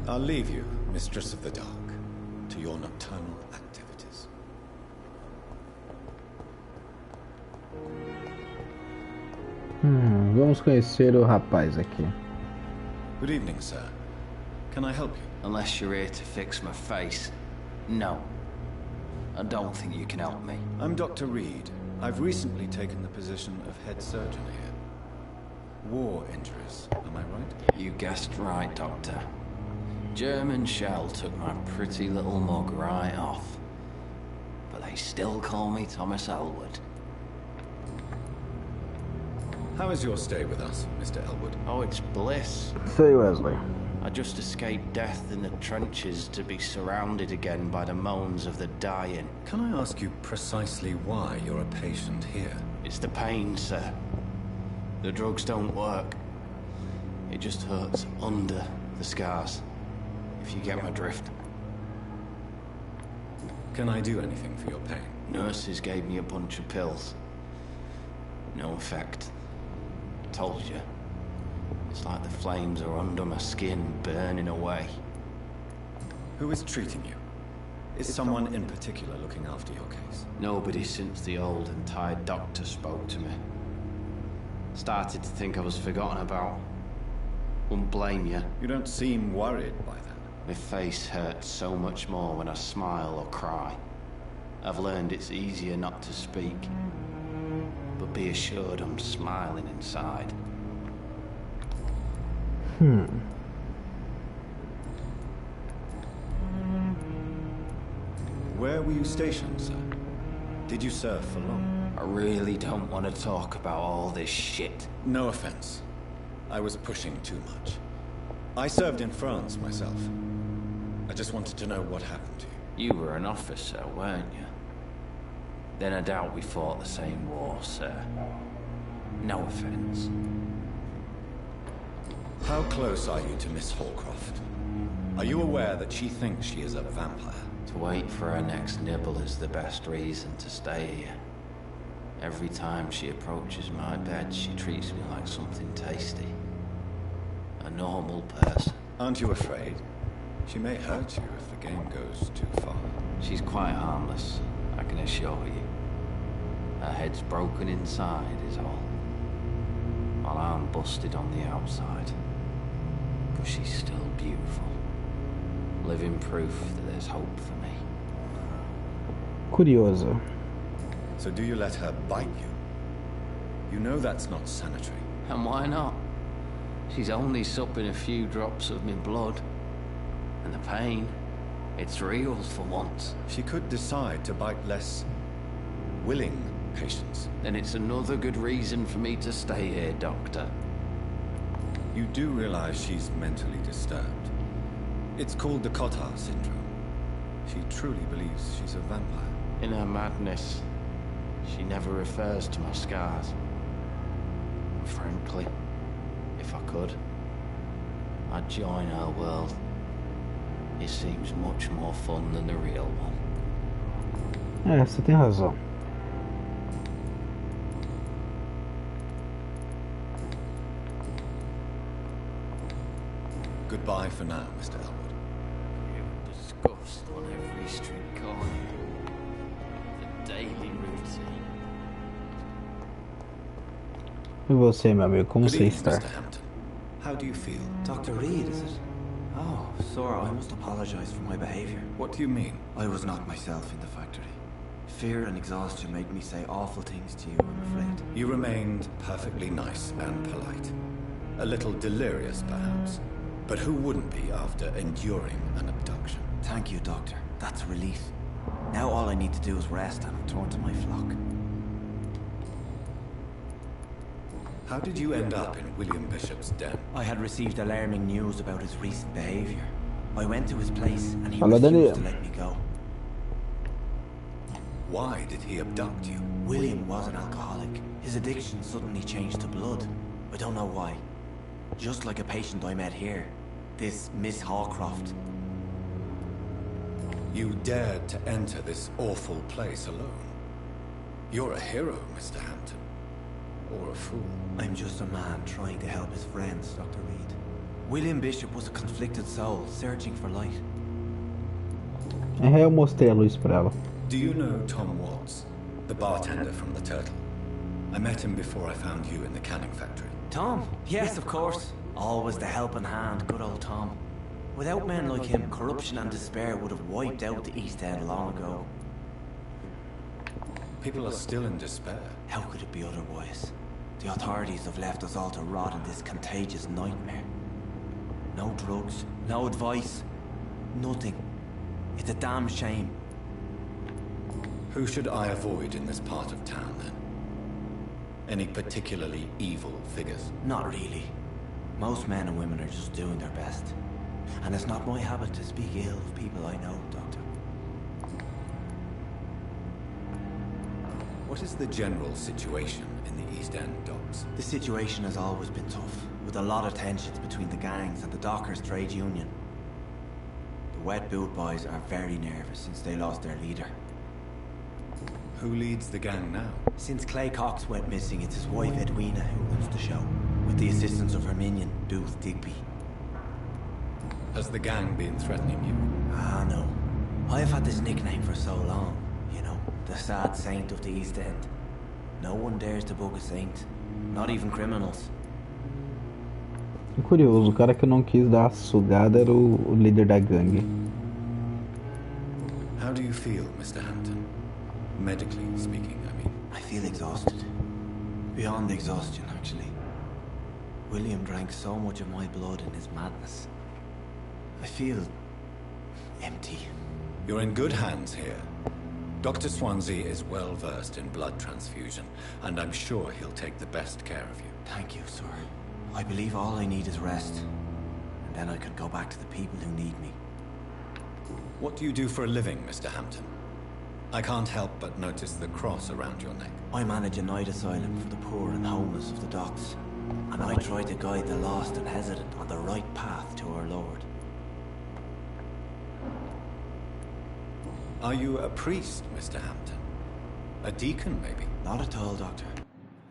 I'll leave you, Mistress of the Dark, to your nocturnal activities. Vamos conhecer o rapaz aqui. Good evening, sir. Can I help you? Unless you're here to fix my face. No. I don't think you can help me. I'm Dr. Reed. I've recently taken the position of head surgeon here. War injuries, am I right? You guessed right, Doctor. German shell took my pretty little mug right off. But they still call me Thomas Elwood. How is your stay with us, Mr. Elwood? Oh, it's bliss. Say, Wesley. I just escaped death in the trenches to be surrounded again by the moans of the dying. Can I ask you precisely why you're a patient here? It's the pain, sir. The drugs don't work. It just hurts under the scars, if you get my drift. Can I do anything for your pain? Nurses gave me a bunch of pills. No effect. I told you. It's like the flames are under my skin, burning away. Who is treating you? Is someone in particular looking after your case? Nobody since the old and tired doctor spoke to me. Started to think I was forgotten about. Wouldn't blame you. You don't seem worried by that. My face hurts so much more when I smile or cry. I've learned it's easier not to speak. But be assured I'm smiling inside. Where were you stationed, sir? Did you serve for long? I really don't want to talk about all this shit. No offense. I was pushing too much. I served in France myself. I just wanted to know what happened to you. You were an officer, weren't you? Then I doubt we fought the same war, sir. No offense. How close are you to Miss Hallcroft? Are you aware that she thinks she is a vampire? To wait for her next nibble is the best reason to stay here. Every time she approaches my bed, she treats me like something tasty. A normal person. Aren't you afraid? She may hurt you if the game goes too far. She's quite harmless, I can assure you. Her head's broken inside is all. While I'm busted on the outside. But she's still beautiful. Living proof that there's hope for me. Curioso. So do you let her bite you? You know that's not sanitary. And why not? She's only supping a few drops of my blood. And the pain, it's real for once. She could decide to bite less willing patients. Then it's another good reason for me to stay here, Doctor. You do realize she's mentally disturbed. It's called the Cotard syndrome. She truly believes she's a vampire. In her madness, she never refers to my scars. Frankly, if I could, I'd join her world. It seems much more fun than the real one. Você tem razão. Goodbye for now, Mr. Elwood. Disgust on every street corner. The daily routine. E você, meu amigo, como você está? Mr. Hampton. How do you feel? Dr. Reed, is it? Oh, Sora, I must apologize for my behavior. What do you mean? I was not myself in the factory. Fear and exhaustion made me say awful things to you, I'm afraid. You remained perfectly nice and polite. A little delirious, perhaps. But who wouldn't be after enduring an abduction? Thank you, Doctor. That's a relief. Now all I need to do is rest and return to my flock. How did you end up in William Bishop's den? I had received alarming news about his recent behavior. I went to his place and he Fala, refused to let me go. Why did he abduct you? William was an alcoholic. His addiction suddenly changed to blood. I don't know why. Just like a patient I met here. This Miss Hallcroft. You dared to enter this awful place alone. You're a hero, Mr. Hampton. Or a fool. I'm just a man trying to help his friends, Dr. Reed. William Bishop was a conflicted soul, searching for light. Eu mostrei a luz pra ela. Do you know Tom Watts, the bartender from the Turtle? I met him before I found you in the canning factory. Tom? Yes, of course. Always the helping hand, good old Tom. Without men like him, corruption and despair would have wiped out the East End long ago. People are still in despair. How could it be otherwise? The authorities have left us all to rot in this contagious nightmare. No drugs, no advice, nothing. It's a damn shame. Who should I avoid in this part of town, then? Any particularly evil figures? Not really. Most men and women are just doing their best. And it's not my habit to speak ill of people I know, Doctor. What is the general situation in the East End docks? The situation has always been tough, with a lot of tensions between the gangs and the Dockers' trade union. The Wet Boot Boys are very nervous since they lost their leader. Who leads the gang now? Since Clay Cox went missing, it's his wife Edwina who runs the show, with the assistance of her minion, Dooth Digby. Has the gang been threatening you? Ah, no. I have had this nickname for so long, you know, the sad saint of the East End. No one dares to bug a saint, not even criminals. Curioso, o cara que eu não quis dar a sugada era o líder da gangue. How do you feel, Mr. Hampton? Medically speaking, I mean. I feel exhausted. Beyond exhaustion, actually. William drank so much of my blood in his madness. I feel empty. You're in good hands here. Dr. Swansea is well versed in blood transfusion, and I'm sure he'll take the best care of you. Thank you, sir. I believe all I need is rest, and then I can go back to the people who need me. What do you do for a living, Mr. Hampton? I can't help but notice the cross around your neck. I manage a night asylum for the poor and homeless of the docks, and I try to guide the lost and hesitant on the right path to our Lord. Are you a priest, Mr. Hampton? A deacon, maybe? Not at all, Doctor.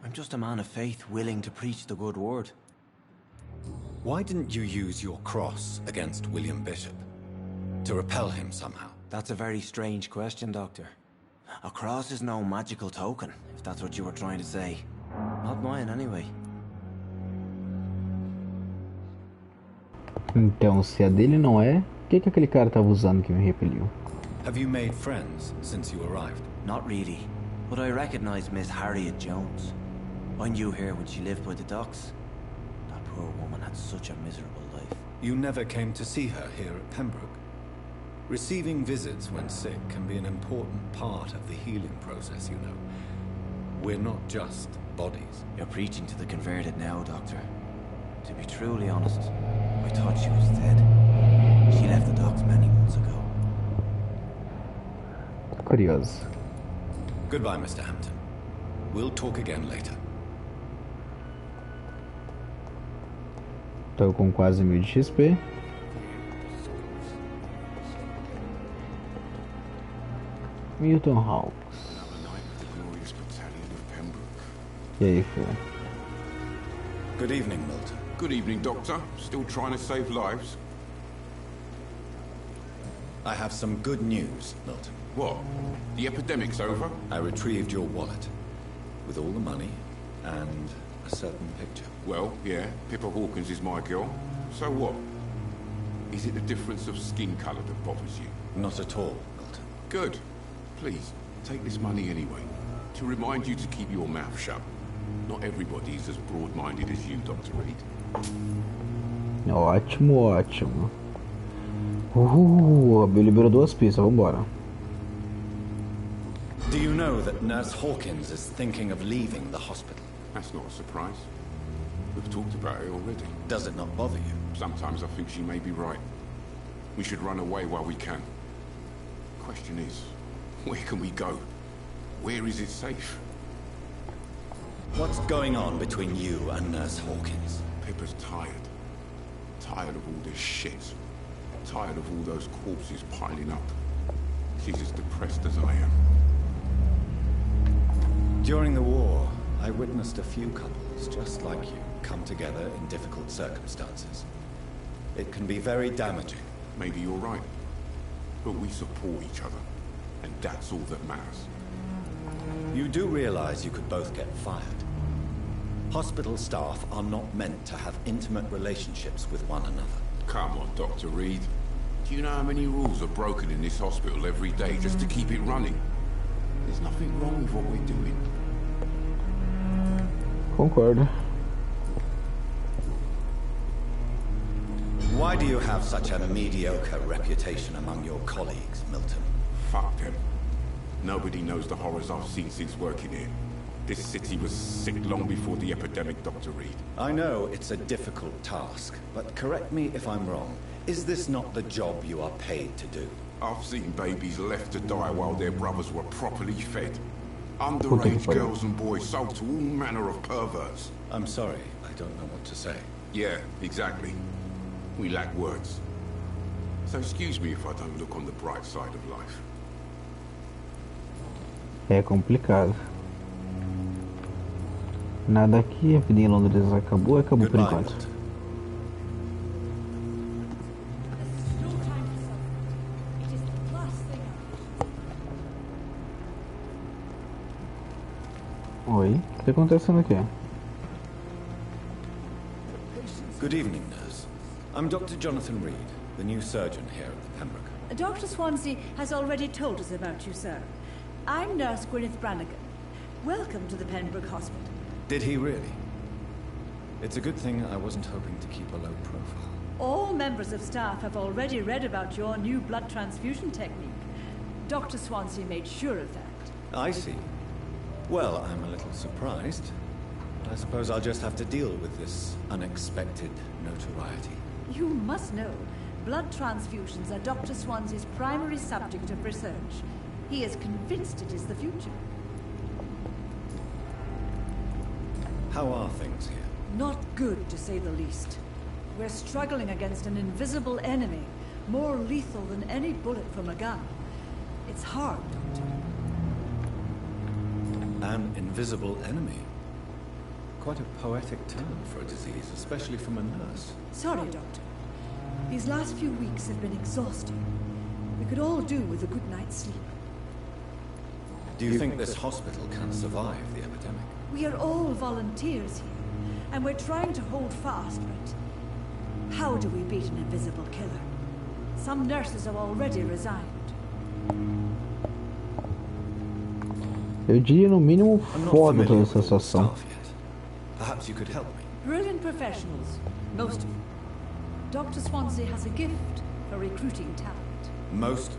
I'm just a man of faith willing to preach the good word. Why didn't you use your cross against William Bishop? To repel him somehow? That's a very strange question, Doctor. A cross is no magical token, if that's what you were trying to say. Not mine, anyway. Então, se a dele não é, o que aquele cara tava usando que me repeliu? Have you made friends since you arrived? Not really, but I recognize Miss Harriet Jones. I knew her when she lived by the docks. That poor woman had such a miserable life. You never came to see her here at Pembroke? Receiving visits when sick can be an important part of the healing process, you know. We're not just bodies. You're preaching to the converted now, Doctor. To be truly honest, I thought she was dead. She left the docks many months ago. Curioso. Goodbye, Mr. Hampton. We'll talk again later. Tô com quase 1000 de XP. Milton Hawks. E aí, Phil? Good evening, Milton. Good evening, Doctor. Still trying to save lives? I have some good news, Milton. What? The epidemic's over? I retrieved your wallet. With all the money and a certain picture. Well, yeah, Pippa Hawkins is my girl. So what? Is it the difference of skin colour that bothers you? Not at all, Milton. Good. Please, take this money anyway. To remind you to keep your mouth shut. Not everybody's as broad-minded as you, Dr. Reed. Ótimo, ótimo. Liberou 2 pistas, vambora. Do you know that Nurse Hawkins is thinking of leaving the hospital? That's not a surprise. We've talked about it already. Does it not bother you? Sometimes I think she may be right. We should run away while we can. Question is, where can we go? Where is it safe? What's going on between you and Nurse Hawkins? Pippa's tired. Tired of all this shit. Tired of all those corpses piling up. She's as depressed as I am. During the war, I witnessed a few couples just like you come together in difficult circumstances. It can be very damaging. Maybe you're right. But we support each other. And that's all that matters. You do realize you could both get fired. Hospital staff are not meant to have intimate relationships with one another. Come on, Dr. Reed. Do you know how many rules are broken in this hospital every day just to keep it running? There's nothing wrong with what we're doing. Concordo. Why do you have such a mediocre reputation among your colleagues, Milton? Fuck them. Nobody knows the horrors I've seen since working here. This city was sick long before the epidemic, Dr. Reed. I know it's a difficult task, but correct me if I'm wrong. Is this not the job you are paid to do? I've seen babies left to die while their brothers were properly fed. Underage girls and boys sold to all manner of perverts. I'm sorry, I don't know what to say. Yeah, exactly. We lack words. So excuse me if I don't look on the bright side of life. É complicado. Nada aqui, a vida em Londres acabou por enquanto. Oi, o que está acontecendo aqui? Good evening, nurse. I'm Dr. Jonathan Reed, the new surgeon here at the Pembroke. Dr. Swansea has already told us about you, sir. I'm Nurse Gwyneth Brannigan. Welcome to the Pembroke Hospital. Did he really? It's a good thing I wasn't hoping to keep a low profile. All members of staff have already read about your new blood transfusion technique. Dr. Swansea made sure of that. I see. Well, I'm a little surprised. But I suppose I'll just have to deal with this unexpected notoriety. You must know, blood transfusions are Dr. Swansea's primary subject of research. He is convinced it is the future. How are things here? Not good, to say the least. We're struggling against an invisible enemy, more lethal than any bullet from a gun. It's hard, Doctor. An invisible enemy? Quite a poetic term for a disease, especially from a nurse. Sorry, Doctor. These last few weeks have been exhausting. We could all do with a good night's sleep. Do you think this hospital can survive the epidemic? We are all volunteers here, and we're trying to hold fast, but how do we beat an invisible killer? Some nurses have already resigned. Eu diria no mínimo foda toda essa situação. Perhaps you could help me. Brilliant professionals, most of them. Dr. Swansea has a gift for recruiting talent. Most?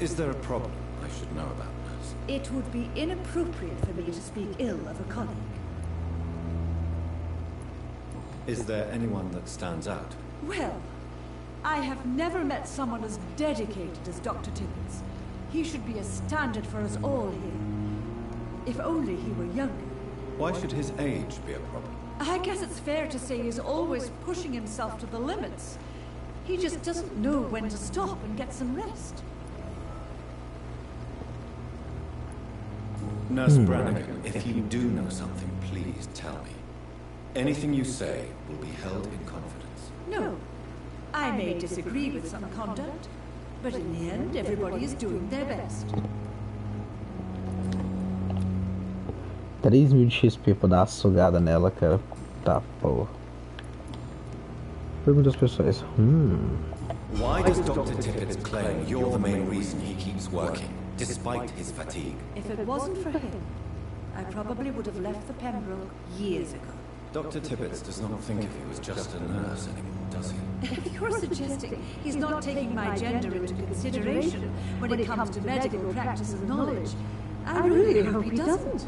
Is there a problem I should know about, nurse? It would be inappropriate for me to speak ill of a colleague. Is there anyone that stands out? Well, I have never met someone as dedicated as Dr. Tibbets. He should be a standard for us all here. If only he were younger. Why should his age be a problem? I guess it's fair to say he's always pushing himself to the limits. He just doesn't know when to stop and get some rest. Nurse Brannigan, if you do know something, please tell me. Anything you say will be held in confidence. No. I may disagree with some conduct, but in the end, everybody is doing their best. 3.000 de XP pra dar uma sugada nela, cara. Tá, porra. Perguntas pessoais. Why does Dr. Tippett claim you're the main reason he keeps working, despite his fatigue? If it wasn't for him, I probably would have left the Pembroke years ago. Dr. Tippett does not think of you as just a nurse anymore, does he? If you're suggesting he's not taking my gender into consideration when it comes to medical practice and knowledge, I really hope he doesn't.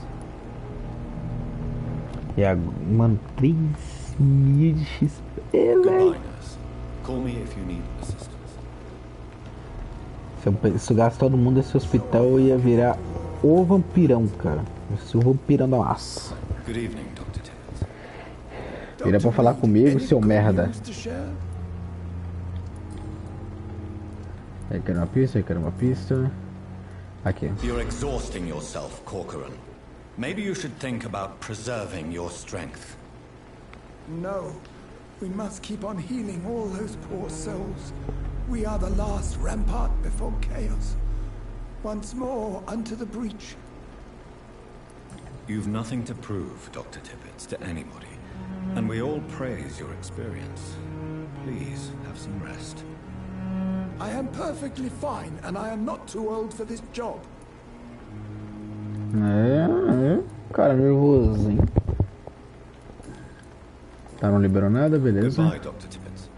Mano, 3.000 de XP, Goodbye, nurse. Call me if you need assistance. Se eu sugasse todo mundo desse hospital, eu ia virar o vampirão, cara. Eu sou o vampirão da massa. Good evening, Dr. Tippett. Vira pra falar comigo, seu merda. Eu quero uma pista, Aqui. You're exhausting yourself, Corcoran. Maybe you should think about preserving your strength. No. We must keep on healing all those poor souls. We are the last rampart before chaos. Once more, unto the breach. You've nothing to prove, Dr. Tippett, to anybody. And we all praise your experience. Please, have some rest. I am perfectly fine, and I am not too old for this job. Cara nervoso, hein? Tá, não liberou nada, beleza. Goodbye, Dr. Tippett.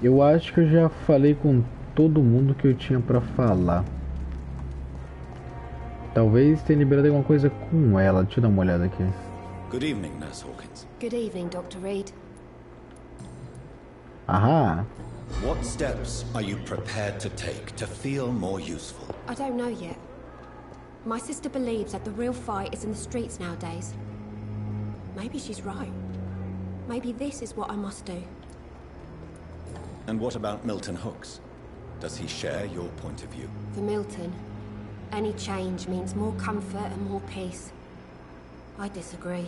Eu acho que eu já falei com todo mundo que eu tinha pra falar. Talvez tenha liberado alguma coisa com ela. Deixa eu dar uma olhada aqui. Good evening, Nurse Hawkins. Good evening, Dr. Reed. Aha. What steps are you prepared to take to feel more useful? I don't know yet. My sister believes that the real fight is in the streets nowadays. Maybe she's right. Maybe this is what I must do. And what about Milton Hooks? Does he share your point of view? For Milton, any change means more comfort and more peace. I disagree.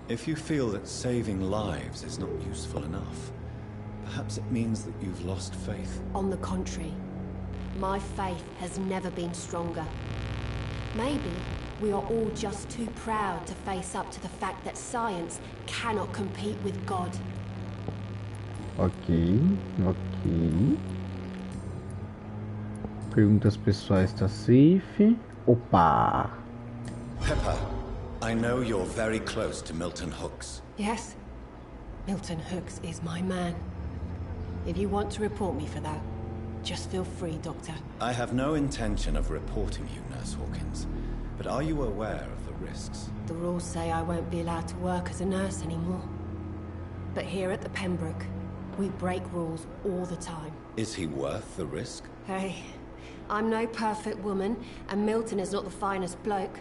If you feel that saving lives is not useful enough, perhaps it means that you've lost faith. On the contrary, my faith has never been stronger. Maybe we are all just too proud to face up to the fact that science cannot compete with God. Ok. Perguntas pessoais tá safe. Opa! Pepper, I know you're very close to Milton Hooks. Yes, Milton Hooks is my man. If you want to report me for that, just feel free, Doctor. I have no intention of reporting you, Nurse Hawkins, but are you aware of the risks? The rules say I won't be allowed to work as a nurse anymore. But here at the Pembroke, we break rules all the time. Is he worth the risk? Hey, I'm no perfect woman, and Milton is not the finest bloke,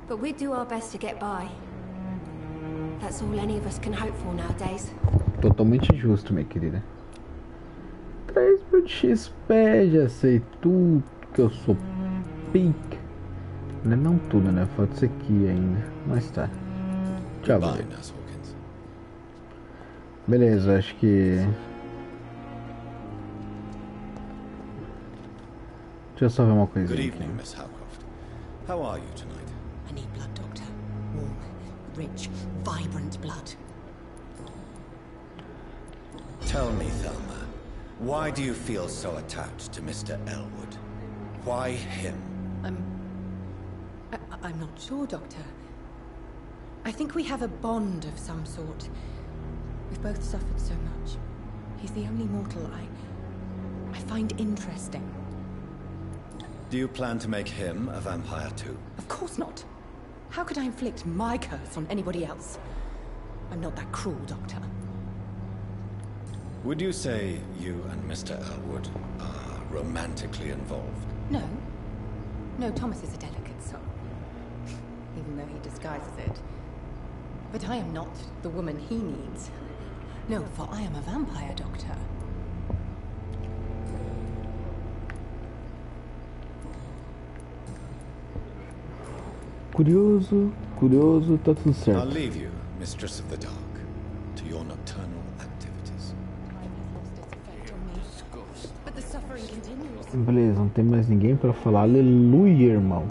but we do our best to get by. That's all any of us can hope for nowadays. Totalmente justo, minha querida. 3 por XP, já sei tudo que eu sou pica. Não tudo, né? Falta isso aqui ainda. Mas tá. Tchau, Goodbye, Nurse Hawkins. Beleza, acho que... Deixa eu só ver uma coisa. Good evening, Miss Howcroft. How are you tonight? I need blood, Doctor. Warm, rich, vibrant blood. Tell me, Thelma, why do you feel so attached to Mr. Elwood? Why him? I'm not sure, Doctor. I think we have a bond of some sort. We've both suffered so much. He's the only mortal I find interesting. Do you plan to make him a vampire too? Of course not. How could I inflict my curse on anybody else? I'm not that cruel, Doctor. Would you say you and Mr. Elwood are romantically involved? No. No, Thomas is a delicate soul. Even though he disguises it. But I am not the woman he needs. No, for I am a vampire, Doctor. Curioso, tá tudo certo. I'll leave you, Mistress of the Dark, to your nocturnal activities. But the suffering continues. Beleza, não tem mais ninguém pra falar. Aleluia, irmão.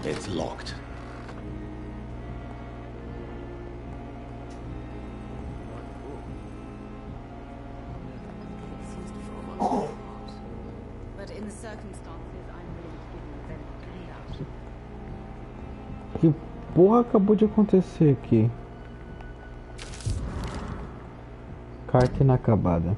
It's locked. But in the circumstances, I'm willing to give you a benefit of the doubt. Que porra acabou de acontecer aqui? Carta inacabada.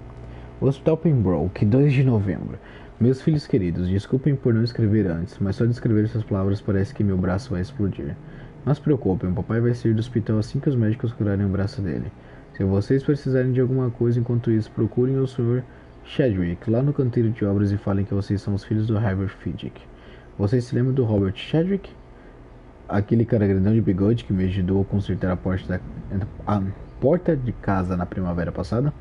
Hospital Pembroke, 2 de novembro. Meus filhos queridos, desculpem por não escrever antes, mas só de escrever essas palavras parece que meu braço vai explodir. Não se preocupem, o papai vai sair do hospital assim que os médicos curarem o braço dele. Se vocês precisarem de alguma coisa enquanto isso, procurem o Sr. Chadwick lá no canteiro de obras e falem que vocês são os filhos do Herbert Fiddick. Vocês se lembram do Robert Chadwick? Aquele cara grandão de bigode que me ajudou a consertar a porta de casa na primavera passada?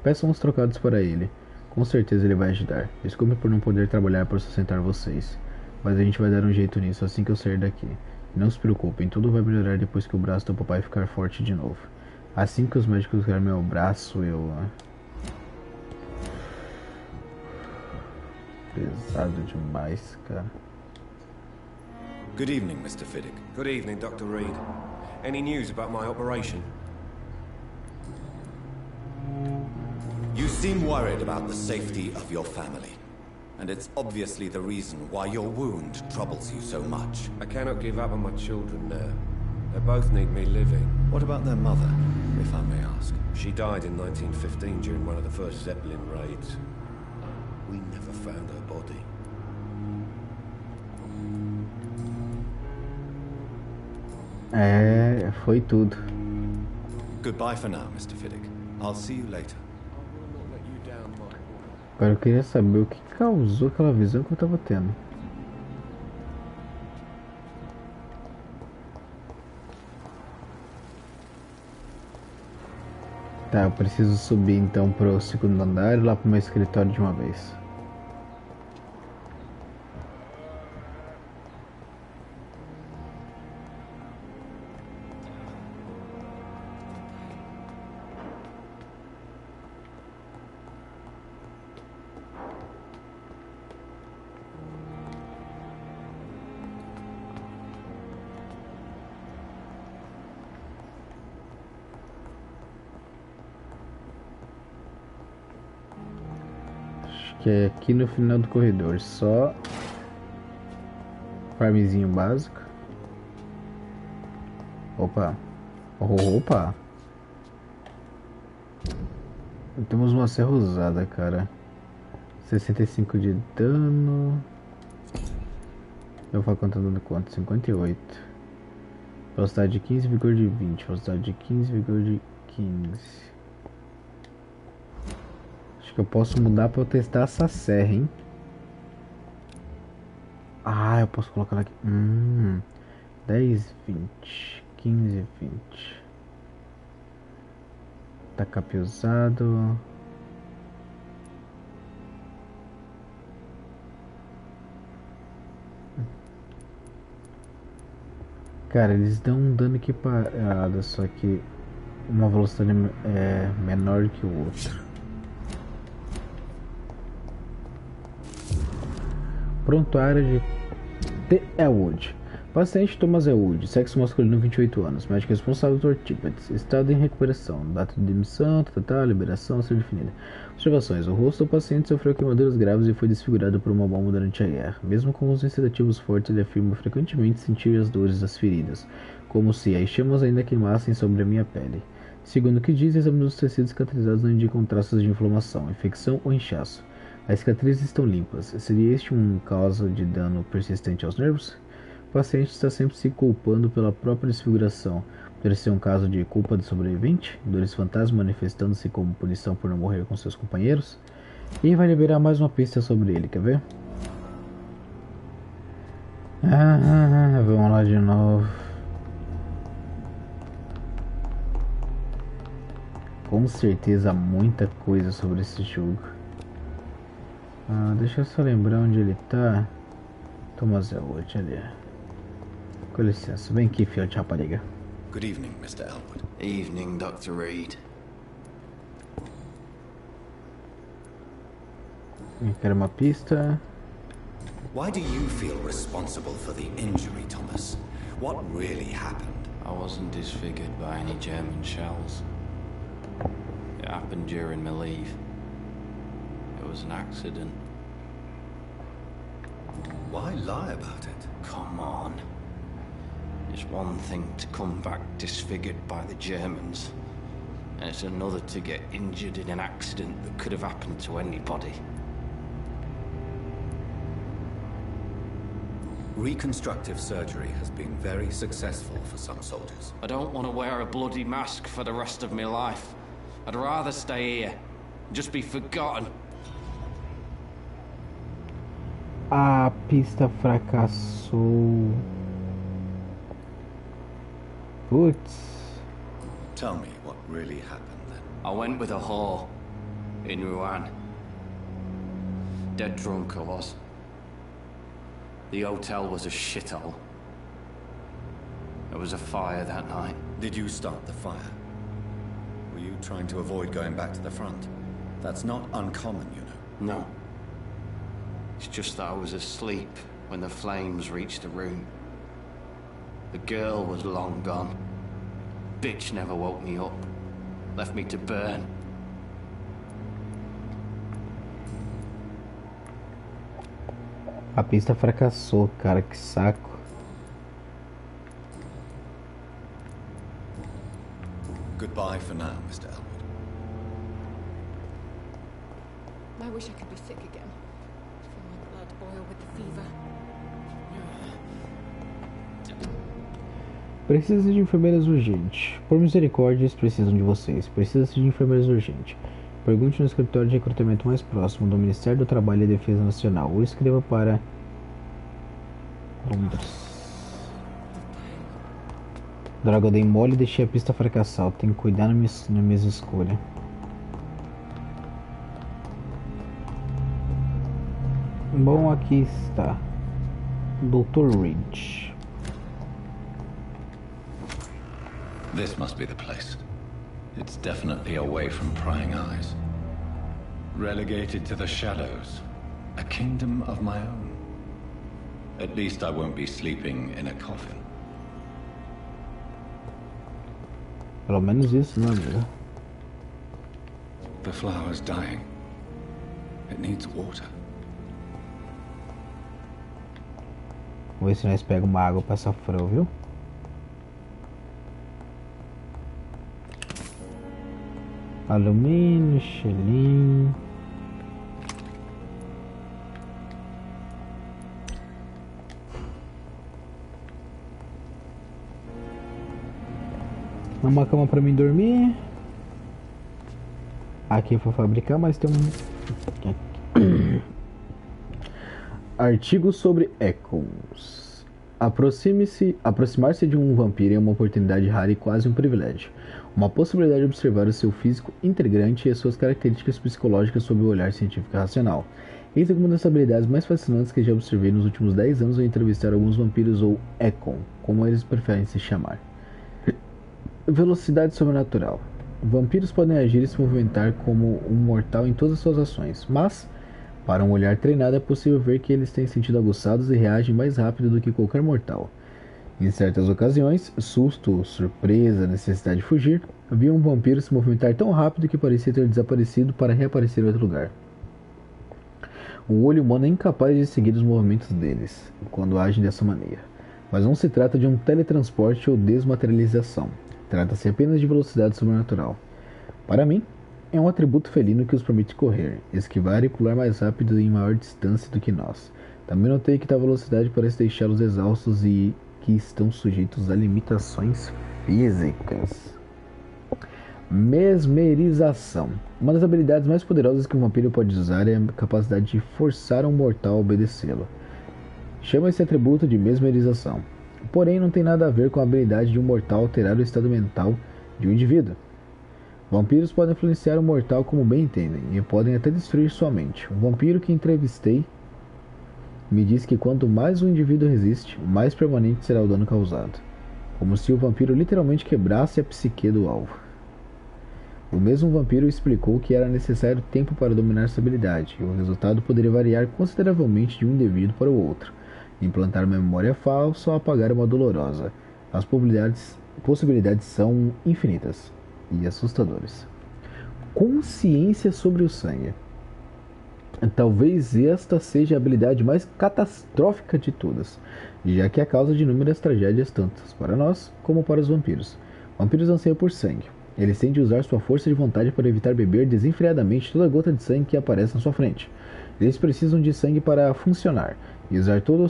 Peçam uns trocados para ele. Com certeza ele vai ajudar. Desculpe por não poder trabalhar para sustentar vocês. Mas a gente vai dar um jeito nisso assim que eu sair daqui. Não se preocupem, tudo vai melhorar depois que o braço do papai ficar forte de novo. Assim que os médicos curarem meu braço, eu... Pesado demais, cara. Good evening, Mr. Fiddick. Good evening, Dr. Reed. Any news about my operation? You seem worried about the safety of your family. And it's obviously the reason why your wound troubles you so much. I cannot give up on my children now. They both need me living. What about their mother, if I may ask? She died in 1915 during one of the first Zeppelin raids. We never found her body. Foi tudo. Goodbye for now, Mr. Fiddick. I'll see you later. Agora eu queria saber o que causou aquela visão que eu tava tendo. Tá, eu preciso subir então pro segundo andar e lá pro meu escritório de uma vez. Que é aqui no final do corredor, só farmzinho básico. Opa, opa, temos uma serra usada, cara. 65 de dano. Eu vou contar dando quanto? 58. Velocidade de 15, vigor de 20. Velocidade de 15, vigor de 15. Acho que eu posso mudar pra eu testar essa serra, hein? Ah, eu posso colocar aqui. 10, 20, 15, 20. Tacape usado. Cara, eles dão um dano equiparado, só que uma velocidade é menor que o outro. Pronto, a área de T. Elwood. Paciente Thomas Elwood, sexo masculino 28 anos, médico responsável do Ortípedes, estado em recuperação, data de demissão, liberação a ser definida. Observações: o rosto do paciente sofreu queimaduras graves e foi desfigurado por uma bomba durante a guerra. Mesmo com os sedativos fortes, ele afirma frequentemente sentir as dores das feridas, como se as chamas ainda queimassem sobre a minha pele. Segundo o que diz, exames dos tecidos cicatrizados não indicam traços de inflamação, infecção ou inchaço. As cicatrizes estão limpas. Seria este um caso de dano persistente aos nervos? O paciente está sempre se culpando pela própria desfiguração. Poderia ser um caso de culpa do sobrevivente? Dores fantasma manifestando-se como punição por não morrer com seus companheiros? E vai liberar mais uma pista sobre ele, quer ver? Vamos lá de novo. Com certeza muita coisa sobre esse jogo. Deixa eu só lembrar onde ele tá. Thomas Elwood ali. Com licença, vem aqui, filho de rapariga. Good evening, Mr. Elwood. Evening, Dr. Reed. Eu quero uma pista. Why do you feel responsible for the injury, Thomas? What really happened? I wasn't disfigured by any German shells. It happened during my leave. It was an accident. Why lie about it? Come on. It's one thing to come back disfigured by the Germans, and it's another to get injured in an accident that could have happened to anybody. Reconstructive surgery has been very successful for some soldiers. I don't want to wear a bloody mask for the rest of my life. I'd rather stay here and just be forgotten. A pista fracassou. Putz. Tell me what really happened then. I went with a whore in Rouen. Dead drunk I was. The hotel was a shithole. There was a fire that night. Did you start the fire? Were you trying to avoid going back to the front? That's not uncommon, you know. No. It's just that I was asleep when the flames reached the room. The girl was long gone. Bitch never woke me up. Left me to burn. A pista fracassou, cara, que saco. Goodbye for now, Mr. Elwood. I wish I could be sick again. Feel my blood boil with the fever. Precisa de enfermeiras urgente. Por misericórdia, eles precisam de vocês. Precisa de enfermeiras urgente. Pergunte no escritório de recrutamento mais próximo do Ministério do Trabalho e Defesa Nacional ou escreva para Londres. Droga, eu dei mole e deixei a pista fracassar. Eu tenho que cuidar na minha escolha. Bom, aqui está Dr. Reed. This must be the place. It's definitely away from prying eyes. Relegated to the shadows. A kingdom of my own. At least I won't be sleeping in a coffin. Pelo menos isso, né, amigo? The flower's dying. It needs water. Vou ver se nós pegamos uma água pra essa flor, viu? Alumínio, xelim. Uma cama pra mim dormir. Aqui foi fabricar, mas tem um artigo sobre Echoes. Aproximar-se de um vampiro é uma oportunidade rara e quase um privilégio. Uma possibilidade de observar o seu físico integrante e as suas características psicológicas sob o olhar científico e racional. Eis algumas das habilidades mais fascinantes que já observei nos últimos 10 anos ao entrevistar alguns vampiros ou Econ, como eles preferem se chamar. Velocidade sobrenatural. Vampiros podem agir e se movimentar como um mortal em todas as suas ações, mas, para um olhar treinado, é possível ver que eles têm sentido aguçados e reagem mais rápido do que qualquer mortal. Em certas ocasiões, susto, surpresa, necessidade de fugir, havia um vampiro se movimentar tão rápido que parecia ter desaparecido para reaparecer em outro lugar. O olho humano é incapaz de seguir os movimentos deles, quando agem dessa maneira. Mas não se trata de um teletransporte ou desmaterialização. Trata-se apenas de velocidade sobrenatural. Para mim, é um atributo felino que os permite correr, esquivar e pular mais rápido e em maior distância do que nós. Também notei que tal velocidade parece deixá-los exaustos e que estão sujeitos a limitações físicas. Mesmerização. Uma das habilidades mais poderosas que um vampiro pode usar é a capacidade de forçar um mortal a obedecê-lo. Chama esse atributo de mesmerização. Porém, não tem nada a ver com a habilidade de um mortal alterar o estado mental de um indivíduo. Vampiros podem influenciar o mortal como bem entendem e podem até destruir sua mente. Um vampiro que entrevistei me disse que quanto mais o indivíduo resiste, mais permanente será o dano causado. Como se o vampiro literalmente quebrasse a psique do alvo. O mesmo vampiro explicou que era necessário tempo para dominar essa habilidade, e o resultado poderia variar consideravelmente de um indivíduo para o outro. Implantar uma memória falsa ou apagar uma dolorosa. As possibilidades são infinitas e assustadoras. Consciência sobre o sangue. Talvez esta seja a habilidade mais catastrófica de todas, já que é a causa de inúmeras tragédias tanto para nós como para os vampiros. Vampiros anseiam por sangue. Eles têm de usar sua força de vontade para evitar beber desenfreadamente toda gota de sangue que aparece na sua frente. Eles precisam de sangue para funcionar e usar todo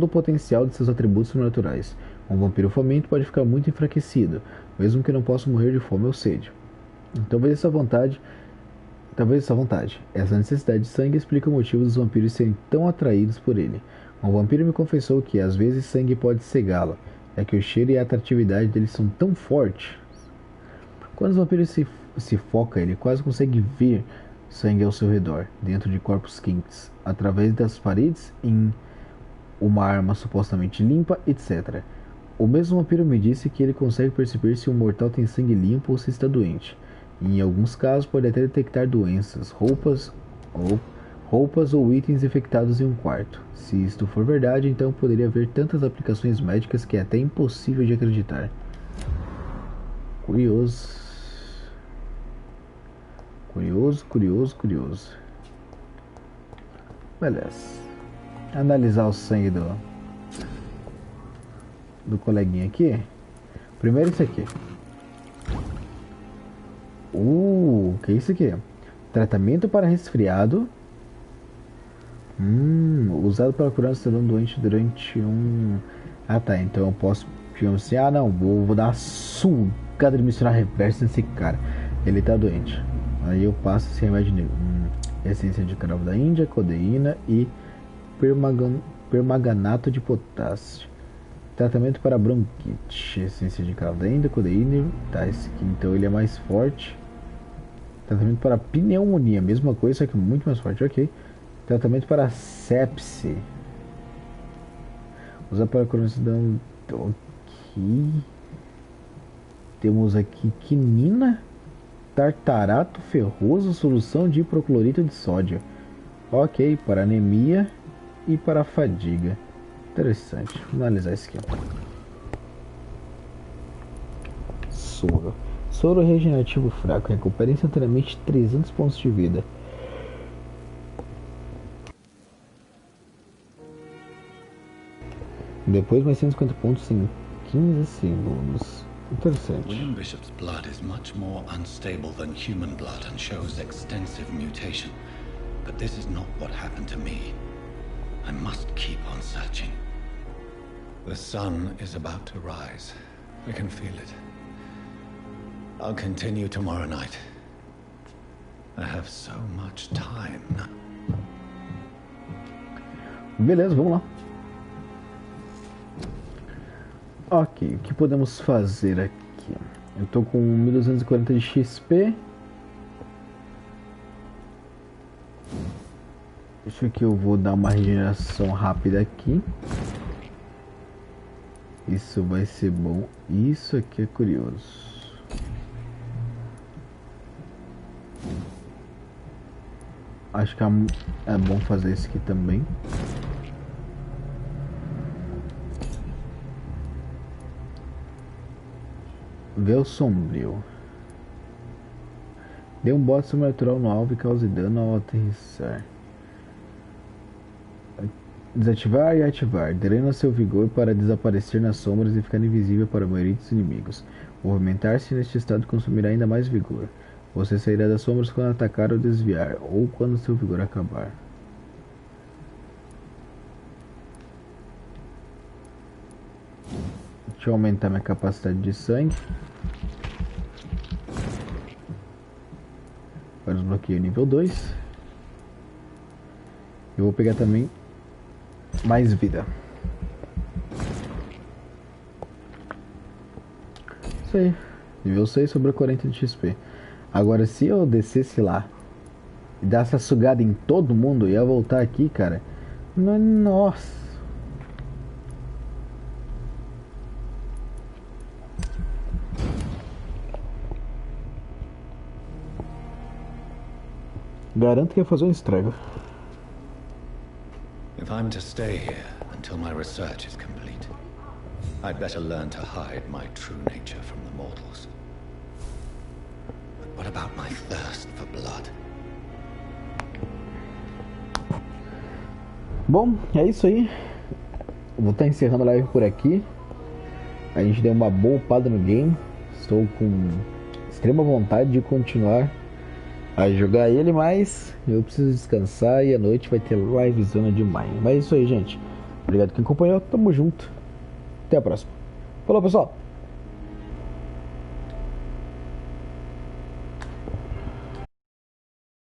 o potencial de seus atributos sobrenaturais. Um vampiro faminto pode ficar muito enfraquecido, mesmo que não possa morrer de fome ou sede. Talvez essa vontade, essa necessidade de sangue explica o motivo dos vampiros serem tão atraídos por ele. Um vampiro me confessou que às vezes sangue pode cegá-lo, é que o cheiro e a atratividade deles são tão fortes. Quando os vampiros se foca, ele quase consegue ver sangue ao seu redor, dentro de corpos quentes, através das paredes, em uma arma supostamente limpa, etc. O mesmo vampiro me disse que ele consegue perceber se um mortal tem sangue limpo ou se está doente. E em alguns casos pode até detectar doenças, roupas ou itens infectados em um quarto. Se isto for verdade, então poderia haver tantas aplicações médicas que é até impossível de acreditar. Curioso. Beleza. analisar o sangue do coleguinha aqui. Primeiro isso aqui. Que é isso aqui? Tratamento para resfriado. Usado para curar um cidadão doente durante um... Ah tá, então eu posso, digamos assim, não, vou dar uma sugada de misturar reverso nesse cara. Ele tá doente. Aí eu passo esse remédio nele. Essência de cravo da Índia, codeína e permanganato de potássio. Tratamento para bronquite. Essência de cravo da Índia, codeína. Tá, esse aqui então ele é mais forte. Tratamento para pneumonia, mesma coisa, só que muito mais forte, ok. Tratamento para sepse. Usar para cronidão. Ok. Temos aqui quinina, tartarato ferroso, solução de hipoclorito de sódio. Ok, para anemia e para fadiga. Interessante. Vamos analisar isso aqui. Soro. Soro regenerativo fraco. Recupera instantaneamente 300 pontos de vida. Depois mais 150 pontos em 15 segundos. Interessante. William Bishop's blood is much more unstable than human blood and shows extensive mutation. But this is not what happened to me. I must keep on searching. The sun is about to rise. I can feel it. I'll continue tomorrow night. I have so much time now. Beleza, vamos lá. Ok, o que podemos fazer aqui? Eu tô com 1240 de XP. Isso aqui eu vou dar uma regeneração rápida aqui. Isso vai ser bom. Isso aqui é curioso. Acho que é bom fazer isso aqui também. Véu sombrio. Dê um bote sobrenatural no alvo e cause dano ao aterrissar. Desativar e ativar. Drena seu vigor para desaparecer nas sombras e ficar invisível para a maioria dos inimigos. Movimentar-se neste estado consumirá ainda mais vigor. Você sairá das sombras quando atacar ou desviar, ou quando seu vigor acabar. Deixa eu aumentar minha capacidade de sangue. Para desbloqueio nível 2. Eu vou pegar também mais vida. Isso aí. Nível 6 sobre 40 de XP. Agora se eu descesse lá e dar essa sugada em todo mundo, eu ia voltar aqui, cara. Nossa. Garanto que ia fazer um estrago. If I'm to stay here until my research is complete, I'd better learn to hide my true nature from the mortals. But what about my thirst for blood? Bom, é isso aí. Vou estar encerrando a live por aqui. A gente deu uma boa upada no game. Estou com extrema vontade de continuar a jogar ele, mas eu preciso descansar e à noite vai ter livezona demais. Mas é isso aí, gente. Obrigado quem acompanhou. Tamo junto. Até a próxima. Falou, pessoal.